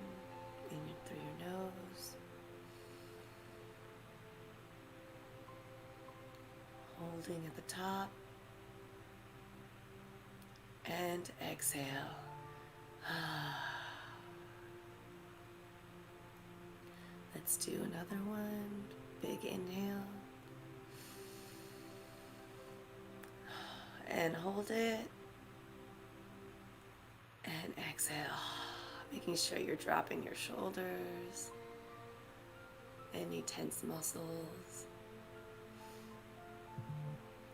through your nose. Holding at the top. And exhale. Let's do another one. Big inhale. And hold it. And exhale. Making sure you're dropping your shoulders. Any tense muscles.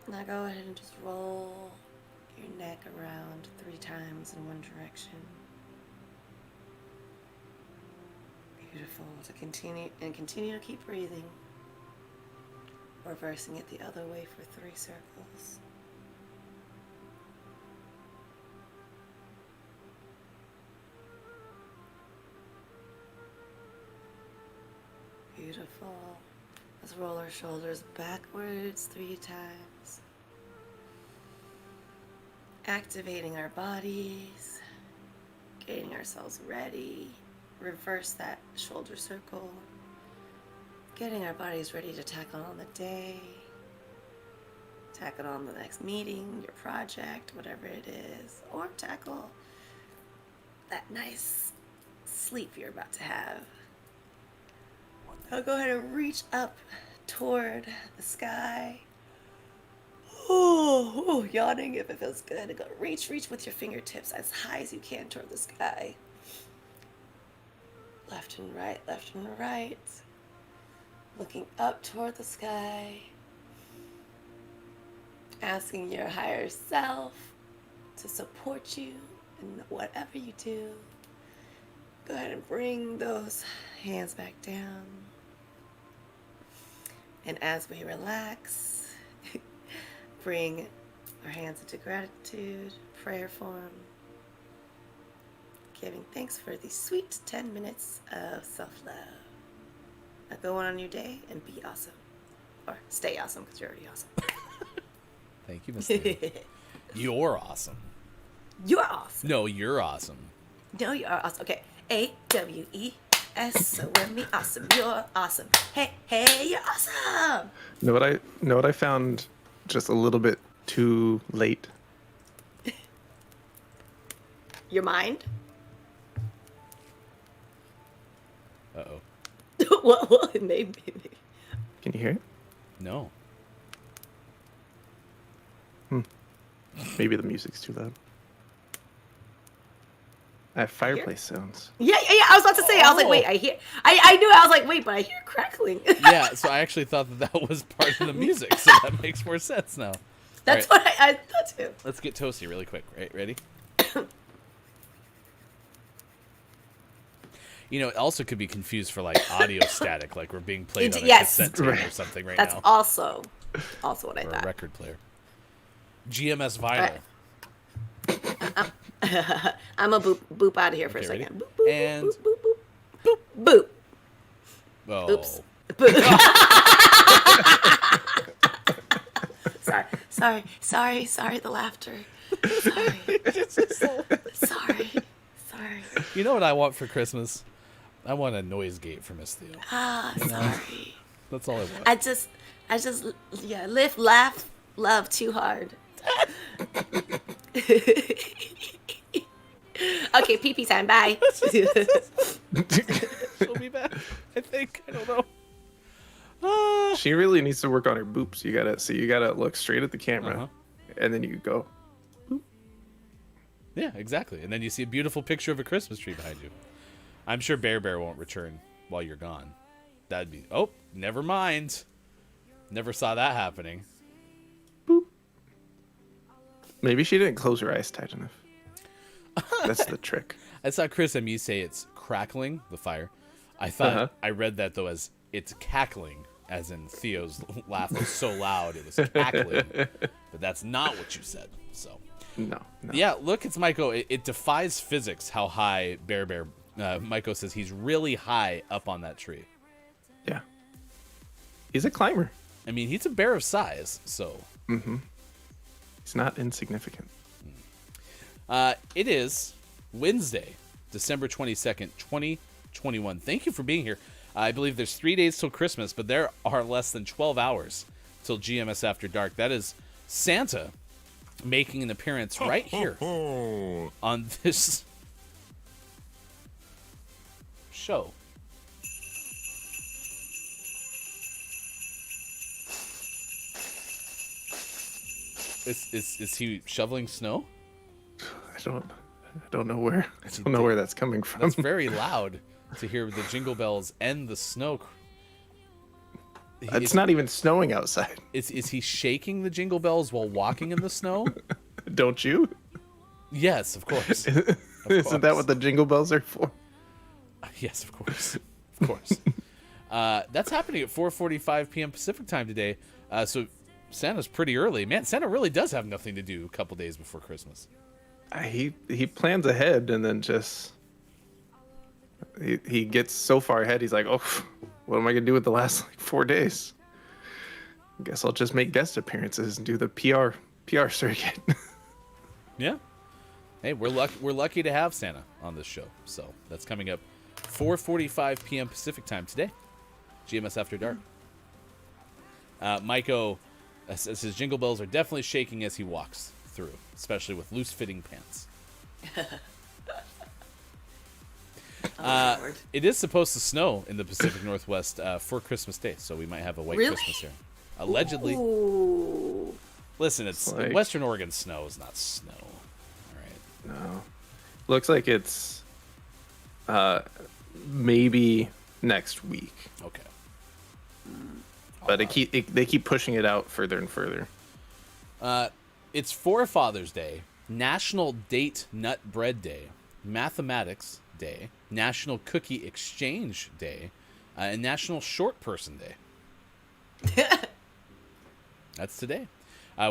Now go ahead and just roll your neck around 3 times in one direction. Beautiful. To continue to keep breathing. Reversing it the other way for 3 circles. beautiful. Let's roll our shoulders backwards 3 times. Activating our bodies. Getting ourselves ready. Reverse that shoulder circle. Getting our bodies ready to tackle on the day. Tackle on the next meeting, your project, whatever it is. Or tackle that nice sleep you're about to have. Now go ahead and reach up toward the sky. Oh, yawning if it feels good. Go reach with your fingertips as high as you can toward the sky. Left and right. Looking up toward the sky. Asking your higher self to support you in whatever you do. Go ahead and bring those hands back down. And as we relax, bring our hands into gratitude, prayer form, giving thanks for these sweet 10 minutes of self-love. Now go on your day and be awesome. Or stay awesome, because you're already awesome. Thank you, Miss Theo. You're awesome. You're awesome. No, you're awesome. No, you are awesome. Okay. AWES. So with me, awesome. You're awesome. Hey, you're awesome. Know what I found just a little bit too late? Your mind? Uh-oh. What? Maybe. Can you hear it? No. Maybe the music's too loud. I have fireplace sounds. Yeah. I was about to say. I was like, wait. I hear. I knew. I was like, wait, but I hear crackling. Yeah. So I actually thought that was part of the music. So that makes more sense now. That's right. what I thought too. Let's get toasty really quick. Right? Ready? You know, it also could be confused for like audio static, like we're being played on a cassette tape or something right That's now. That's also what I Or thought. a record player. GMS vinyl. I'm a boop out of here for a Ready? second. Boop, boop, And boop, boop, boop, boop. Oh. Oops. Boop. Sorry, the laughter. Sorry. You know what I want for Christmas? I want a noise gate for Miss Theo. Sorry. That's all I want. I just, live, laugh, love too hard. Okay, pee-pee time, bye. She'll be back, I think. I don't know. She really needs to work on her boops. You gotta look straight at the camera, and then you go. Yeah, exactly. And then you see a beautiful picture of a Christmas tree behind you. I'm sure Bear won't return while you're gone. That'd be... Oh, never mind. Never saw that happening. Boop. Maybe she didn't close her eyes tight enough. That's the trick. I saw Chris and me say it's crackling, the fire. I thought I read that, though, as it's cackling, as in Theo's laugh was so loud it was cackling. But that's not what you said, so... No. Yeah, look, it's Maiko. It defies physics how high Bear Maiko says he's really high up on that tree. Yeah. He's a climber. I mean, he's a bear of size, so... Mm-hmm. He's not insignificant. It is Wednesday, December 22nd, 2021. Thank you for being here. I believe there's 3 days till Christmas, but there are less than 12 hours till GMS After Dark. That is Santa making an appearance right here on this show. Is he shoveling snow? I don't know where. I don't know where that's coming from. That's very loud to hear the jingle bells and the snow. It's not even snowing outside. Is he shaking the jingle bells while walking in the snow? Don't you? Yes, of course. Isn't that what the jingle bells are for? Yes, of course. Of course. That's happening at 4:45 p.m. Pacific time today. So Santa's pretty early. Man, Santa really does have nothing to do a couple days before Christmas. He plans ahead and then just he gets so far ahead. He's like, oh, what am I gonna do with the last like 4 days? I guess I'll just make guest appearances and do the PR circuit. Yeah. Hey, we're lucky to have Santa on this show. So that's coming up 4:45 p.m. Pacific time today. GMS After Dark. Maiko says his jingle bells are definitely shaking as he walks through, especially with loose-fitting pants. It is supposed to snow in the Pacific Northwest for Christmas Day, so we might have a white Really? Christmas here. Allegedly. Ooh. Listen, it's Like- Western Oregon snow is not snow. All right. No. Looks like it's maybe next week. Okay. But they keep pushing it out further and further. It's Forefathers Day, National Date Nut Bread Day, Mathematics Day, National Cookie Exchange Day, and National Short Person Day. That's today.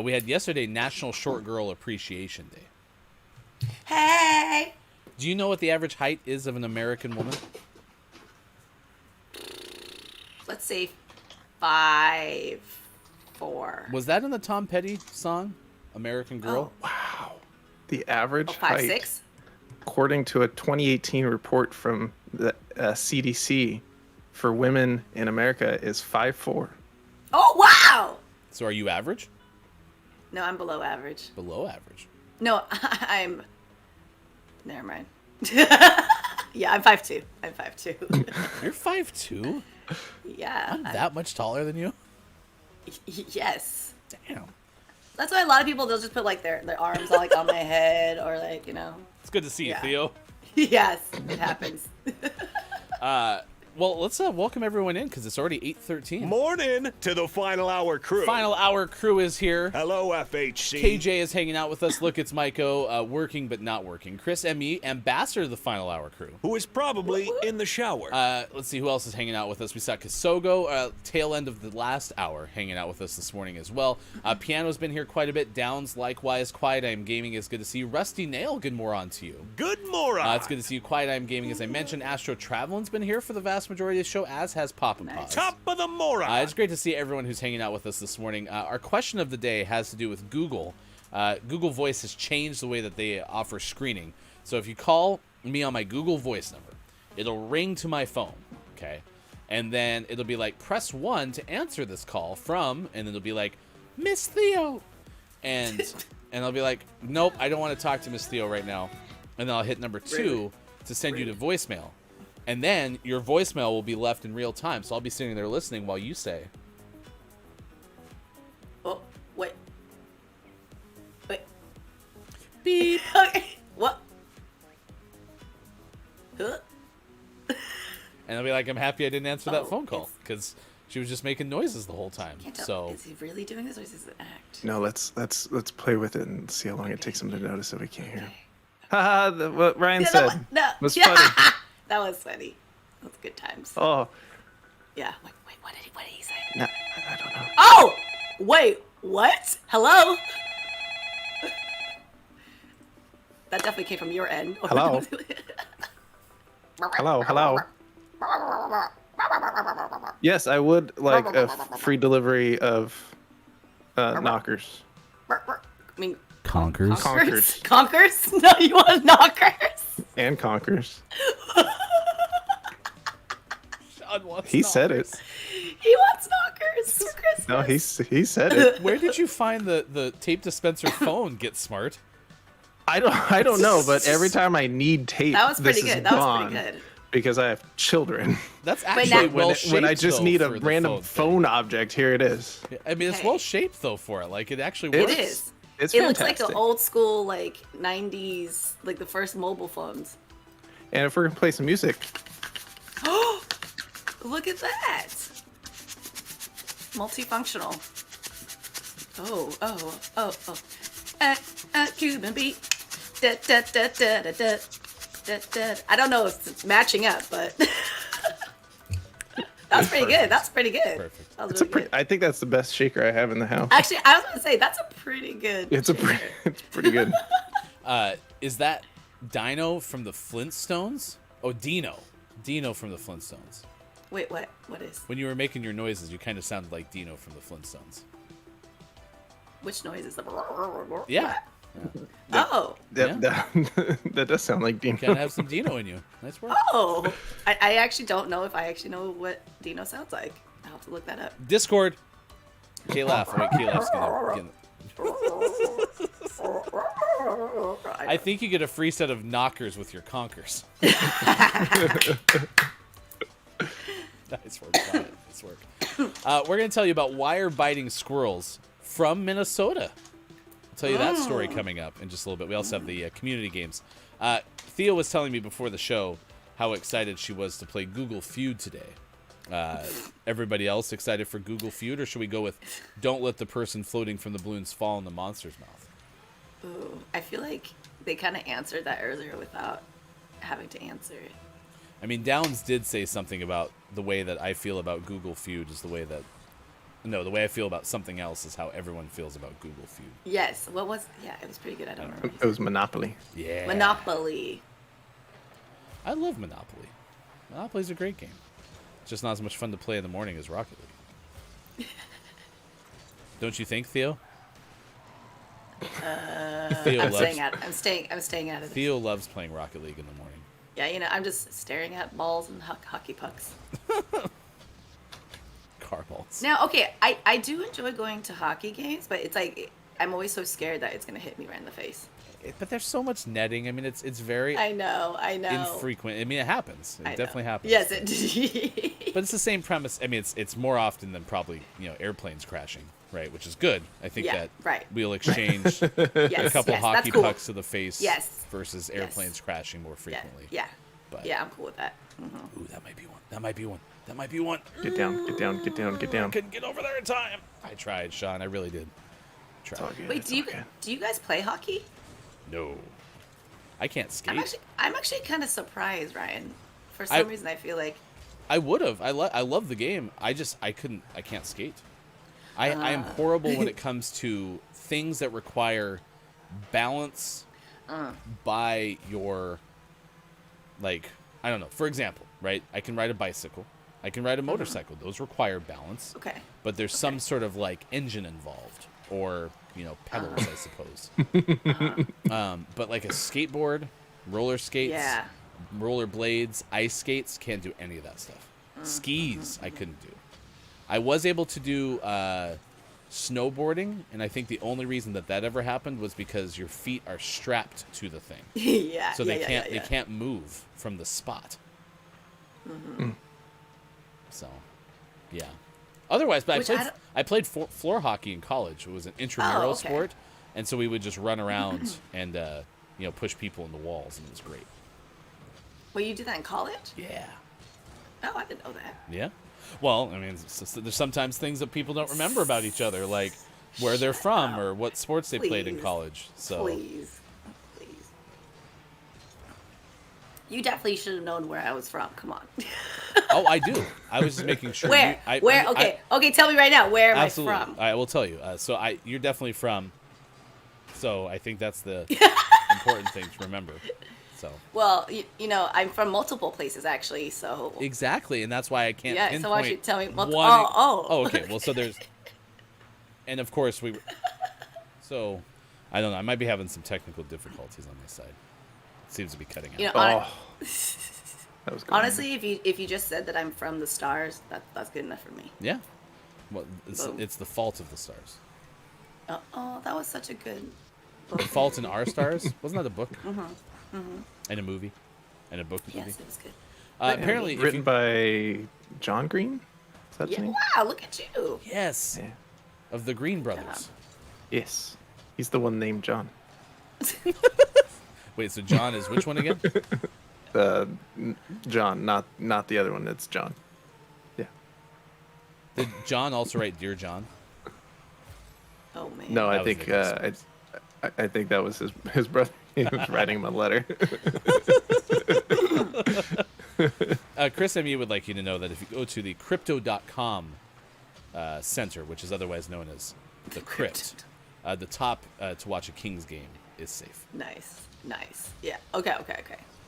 We had yesterday National Short Girl Appreciation Day. Hey. Do you know what the average height is of an American woman? Let's see. 5'4". Was that in the Tom Petty song, American Girl? Wow. The average Oh, height, 5'6". according to a 2018 report from the CDC for women in America, is 5'4". Oh wow. So are you average? No, I'm below average. Below average. No, I'm. Never mind. Yeah, I'm 5'2". I'm 5'2". You're 5'2"? Yeah. I'm that much taller than you? Yes. Damn. That's why a lot of people, they'll just put like their arms like on my head or like, you know. It's good to see you, Yeah. Theo. Yes, it happens. Well, let's welcome everyone in because it's already 8:13. Morning to the Final Hour crew. Final Hour crew is here. Hello, FHC. KJ is hanging out with us. Look, it's Maiko, working but not working. Chris M.E., ambassador of the Final Hour crew. Who is probably in the shower. Let's see who else is hanging out with us. We saw Kisogo, tail end of the last hour, hanging out with us this morning as well. Piano's been here quite a bit. Downs, likewise. Quiet I'm Gaming is good to see you. Rusty Nail, good more on to you. Good morning. It's good to see you. Quiet I'm Gaming, as I mentioned. Astro Travelin's been here for the vast majority of the show, as has Pop and Pause. Top of the moron. It's great to see everyone who's hanging out with us this morning. Our question of the day has to do with Google. Google Voice has changed the way that they offer screening. So if you call me on my Google Voice number, it'll ring to my phone, okay? And then it'll be like, press 1 to answer this call from, and then it'll be like, Miss Theo. And I'll be like, nope, I don't want to talk to Miss Theo right now. And then I'll hit number 2 to send you to voicemail. And then your voicemail will be left in real time. So I'll be sitting there listening while you say, Oh, wait. beep. Okay. What? Huh? And I'll be like, I'm happy I didn't answer that Oh, phone call it's- because she was just making noises the whole time. Can't tell. So Is he really doing this or is this an act? No, let's play with it and see how long it takes him to notice that we can't hear him. Haha, what Ryan Yeah, said no. was Yeah. funny. That was funny. That was good times. Oh, Yeah. Wait, what did he say? no, I don't know. Oh! Wait, what? Hello? That definitely came from your end. Hello? Hello. Yes, I would like a free delivery of knockers. I mean, Conkers. Conkers. Conkers? No, you want knockers? And conkers. Sean wants He said it. knockers. He wants knockers for Christmas. No, he said it. Where did you find the tape dispenser phone, Get Smart? I don't know, but every time I need tape, That was pretty this is good. That was gone pretty good. because I have children. That's now- actually When well when I shaped, just though, need a for the random thing. phone object, here it is. I mean, it's Okay. well shaped though for it. Like it actually It works. It is. It's It looks like fantastic. an old school, like 90s, like the first mobile phones. And if we're gonna play some music, Look at that. Multifunctional. Oh. Cuban beat. Da, da, da, da, da, da, da, da. I don't know if it's matching up, but that's pretty good. That's pretty good. Perfect. That was it's a really pretty. good. I think that's the best shaker I have in the house. Actually, I was gonna say that's a pretty good. It's pretty good. Is that Dino from the Flintstones? Oh, Dino from the Flintstones. Wait, what? What is? When you were making your noises, you kind of sounded like Dino from the Flintstones. Which noise is the? Yeah. Oh. That does sound like Dino. Gotta have some Dino in you. Nice work. Oh. I actually don't know if I actually know what Dino sounds like. I'll have to look that up. Discord. K-Laugh. Wait, K-Laugh's gonna... I think you get a free set of knockers with your conkers. Nice work, Brian. Nice work. We're going to tell you about wire-biting squirrels from Minnesota. I'll tell you that story coming up in just a little bit. We also have the community games. Theo was telling me before the show how excited she was to play Google Feud today. Everybody else excited for Google Feud, or should we go with don't let the person floating from the balloons fall in the monster's mouth? Ooh, I feel like they kind of answered that earlier without having to answer it. I mean, Downs did say something about the way that I feel about Google Feud is the way that... No, the way I feel about something else is how everyone feels about Google Feud. Yes. What was? Yeah, it was pretty good. I don't remember. It was Monopoly. Yeah. Monopoly. I love Monopoly. Monopoly's a great game. It's just not as much fun to play in the morning as Rocket League. Don't you think, Theo? Theo I'm staying out of it. Theo loves playing Rocket League in the morning. Yeah, you know, I'm just staring at balls and hockey pucks. Car balls. Now, okay, I do enjoy going to hockey games, but it's like I'm always so scared that it's gonna hit me right in the face. But there's so much netting. I mean, it's very I know. infrequent. I mean, it happens. It definitely happens. Yes, it. But it's the same premise. I mean, it's more often than probably airplanes crashing, right? Which is good. I think that we'll exchange a couple hockey pucks to the face versus airplanes crashing more frequently. Yeah. But, yeah, I'm cool with that. Mm-hmm. Ooh, that might be one. That might be one. That might be one. Get down, get down, get down, get down. I couldn't get over there in time. I tried, Sean. I really did. Wait, do you guys play hockey? No. I can't skate. I'm actually kind of surprised, Ryan. For some reason, I feel like I would have. I love the game. I can't skate. I am horrible when it comes to things that require balance by your, like, I don't know. For example, right? I can ride a bicycle. I can ride a motorcycle. Those require balance. Okay. But there's some sort of like engine involved, or pedals, I suppose. But like a skateboard, roller skates, roller blades, ice skates, can't do any of that stuff. Skis, I couldn't do. I was able to do snowboarding, and I think the only reason that ever happened was because your feet are strapped to the thing. So they can't move from the spot. So, yeah. Otherwise, but I played floor hockey in college. It was an intramural sport, and so we would just run around and push people in the walls, and it was great. Well, you did that in college? Yeah. Oh, I didn't know that. Yeah. Well, I mean, there's sometimes things that people don't remember about each other, like where they're from or what sports they played in college. So please. You definitely should have known where I was from. Come on. Oh, I do. I was just making sure. Where? Okay. Tell me right now. Where am I from? I will tell you. You're definitely from. So I think that's the important thing to remember. So. Well, I'm from multiple places actually. So. Exactly, and that's why I can't. Yeah. So why don't you tell me multiple? Oh, okay. Well, so there's. And of course we. So, I don't know. I might be having some technical difficulties on my side. Seems to be cutting out. That was good. Honestly, if you just said that I'm from the stars, that's good enough for me. Yeah. Well, it's the fault of the stars. Oh, that was such a good book. The Fault in Our Stars? Wasn't that a book? And a movie? And a book movie? Yes, it was good. Apparently, written by John Green. Is that his name? Wow, look at you. Yes. Yeah. Of the Green Brothers. Yes. He's the one named John. Wait, so John is which one again? John, not the other one. It's John. Yeah. Did John also write Dear John? Oh man. No, I think that was his brother. He was writing him a letter. Chris MU would like you to know that if you go to the crypto.com center, which is otherwise known as the Crypt, the top to watch a Kings game is safe. Nice. Yeah. Okay.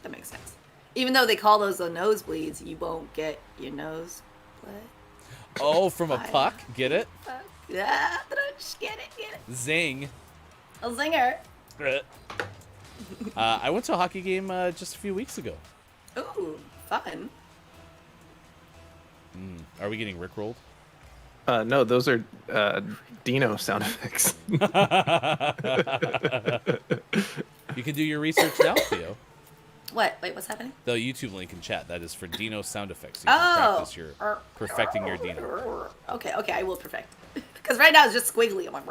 That makes sense. Even though they call those the nosebleeds, you won't get your nose bled. Oh, from a puck? Get it? Yeah, get it. Zing. A zinger. I went to a hockey game just a few weeks ago. Ooh, fun. Are we getting rickrolled? No, those are Dino sound effects. You can do your research now, Theo. What? Wait, what's happening? The YouTube link in chat. That is for Dino sound effects. So you can practice your perfecting your Dino. Okay, I will perfect. Because right now it's just squiggly. I'm like,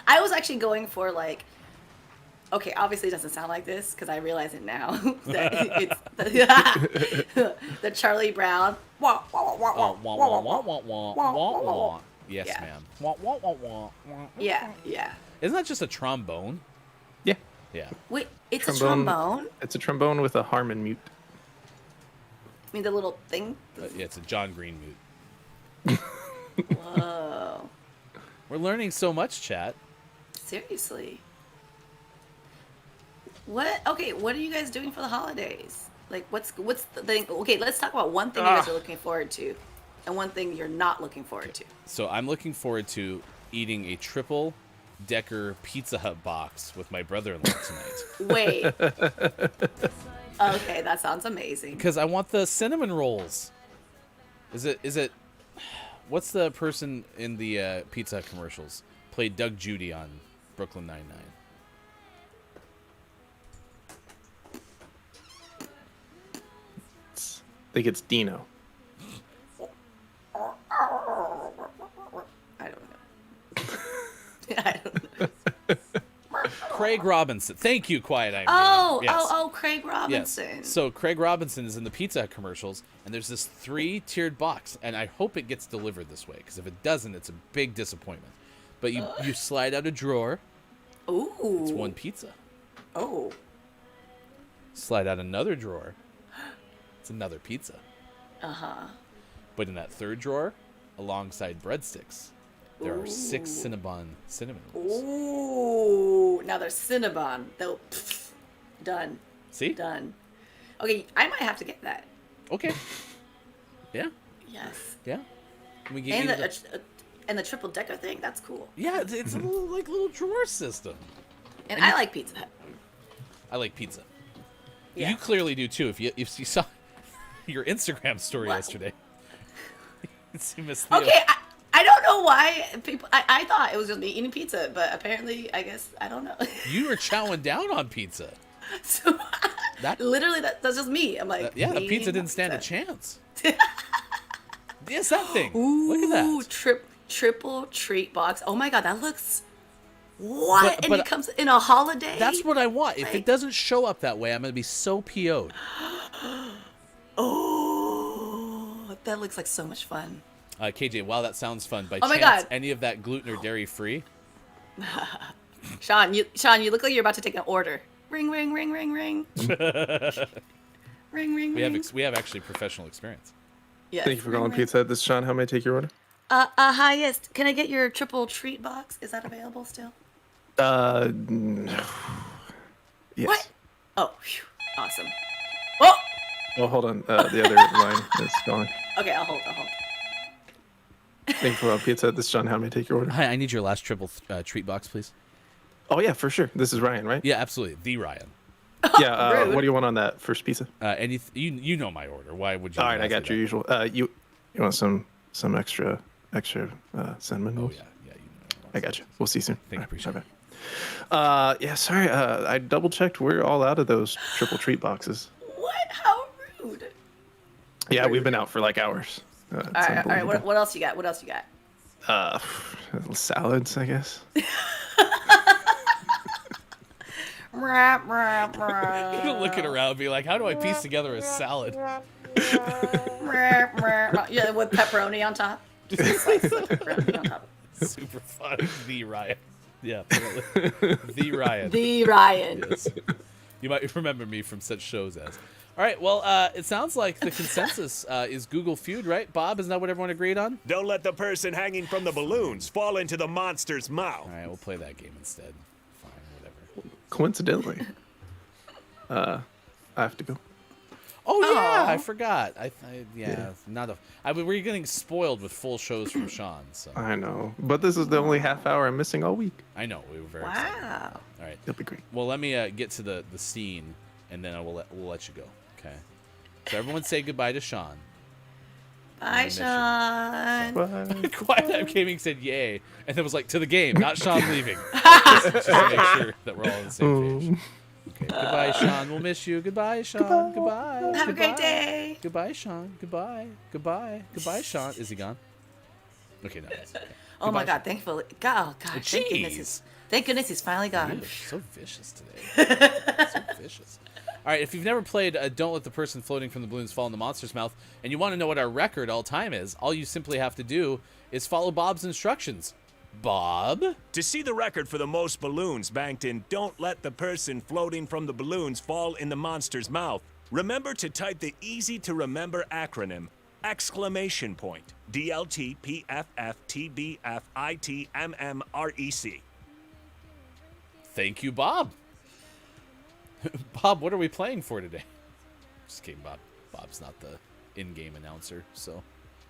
I was actually going for like, okay, obviously it doesn't sound like this because I realize it now. That it's the Charlie Brown. Yes, Yeah. ma'am. Yeah. Isn't that just a trombone? Yeah. Yeah. Wait, it's a trombone? It's a trombone with a Harmon mute. I mean, the little thing? Yeah, it's a John Green mute. Whoa. We're learning so much, chat. Seriously. What? Okay, what are you guys doing for the holidays? Like, what's the thing? Okay, let's talk about one thing you guys are looking forward to, and one thing you're not looking forward to. So I'm looking forward to eating a triple-decker Pizza Hut box with my brother-in-law tonight. Wait. Okay, that sounds amazing. Because I want the cinnamon rolls. Is it? What's the person in the Pizza Hut commercials? Played Doug Judy on Brooklyn Nine-Nine. I think it's Dino. I don't know. Craig Robinson. Thank you, Quiet I'm Oh, Yes. Craig Robinson. Yes. So Craig Robinson is in the Pizza Hut commercials, and there's this 3-tiered box, and I hope it gets delivered this way, because if it doesn't, it's a big disappointment. But you slide out a drawer. Ooh. It's one pizza. Oh. Slide out another drawer. It's another pizza. Uh-huh. But in that third drawer, alongside breadsticks, there are 6 cinnamon rolls. Ooh. Now there's Cinnabon. Though, done. See? Done. Okay, I might have to get that. Okay. Yeah. Yes. Yeah. We give And you and the triple decker thing, that's cool. yeah, it's a little drawer system. And I like Pizza Hut. I like pizza. Yeah. You clearly do too. If you saw your Instagram story yesterday, you missed Theo. Okay, I don't know why people. I thought it was just me eating pizza, but apparently, I guess I don't know. You were chowing down on pizza. So That- literally, that's just me. I'm like, Yeah, the me pizza eating didn't stand a pizza. chance. Yes, that thing. Ooh, Look at that. Triple treat box. Oh my god, that looks. What? And but it comes in a holiday. That's what I want. If it doesn't show up that way, I'm gonna be so PO'd. Oh, that looks like so much fun. KJ, wow, that sounds fun. By Oh my chance, God. any of that gluten or dairy free? Sean, you look like you're about to take an order. Ring, ring, ring, ring, ring. Ring, ring, ring. We have actually professional experience. Yes. Thank you for ring, calling ring. Pizza Hut. This is Sean. How may I take your order? Hi, yes. Can I get your triple treat box? Is that available still? No. Yes. What? Oh, phew. Awesome. Oh! Oh, hold on. The other line is calling. Okay, I'll hold. Thank you for calling Pizza Hut. This is Sean. How may I take your order? Hi, I need your last triple treat box, please. Oh, yeah, for sure. This is Ryan, right? Yeah, absolutely. The Ryan. Yeah. Rude. What do you want on that first pizza? You know my order. Why would you? All right, I ask got me your that? usual. You want some extra cinnamon Oh rolls? yeah, you know. I got you. We'll see you soon. Thank you, All right, appreciate it. bye-bye. Yeah, sorry. I double checked. We're all out of those triple treat boxes. What? How rude. Yeah, we've been out for like hours. It's All right. unbelievable. What else you got? Salads, I guess. You're looking around, and be like, how do I piece together a salad? Yeah, with pepperoni on top. Just a slice of pepperoni on top. Super fun. The Ryan. Yeah, the Ryan. The Ryan. Yes. You might remember me from such shows as. All right, well, it sounds like the consensus is Google Feud, right? Bob, isn't that what everyone agreed on? Don't let the person hanging from the balloons fall into the monster's mouth. All right, we'll play that game instead. Fine, whatever. Coincidentally, I have to go. Oh yeah, Aw. I forgot. Not a. I mean, we're getting spoiled with full shows from Sean. So I know, but this is the only half hour I'm missing all week. I know we were very excited. Wow. All right. It'll be great. Well, let me get to the scene, and then we'll let you go. Okay. So everyone say goodbye to Sean. Bye, miss you. Sean. Bye. Quiet Time Gaming said yay, and then was like to the game, not Sean leaving. just to make sure that we're all on the same page. Okay. Goodbye, Sean. We'll miss you. Goodbye, Sean. Goodbye. Have a great Goodbye. day. Goodbye, Sean. Goodbye. Goodbye. Goodbye, Sean. Is he gone? Okay, no. It's okay. Oh my Goodbye, God! Thankfully, God, thank goodness he's finally Sean. gone. You're so vicious today. So vicious. All right, if you've never played Don't Let the Person Floating from the Balloons Fall in the Monster's Mouth, and you want to know what our record all time is, all you simply have to do is follow Bob's instructions. Bob? To see the record for the most balloons banked in Don't Let the Person Floating from the Balloons Fall in the Monster's Mouth, remember to type the easy-to-remember acronym exclamation point DLTPFFTBFITMMREC. Thank you, Bob. Bob, what are we playing for today? Just kidding, Bob. Bob's not the in-game announcer, so,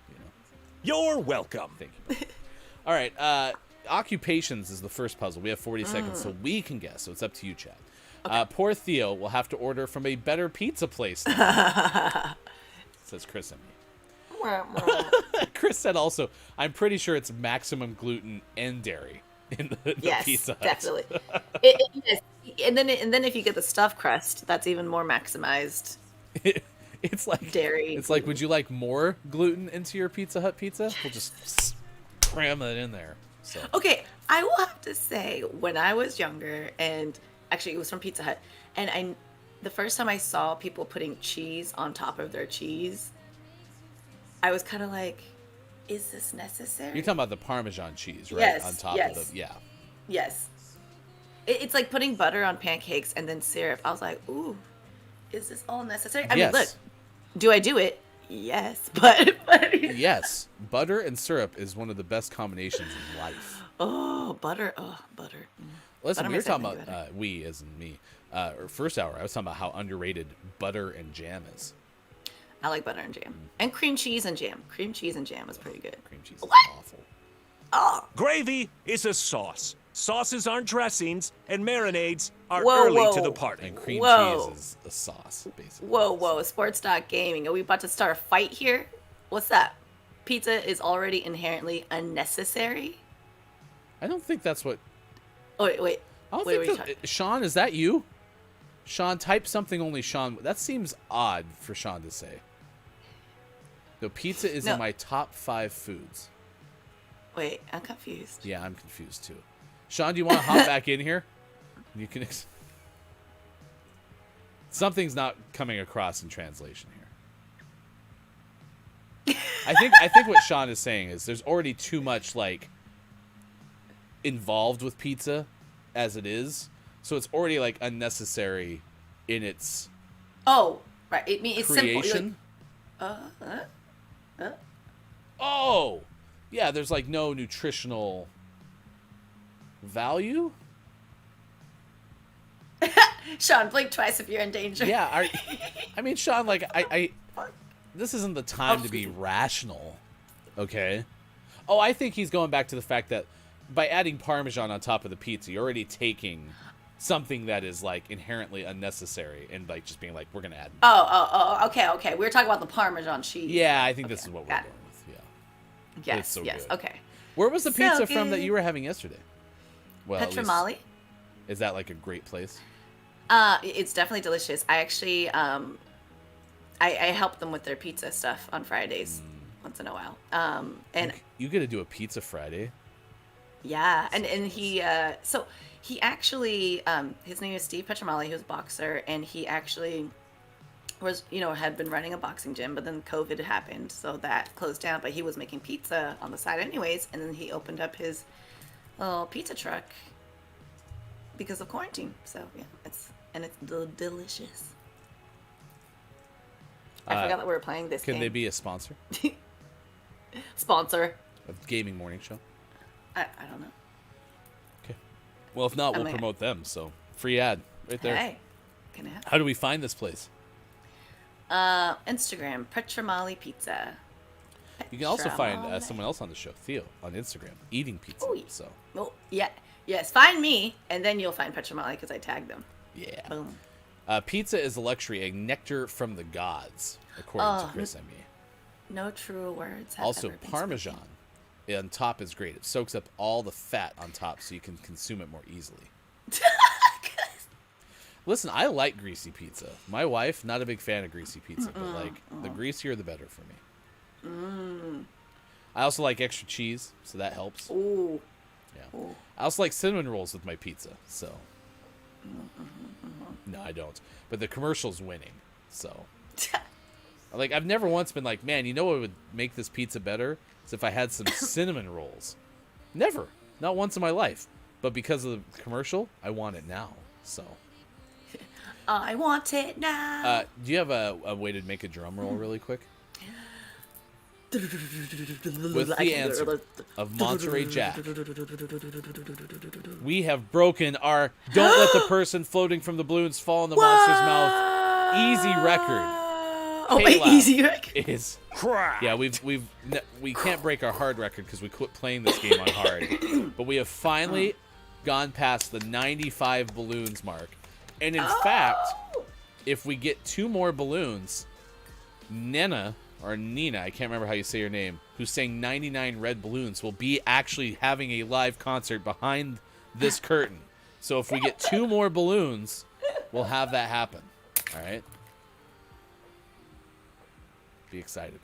you know. You're welcome. Thank you, Bob. All right, occupations is the first puzzle. We have 40 seconds, so we can guess. So it's up to you, Chad. Poor Theo will have to order from a better pizza place now. Says Chris and me. Chris said also, I'm pretty sure it's maximum gluten and dairy in the Yes, Pizza Hut. definitely. Yes. And then if you get the stuffed crust, that's even more maximized It's like dairy. It's like, would you like more gluten into your Pizza Hut pizza? We'll just cram that in there. So Okay, I will have to say, when I was younger, and actually it was from Pizza Hut, and the first time I saw people putting cheese on top of their cheese, I was kind of like, is this necessary? you're talking about the Parmesan cheese, right? Yes, On top yes. of the Yes. It's like putting butter on pancakes and then syrup. I was like, ooh, is this all necessary? I mean, look, Yes. do I do it? Yes, but Yes, butter and syrup is one of the best combinations in life. butter. Mm. Listen, Butter we were makes talking everything about we, as in me. First hour, I was talking about how underrated butter and jam is. I like butter and jam. And cream cheese and jam. Cream cheese and jam is pretty good. Cream cheese is What? awful. Oh, Gravy is a sauce. Sauces aren't dressings, and marinades are Whoa, early whoa. to the party. And cream Whoa. cheese is a sauce, basically. whoa, Sports Gaming. Are we about to start a fight here? What's that? Pizza is already inherently unnecessary? I don't think that's what. Oh, wait. I don't Wait, think wait, that, Sean, is that you? Sean, type something only Sean. That seems odd for Sean to say. No, pizza is No. in my top 5 foods. Wait, I'm confused. Yeah, I'm confused too. Sean, do you want to hop back in here? You can. Something's not coming across in translation here. I think what Sean is saying is there's already too much like involved with pizza as it is, so it's already like unnecessary in its Oh, right. I mean, it's creation. simple. Oh, yeah. There's like no nutritional value. Sean, blink twice if you're in danger. Yeah, I mean, Sean, like, I this isn't the time to be rational, okay? Oh, I think he's going back to the fact that by adding Parmesan on top of the pizza, you're already taking something that is, like, inherently unnecessary and, like, just being like, we're going to add... Okay. We were talking about the Parmesan cheese. Yeah, I think this is what we're got going with, yeah. Yes, It's so yes, good. okay. Where was the So pizza from that good. you were having yesterday? Well, at least- Petramali. Is that, like, a great place? It's definitely delicious. I actually, I help them with their pizza stuff on Fridays once in a while. And You get to do a Pizza Friday? yeah, and he, so he actually, his name is Steve Petramali, who's a boxer, and he actually was, had been running a boxing gym, but then COVID happened, so that closed down, but he was making pizza on the side anyways, and then he opened up his little pizza truck because of quarantine. So yeah, it's delicious. I forgot that we were playing this Can game. they be a sponsor Sponsor. of Gaming Morning Show? I don't know. Okay. Well, if not, I we'll mean- promote them. So free ad right there. Hey, can I have? How do we find this place? Instagram, Petramali Pizza. You can also find Petramali. someone else on the show, Theo, on Instagram, eating pizza. Oh, yeah. So, Oh, yeah. Yes, find me, and then you'll find Petramali because I tagged them. yeah. Boom. Pizza is a luxury, a nectar from the gods, according to Chris M.E. No true words have Also, ever been Parmesan on top is great. It soaks up all the fat on top so you can consume it more easily. Listen, I like greasy pizza. My wife, not a big fan of greasy pizza, but like the greasier the better for me. I also like extra cheese, so that helps. spoken. Ooh. Yeah. I also like cinnamon rolls with my pizza, so. No, I don't. But the commercial's winning, so. Like, I've never once been like, man, you know what would make this pizza better? Is if I had some cinnamon rolls. Never. Not once in my life. But because of the commercial, I want it now, so. I want it now. Do you have a way to make a drum roll really quick? With the answer of Monterey Jack, we have broken our "Don't let the person floating from the balloons fall in the monster's mouth" easy record. Oh, wait, Caleb easy record. is yeah. We can't break our hard record because we quit playing this game on hard, but we have finally gone past the 95 balloons mark, and in fact, if we get 2 more balloons, Nina, I can't remember how you say your name, who sang 99 Red Balloons, will be actually having a live concert behind this curtain. So if we get 2 more balloons, we'll have that happen. All right? Be excited.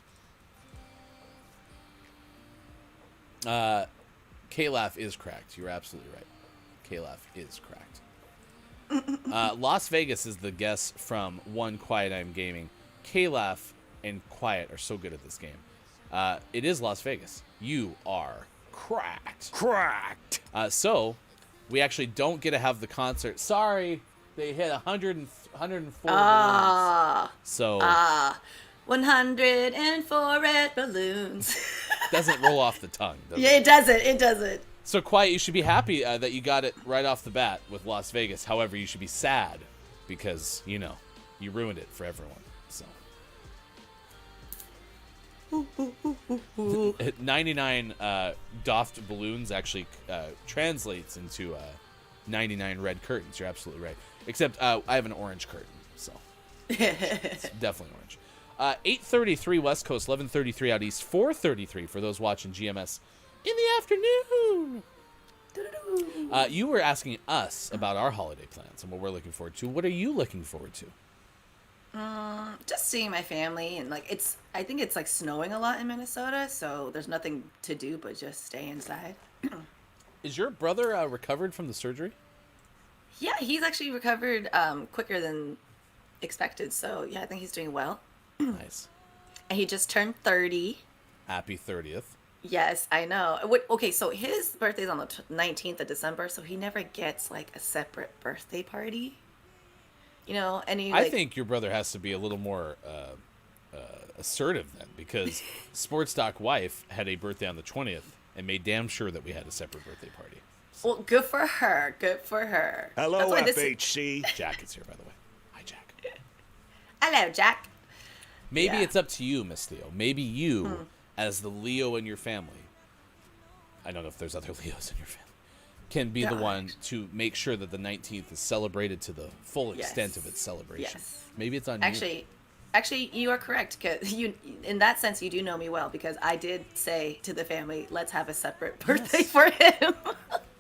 K-Laugh is cracked. You're absolutely right. K-Laugh is cracked. Las Vegas is the guess from One Quiet I'm Gaming. K-Laugh and Quiet are so good at this game. It is Las Vegas. You are cracked. Cracked. So, we actually don't get to have the concert. Sorry, they hit 104 balloons. So, 104 red balloons. doesn't roll off the tongue, does Yeah, it? it doesn't. It doesn't. So, Quiet, you should be happy that you got it right off the bat with Las Vegas. However, you should be sad because, you ruined it for everyone. So. 99 doffed balloons actually translates into 99 red curtains. You're absolutely right. Except I have an orange curtain, so it's definitely orange. 8:33 West Coast, 11:33 out east, 4:33 for those watching GMS in the afternoon. You were asking us about our holiday plans and what we're looking forward to. What are you looking forward to? Just seeing my family, and I think it's like snowing a lot in Minnesota, so there's nothing to do but just stay inside. Is your brother recovered from the surgery? Yeah, he's actually recovered quicker than expected, so yeah, I think he's doing well. Nice. And he just turned 30. Happy 30th. Yes, I know. Okay, so his birthday's on the 19th of December, so he never gets like a separate birthday party. And he, I think your brother has to be a little more assertive then, because Sports Doc wife had a birthday on the 20th and made damn sure that we had a separate birthday party. Well, good for her. Good for her. Hello, That's why FHC. Jack is here, by the way. Hi, Jack. Hello, Jack. Maybe Yeah. it's up to you, Miss Theo. Maybe you, as the Leo in your family, I don't know if there's other Leos in your family, can be the one to make sure that the 19th is celebrated to the full extent of its celebration. Yes. Maybe it's on you. Actually, you are correct, because in that sense, you do know me well, because I did say to the family, let's have a separate birthday for him.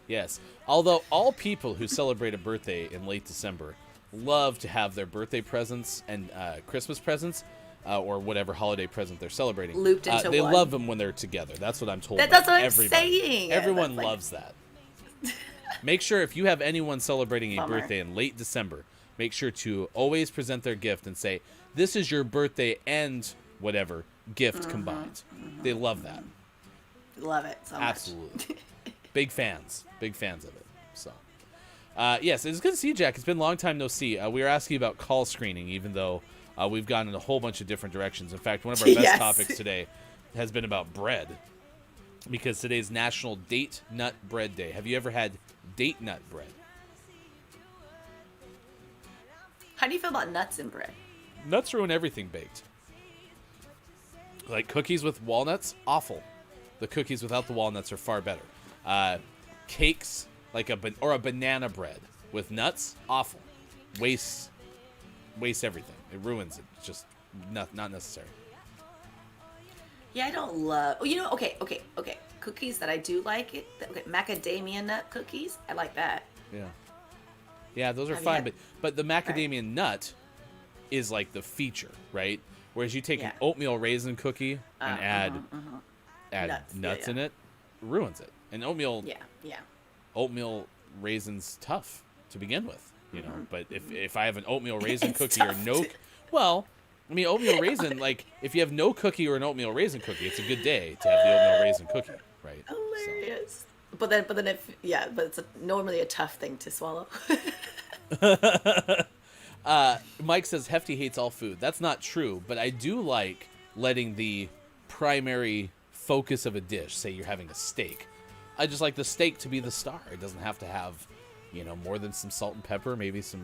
Yes. Although all people who celebrate a birthday in late December love to have their birthday presents and Christmas presents or whatever holiday present they're celebrating Looped into they one. love them when they're together. That's what I'm told. That's by what I'm everybody. saying. Everyone That's loves that. Make sure if you have anyone celebrating a Bummer. birthday in late December, make sure to always present their gift and say, "This is your birthday and whatever gift combined." They love that. Love it so much. Absolutely. Big fans of it. So, yes, it's good to see you, Jack. It's been a long time no see. We were asking about call screening, even though we've gone in a whole bunch of different directions. In fact, one of our best Yes. topics today has been about bread, because today's National Date Nut Bread Day. Have you ever had date nut bread? How do you feel about nuts in bread? Nuts ruin everything baked. Like cookies with walnuts, awful. The cookies without the walnuts are far better. Cakes, like a banana bread with nuts, awful. Waste everything. It ruins it. It's just not necessary. Yeah, I don't love. Oh, you know, okay. Cookies that I do like it. Okay, macadamia nut cookies. I like that. Yeah, those are Have you fine, had- but the macadamia nut is like the feature, right? Whereas you take an oatmeal raisin cookie and add nuts in it, ruins it. And oatmeal raisins tough to begin with, you know. But if I have an oatmeal raisin cookie or well, I mean oatmeal raisin, like if you have no cookie or an oatmeal raisin cookie, it's a good day to have the oatmeal raisin cookie, right? Hilarious. But then but it's normally a tough thing to swallow. Mike says Hefty hates all food. That's not true, but I do like letting the primary focus of a dish, say you're having a steak, I just like the steak to be the star. It doesn't have to have, you know, more than some salt and pepper, maybe some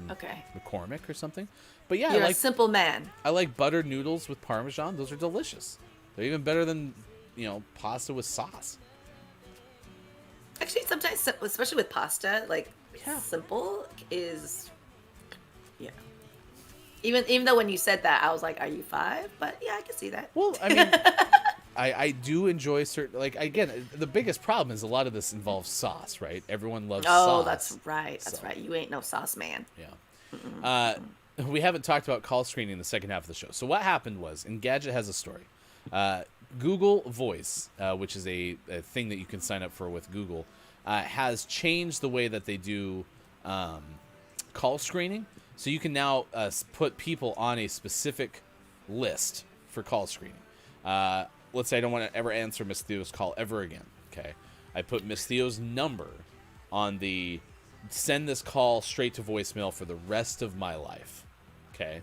McCormick or something. But yeah, You're I a like simple man. I like buttered noodles with Parmesan. Those are delicious. They're even better than, you know, pasta with sauce. Actually, sometimes, especially with pasta, like simple is, Even though when you said that, I was like, "Are you 5?" But yeah, I can see that. Well, I mean, I do enjoy certain, like, again, the biggest problem is a lot of this involves sauce, right? Everyone loves sauce. Oh, that's right. That's right. You ain't no sauce man. Yeah. We haven't talked about call screening in the second half of the show. So what happened was, Engadget has a story. Google Voice, which is a thing that you can sign up for with Google, has changed the way that they do call screening. So you can now put people on a specific list for call screening. Let's say I don't want to ever answer Miss Theo's call ever again. Okay, I put Miss Theo's number on the send this call straight to voicemail for the rest of my life. Okay,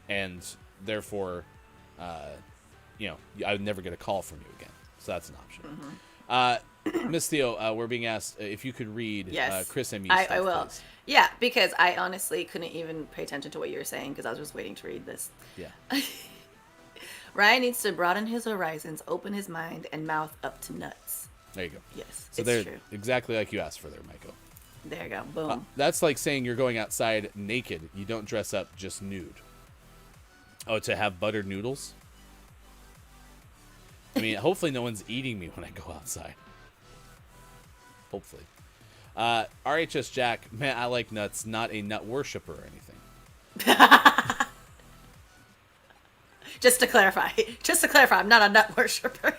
and therefore, you know, I would never get a call from you again. So that's an option. Miss Theo, we're being asked if you could read Chris and me. I will. Please. Yeah, because I honestly couldn't even pay attention to what you were saying because I was just waiting to read this. Yeah. Ryan needs to broaden his horizons, open his mind, and mouth up to nuts. There you go. Yes, so they're true. Exactly like you asked for there, Michael. There you go. Boom. That's like saying you're going outside naked. You don't dress up just nude. Oh, to have buttered noodles? I mean, hopefully no one's eating me when I go outside. Hopefully. RHS Jack, man, I like nuts, not a nut worshiper or anything. Just to clarify, I'm not a nut worshiper.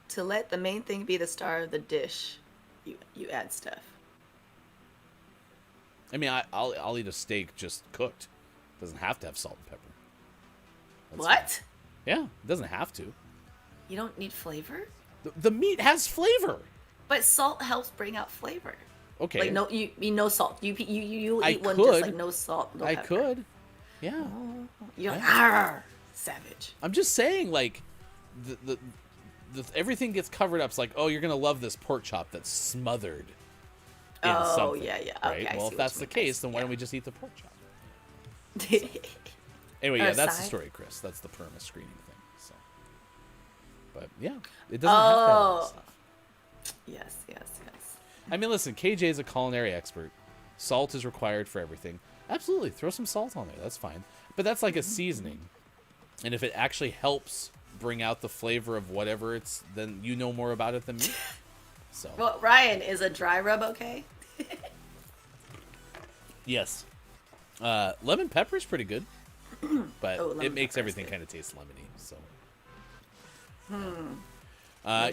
To let the main thing be the star of the dish, you add stuff. I mean, I'll eat a steak just cooked. It doesn't have to have salt and pepper. That's what? Fine. Yeah, it doesn't have to. You don't need flavor? The meat has flavor. But salt helps bring out flavor. Okay. Like no, you no salt. You eat one could. just like no salt, no pepper. I could. Yeah. You're like, savage. I'm just saying, like, the everything gets covered up. It's like, oh, you're gonna love this pork chop that's smothered in something. Yeah. Right. Okay, well, if that's the case, then why don't we just eat the pork chop? So. Anyway, yeah, that's the story, Chris. That's the perma screening thing. So, but yeah, it doesn't have to have all this stuff. Yes. I mean, listen, KJ is a culinary expert. Salt is required for everything. Absolutely, throw some salt on there. That's fine. But that's like a seasoning. And if it actually helps bring out the flavor of whatever it's, then you know more about it than me. So. Well, Ryan, is a dry rub okay? Yes. Lemon pepper is pretty good. But it makes everything kind of taste lemony. So.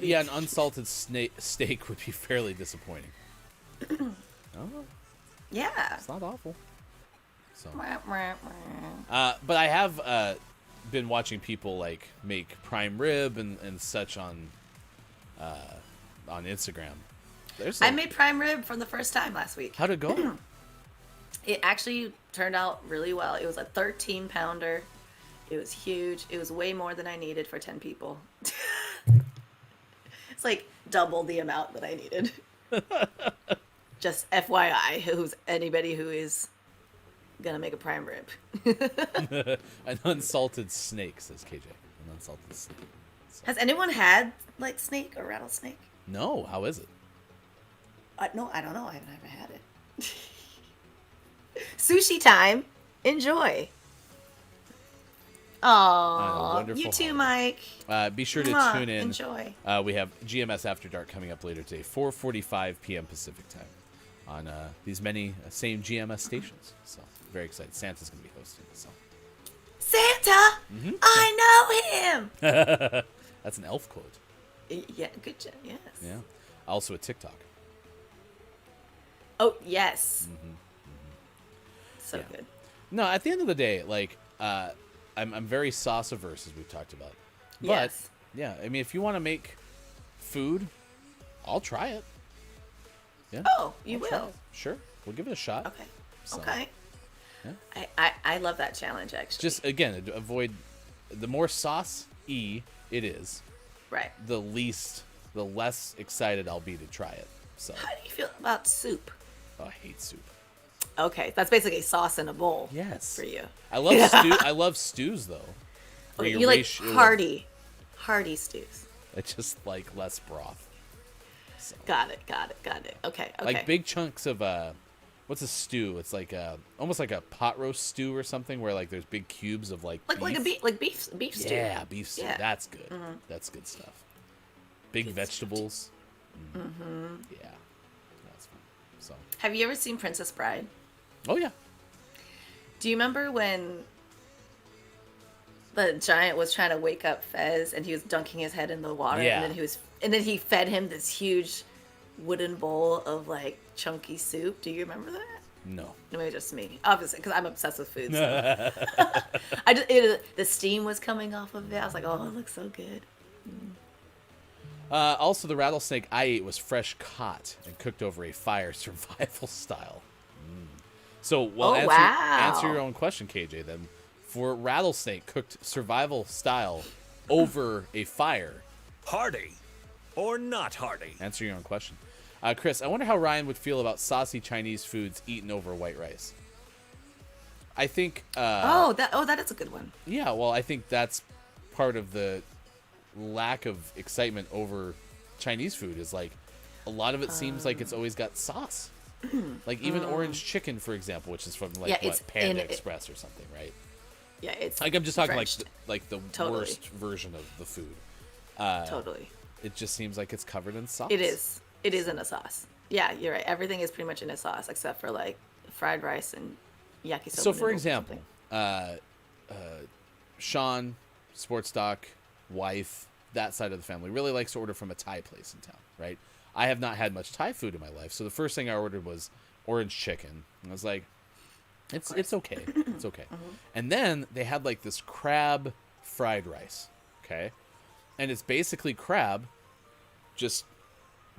Yeah, an unsalted steak would be fairly disappointing. Oh, yeah. It's not awful. So. But I have been watching people like make prime rib and such on Instagram. I made prime rib for the first time last week. How'd it go? It actually turned out really well. It was a 13-pounder. It was huge. It was way more than I needed for 10 people. It's like double the amount that I needed. Just FYI, anybody who is gonna make a prime rib. An unsalted snake, says KJ. An unsalted snake. Has anyone had like snake or rattlesnake? No, how is it? No, I don't know. I've never had it. Sushi time. Enjoy. Oh, wonderful you too, holiday. Mike. Be sure to Mwah, tune in. enjoy. We have GMS After Dark coming up later today, 4:45 p.m. Pacific time, on these many same GMS stations. So very excited. Santa's going to be hosting. So Santa, I know him. that's an elf quote. Yeah, good job. Yes. Yeah. Also a TikTok. Oh yes. So Yeah. good. No, at the end of the day, like I'm very sauce averse, as we've talked about. But Yes. yeah, I mean, if you want to make food, I'll try it. Yeah. Oh, you I'll try will. it. Sure, we'll give it a shot. Okay. So, Okay. yeah. I love that challenge actually. Just again, avoid the more sauce-y it is, right. the less excited I'll be to try it. So How do you feel about soup? oh, I hate soup. Okay, that's basically sauce in a bowl. Yes. For you. I love stew. I love stews though. where Okay, you like ratio- hearty stews. I just like less broth. So, Got it. Okay. like big chunks of what's a stew? It's like almost like a pot roast stew or something, where like there's big cubes of like beef stew. Yeah, beef stew. Yeah. That's good. That's good stuff. Big vegetables. Yeah, that's fun. So. Have you ever seen Princess Bride? Oh yeah. Do you remember when the giant was trying to wake up Fez and he was dunking his head in the water Yeah. and then he fed him this huge wooden bowl of like chunky soup? Do you remember that? No. No, maybe just me. Obviously, because I'm obsessed with food. So. The steam was coming off of it. I was like, oh, it looks so good. Also, the rattlesnake I ate was fresh caught and cooked over a fire, survival style. So, well, answer your own question, KJ. Then, for rattlesnake cooked survival style over a fire, Hardy or not hardy? answer your own question. Chris, I wonder how Ryan would feel about saucy Chinese foods eaten over white rice. I think. That is a good one. Yeah, well, I think that's part of the lack of excitement over Chinese food is like a lot of it seems like it's always got sauce. Like even orange chicken, for example, which is from like it's Panda Express or something, right? Yeah, it's Like I'm just talking drenched. like the Totally. worst version of the food. Totally. It just seems like it's covered in sauce. It is. It is in a sauce. Yeah, you're right. Everything is pretty much in a sauce except for like fried rice and yakisoba. So, for noodles or example, Sean, sports doc, wife, that side of the family really likes to order from a Thai place in town, right? I have not had much Thai food in my life, so the first thing I ordered was orange chicken. And I was like, it's okay. It's okay. And then they had like this crab fried rice, okay? And it's basically crab just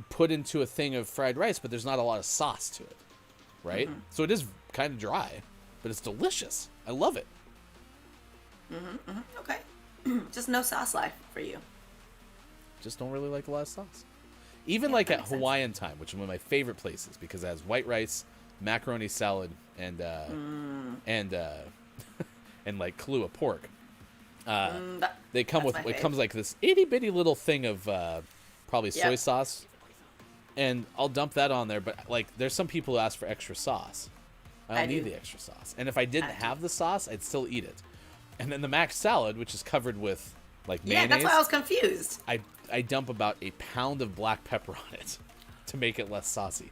put into a thing of fried rice, but there's not a lot of sauce to it, right? So it is kind of dry, but it's delicious. I love it. Okay. Just no sauce life for you. Just don't really like a lot of sauce. Even like at Hawaiian Time, which is one of my favorite places because it has white rice, macaroni salad, and and like Kahlua pork. They come with that's my it comes like this itty bitty little thing of probably soy Yep. sauce, and I'll dump that on there. But like, there's some people who ask for extra sauce. I don't need the extra sauce, and if I didn't have the sauce, I'd still eat it. And then the mac salad, which is covered with like Yeah, mayonnaise. that's why I was confused. I dump about a pound of black pepper on it to make it less saucy.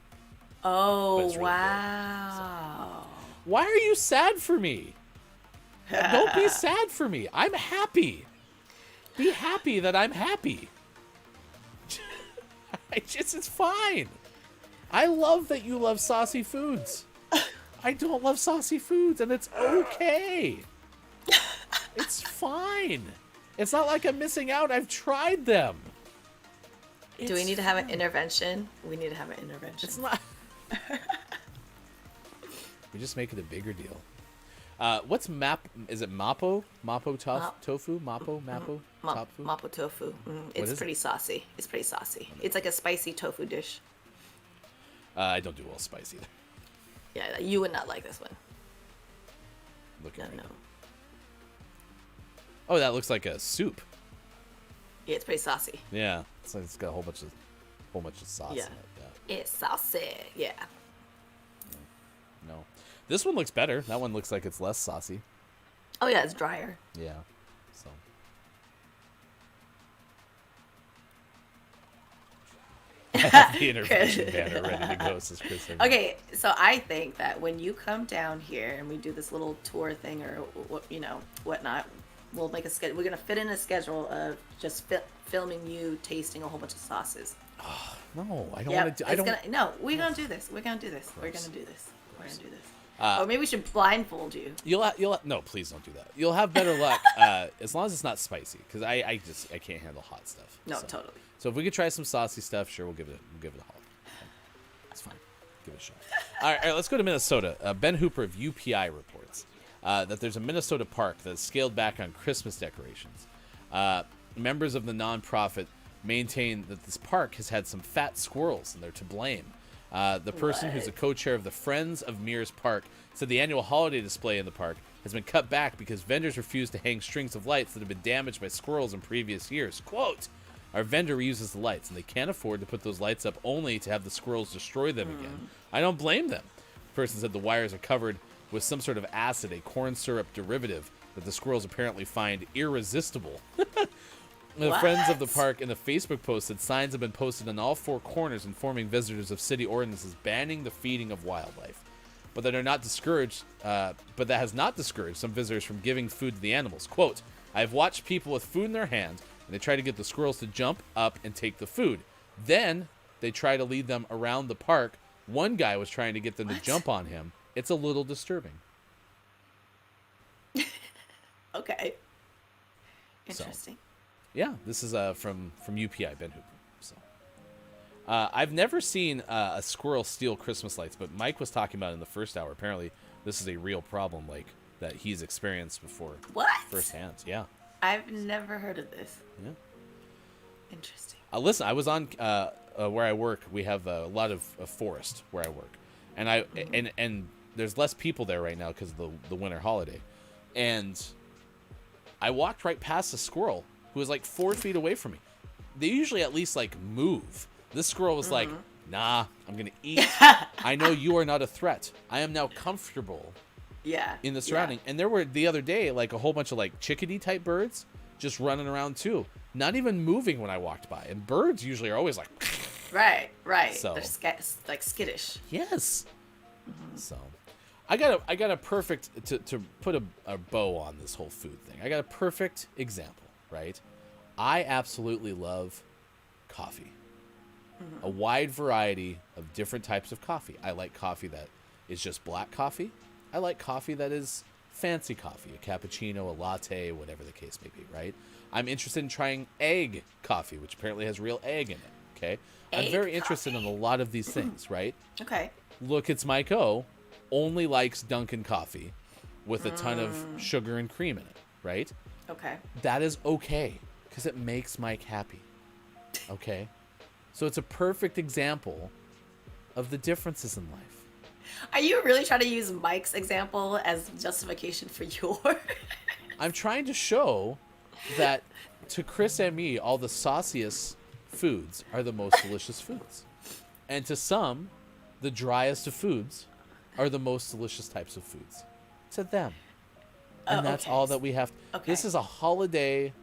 But Oh, it's really good. wow. Why are you sad for me? Don't be sad for me. I'm happy. Be happy that I'm happy. It's fine. I love that you love saucy foods. I don't love saucy foods, and it's okay. It's fine. It's not like I'm missing out. I've tried them. Do we need to have an intervention? We need to have an intervention. It's not. We just make it a bigger deal. What's map? Is it mapo? Mapo tofu? Mapo? Mapo? Tofu? Mapo tofu. It's is pretty saucy. It's pretty saucy. It's like a spicy tofu dish. I don't do well spicy either. Yeah, you would not like this one. looking No, right no. now. Oh, that looks like a soup. Yeah, it's pretty saucy. Yeah, it's got a whole bunch of sauce Yeah. in it. Yeah. It's saucy. Yeah. No, this one looks better. That one looks like it's less saucy. Oh yeah, it's drier. Yeah. So. The intervention banner ready to go, says Chris. Okay, so I think that when you come down here and we do this little tour thing or whatnot, we'll make a schedule. We're gonna fit in a schedule of just filming you tasting a whole bunch of sauces. No, I don't Yeah, want to. I don't. No, we're gonna do this. We're gonna do this. We're gonna do this. We're gonna do this. Uh, Or maybe we should blindfold you. No, please don't do that. You'll have better luck as long as it's not spicy, because I can't handle hot stuff. No, so. totally. So if we could try some saucy stuff, sure, we'll give it a haul. That's fine. Give it a shot. All right, let's go to Minnesota. Ben Hooper of UPI reports that there's a Minnesota park that's scaled back on Christmas decorations. Members of the nonprofit maintain that this park has had some fat squirrels, and they're to blame. The person who's a co-chair of the Friends of Mears Park said the annual holiday display in the park has been cut back because vendors refuse to hang strings of lights that have been damaged by squirrels in previous years. Quote, our vendor reuses the lights, and they can't afford to put those lights up only to have the squirrels destroy them again. I don't blame them. The person said the wires are covered with some sort of acid, a corn syrup derivative that the squirrels apparently find irresistible. The Friends of the Park in the Facebook post said signs have been posted on all four corners informing visitors of city ordinances banning the feeding of wildlife. But that has not discouraged some visitors from giving food to the animals. Quote, I've watched people with food in their hand, and they try to get the squirrels to jump up and take the food. Then they try to lead them around the park. One guy was trying to get them to jump on him. It's a little disturbing. Okay. Interesting. Yeah, this is from UPI, Ben Hooper. So, I've never seen a squirrel steal Christmas lights, but Mike was talking about it in the first hour. Apparently, this is a real problem, like that he's experienced before. What? Firsthand, yeah. I've never heard of this. Yeah. Interesting. Listen, I was on where I work. We have a lot of forest where I work, and and there's less people there right now because of the winter holiday, and I walked right past a squirrel who was like 4 feet away from me. They usually at least like move. This squirrel was like, nah, I'm going to eat. I know you are not a threat. I am now comfortable in the surrounding. And there were the other day, like a whole bunch of like chickadee type birds just running around too. Not even moving when I walked by. And birds usually are always like, right. So, they're like skittish. yes. So I got a perfect, to put a bow on this whole food thing. I got a perfect example, right? I absolutely love coffee. A wide variety of different types of coffee. I like coffee that is just black coffee. I like coffee that is fancy coffee, a cappuccino, a latte, whatever the case may be, right? I'm interested in trying egg coffee, which apparently has real egg in it, okay? I'm very interested in a lot of these things, right? Okay. Look, it's Mike O. Only likes Dunkin' coffee with a ton of sugar and cream in it, right? Okay. That is okay, because it makes Mike happy, okay? So it's a perfect example of the differences in life. Are you really trying to use Mike's example as justification for your? I'm trying to show that to Chris and me, all the sauciest foods are the most delicious foods. And to some, the driest of foods are the most delicious types of foods. To them. And that's all that we have. Okay. This is a holiday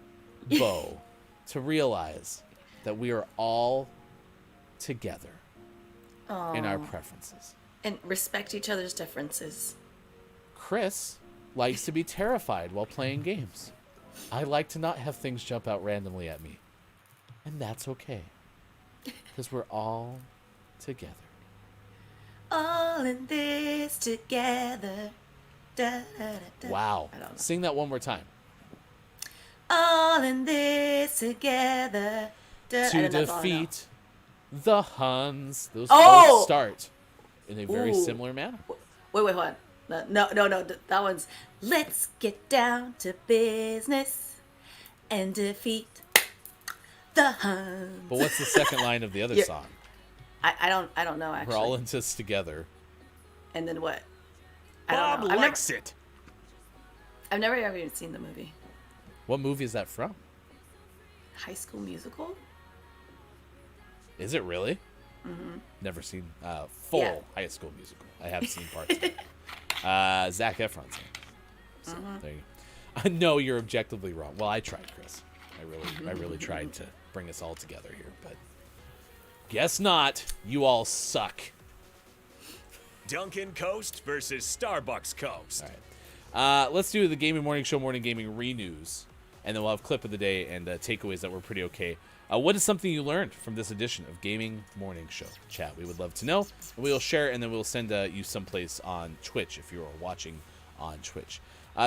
bow to realize that we are all together in our preferences. And respect each other's differences. Chris likes to be terrified while playing games. I like to not have things jump out randomly at me. And that's okay. Because we're all together. All in this together. Da, da, da, da. Wow. I don't know. Sing that one more time. All in this together. Da, To that's all I know. defeat the Huns. Those Oh! both start in a very Ooh. similar manner. Wait, hold on. No. That one's let's get down to business and defeat the Huns. But what's the second line of the other Yeah. song? I don't know actually. We're all in this together. And then what? Bob I don't know. likes it. I've never ever even seen the movie. What movie is that from? High School Musical? Is it really? Mm-hmm. Never seen full High School Musical. I have seen parts of it. Zac Efron's in it. So, there you go. No, you're objectively wrong. Well, I tried, Chris. I really tried to bring us all together here, but guess not. You all suck. Dunkin' Coast versus Starbucks Coast. All right. Let's do the Gaming Morning Show Morning Gaming re-news, and then we'll have clip of the day and takeaways that were pretty okay. What is something you learned from this edition of Gaming Morning Show? Chat, we would love to know. We'll share it, and then we'll send you someplace on Twitch if you're watching on Twitch.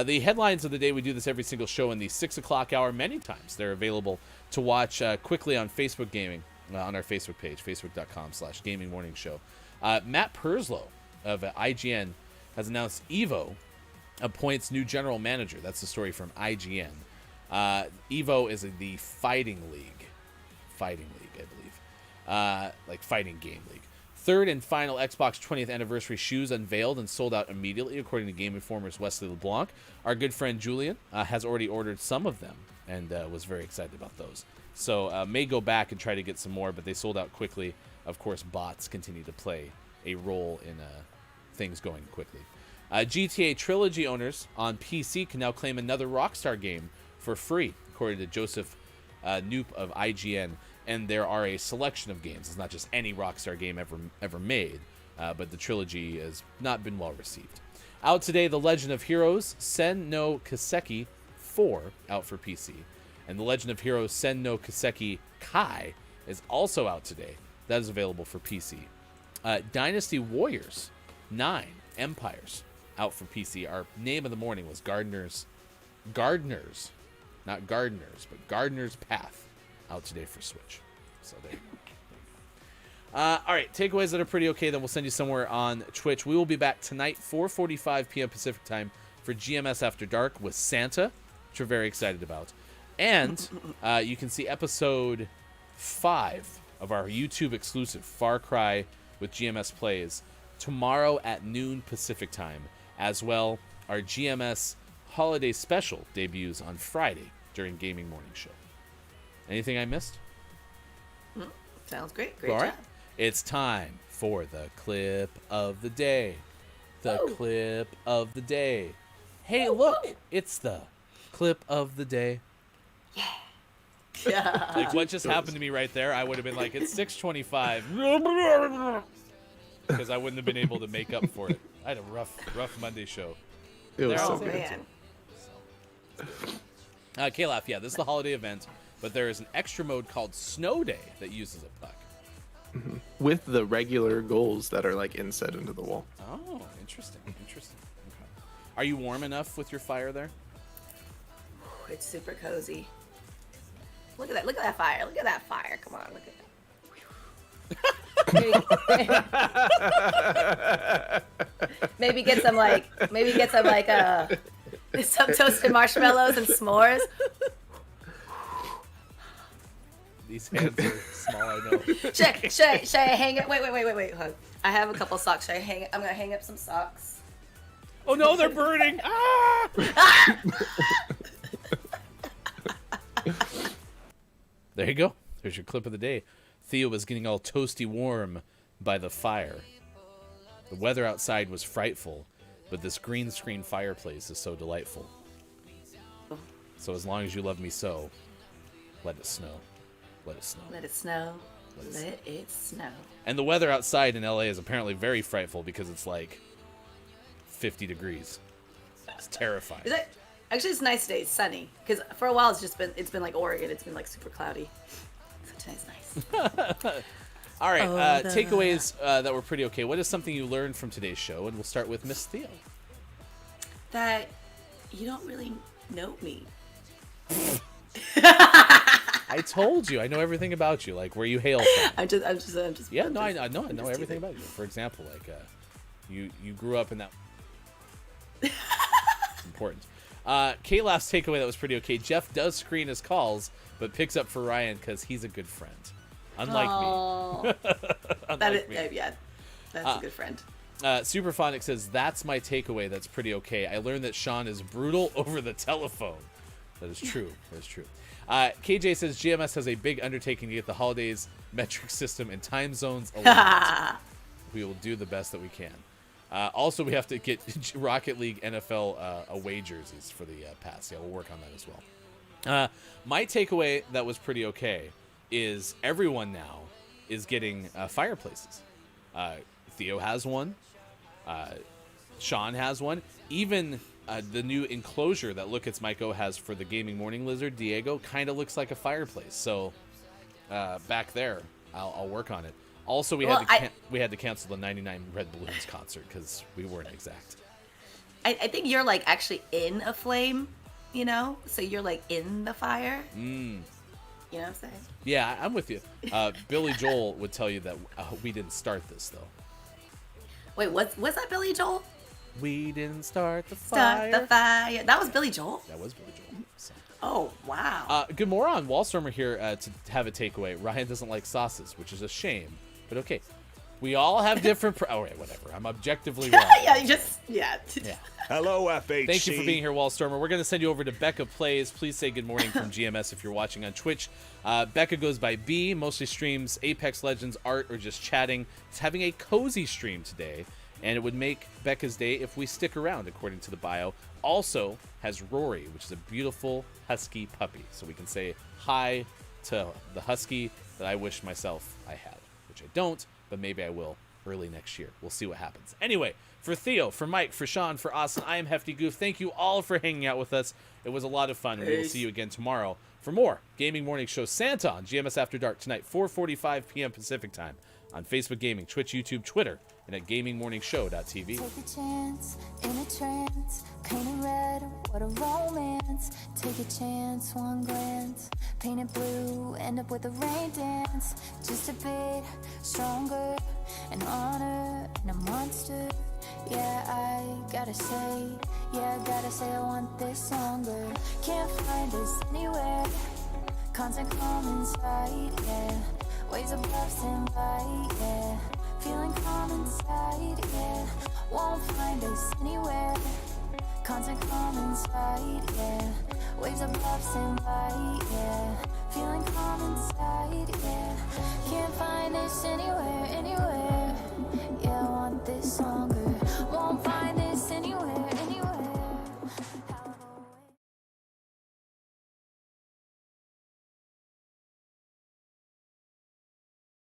The headlines of the day, we do this every single show in the 6 o'clock hour many times. They're available to watch quickly on Facebook Gaming, on our Facebook page, facebook.com/Gaming Morning Show. Matt Purslow of IGN has announced Evo appoints new general manager. That's the story from IGN. Evo is the fighting league, I believe, like fighting game league. Third and final Xbox 20th anniversary shoes unveiled and sold out immediately, according to Game Informer's Wesley LeBlanc. Our good friend Julian has already ordered some of them and was very excited about those. So may go back and try to get some more, but they sold out quickly. Of course, bots continue to play a role in things going quickly. GTA Trilogy owners on PC can now claim another Rockstar game for free, according to Joseph Knoop of IGN. And there are a selection of games. It's not just any Rockstar game ever made, but the trilogy has not been well received. Out today, The Legend of Heroes Sen no Kiseki 4 out for PC. And The Legend of Heroes Sen no Kiseki Kai is also out today. That is available for PC. Dynasty Warriors 9 Empires out for PC. Our name of the morning was Gardener's, not Gardeners, but Gardener's Path. Out today for Switch. So there you go. All right, takeaways that are pretty okay, then we'll send you somewhere on Twitch. We will be back tonight, 4:45 p.m. Pacific time for GMS After Dark with Santa, which we're very excited about. And you can see episode 5 of our YouTube exclusive Far Cry with GMS Plays tomorrow at noon Pacific time. As well, our GMS Holiday Special debuts on Friday during Gaming Morning Show. Anything I missed? Sounds great. Great All right. job. It's time for the clip of the day. Clip of the day. Hey, look, it's the clip of the day. Yeah. Like what just happened to me right there, I would have been like, it's 6:25. Because I wouldn't have been able to make up for it. I had a rough Monday show. It was There, so I'll good. Man. K-Laugh, yeah, this is the holiday event, but there is an extra mode called Snow Day that uses a puck. With the regular goals that are like inset into the wall. Oh, interesting. Okay. Are you warm enough with your fire there? It's super cozy. Look at that. Look at that fire. Look at that fire. Come on. Look at that. Maybe get some some toasted marshmallows and s'mores. These hands are small, I know. Should I hang it? Wait. Hold. I have a couple socks. Should I hang it? I'm gonna hang up some socks. Oh no, they're burning! Ah! There you go. There's your clip of the day. Theo was getting all toasty warm by the fire. The weather outside was frightful, but this green screen fireplace is so delightful. So as long as you love me so, let it snow. Let it snow. Let it snow. Let it snow. And the weather outside in LA is apparently very frightful because it's like 50 degrees. It's terrifying. Is it? Actually, it's nice today. It's sunny. Because for a while, it's been like Oregon. It's been like super cloudy. So today's nice. All right, takeaways that were pretty okay. What is something you learned from today's show? And we'll start with Miss Theo. That you don't really know me. I told you, I know everything about you, like where you hail from. I'm just. Yeah, no, I know everything about you. For example, like you grew up in that. It's important. K-Laugh's takeaway that was pretty okay. Jeff does screen his calls, but picks up for Ryan because he's a good friend, unlike me. That is, yeah, that's a good friend. Superphonic says, that's my takeaway. That's pretty okay. I learned that Sean is brutal over the telephone. That is true. That is true. KJ says, GMS has a big undertaking to get the holidays metric system and time zones aligned. We will do the best that we can. Also, we have to get Rocket League NFL away jerseys for the pass. Yeah, we'll work on that as well. My takeaway that was pretty okay is everyone now is getting fireplaces. Theo has one. Sean has one. Even the new enclosure that Look It's Mike O has for the Gaming Morning Lizard, Diego, kind of looks like a fireplace. So back there, I'll work on it. Also, we had to cancel the 99 Red Balloons concert because we weren't exact. I think you're like actually in a flame, you know? So you're like in the fire. You know what I'm saying? Yeah, I'm with you. Billy Joel would tell you that we didn't start this, though. Wait, was that Billy Joel? We didn't start the fire. Start the fire. That was Billy Joel? That was Billy Joel. So. Oh, wow. Good moron. Wallstormer here to have a takeaway. Ryan doesn't like sauces, which is a shame. But okay. We all have different... oh, wait, whatever. I'm objectively wrong. Yeah. Hello, FHC. Thank you for being here, Wallstormer. We're going to send you over to Becca Plays. Please say good morning from GMS if you're watching on Twitch. Becca goes by B, mostly streams Apex Legends, art, or just chatting. It's having a cozy stream today, and it would make Becca's day if we stick around, according to the bio. Also has Rory, which is a beautiful husky puppy. So we can say hi to the husky that I wish myself I had, which I don't, but maybe I will early next year. We'll see what happens. Anyway, for Theo, for Mike, for Sean, for Austin, I am Hefty Goof. Thank you all for hanging out with us. It was a lot of fun, and we will see you again tomorrow for more Gaming Morning Show Santa on GMS After Dark tonight, 4:45 p.m. Pacific Time on Facebook Gaming, Twitch, YouTube, Twitter, and at gamingmorningshow.tv. Take a chance in a trance, painted red, what a romance. Take a chance, one glance, painted blue, end up with a rain dance. Just a bit stronger, an honor and a monster. Yeah, I gotta say I want this longer. Can't find us anywhere, constant calm inside, yeah. Waves above stand by, yeah. Feeling calm inside, yeah. Won't find us anywhere, constant calm inside, yeah. Waves above stand by, yeah.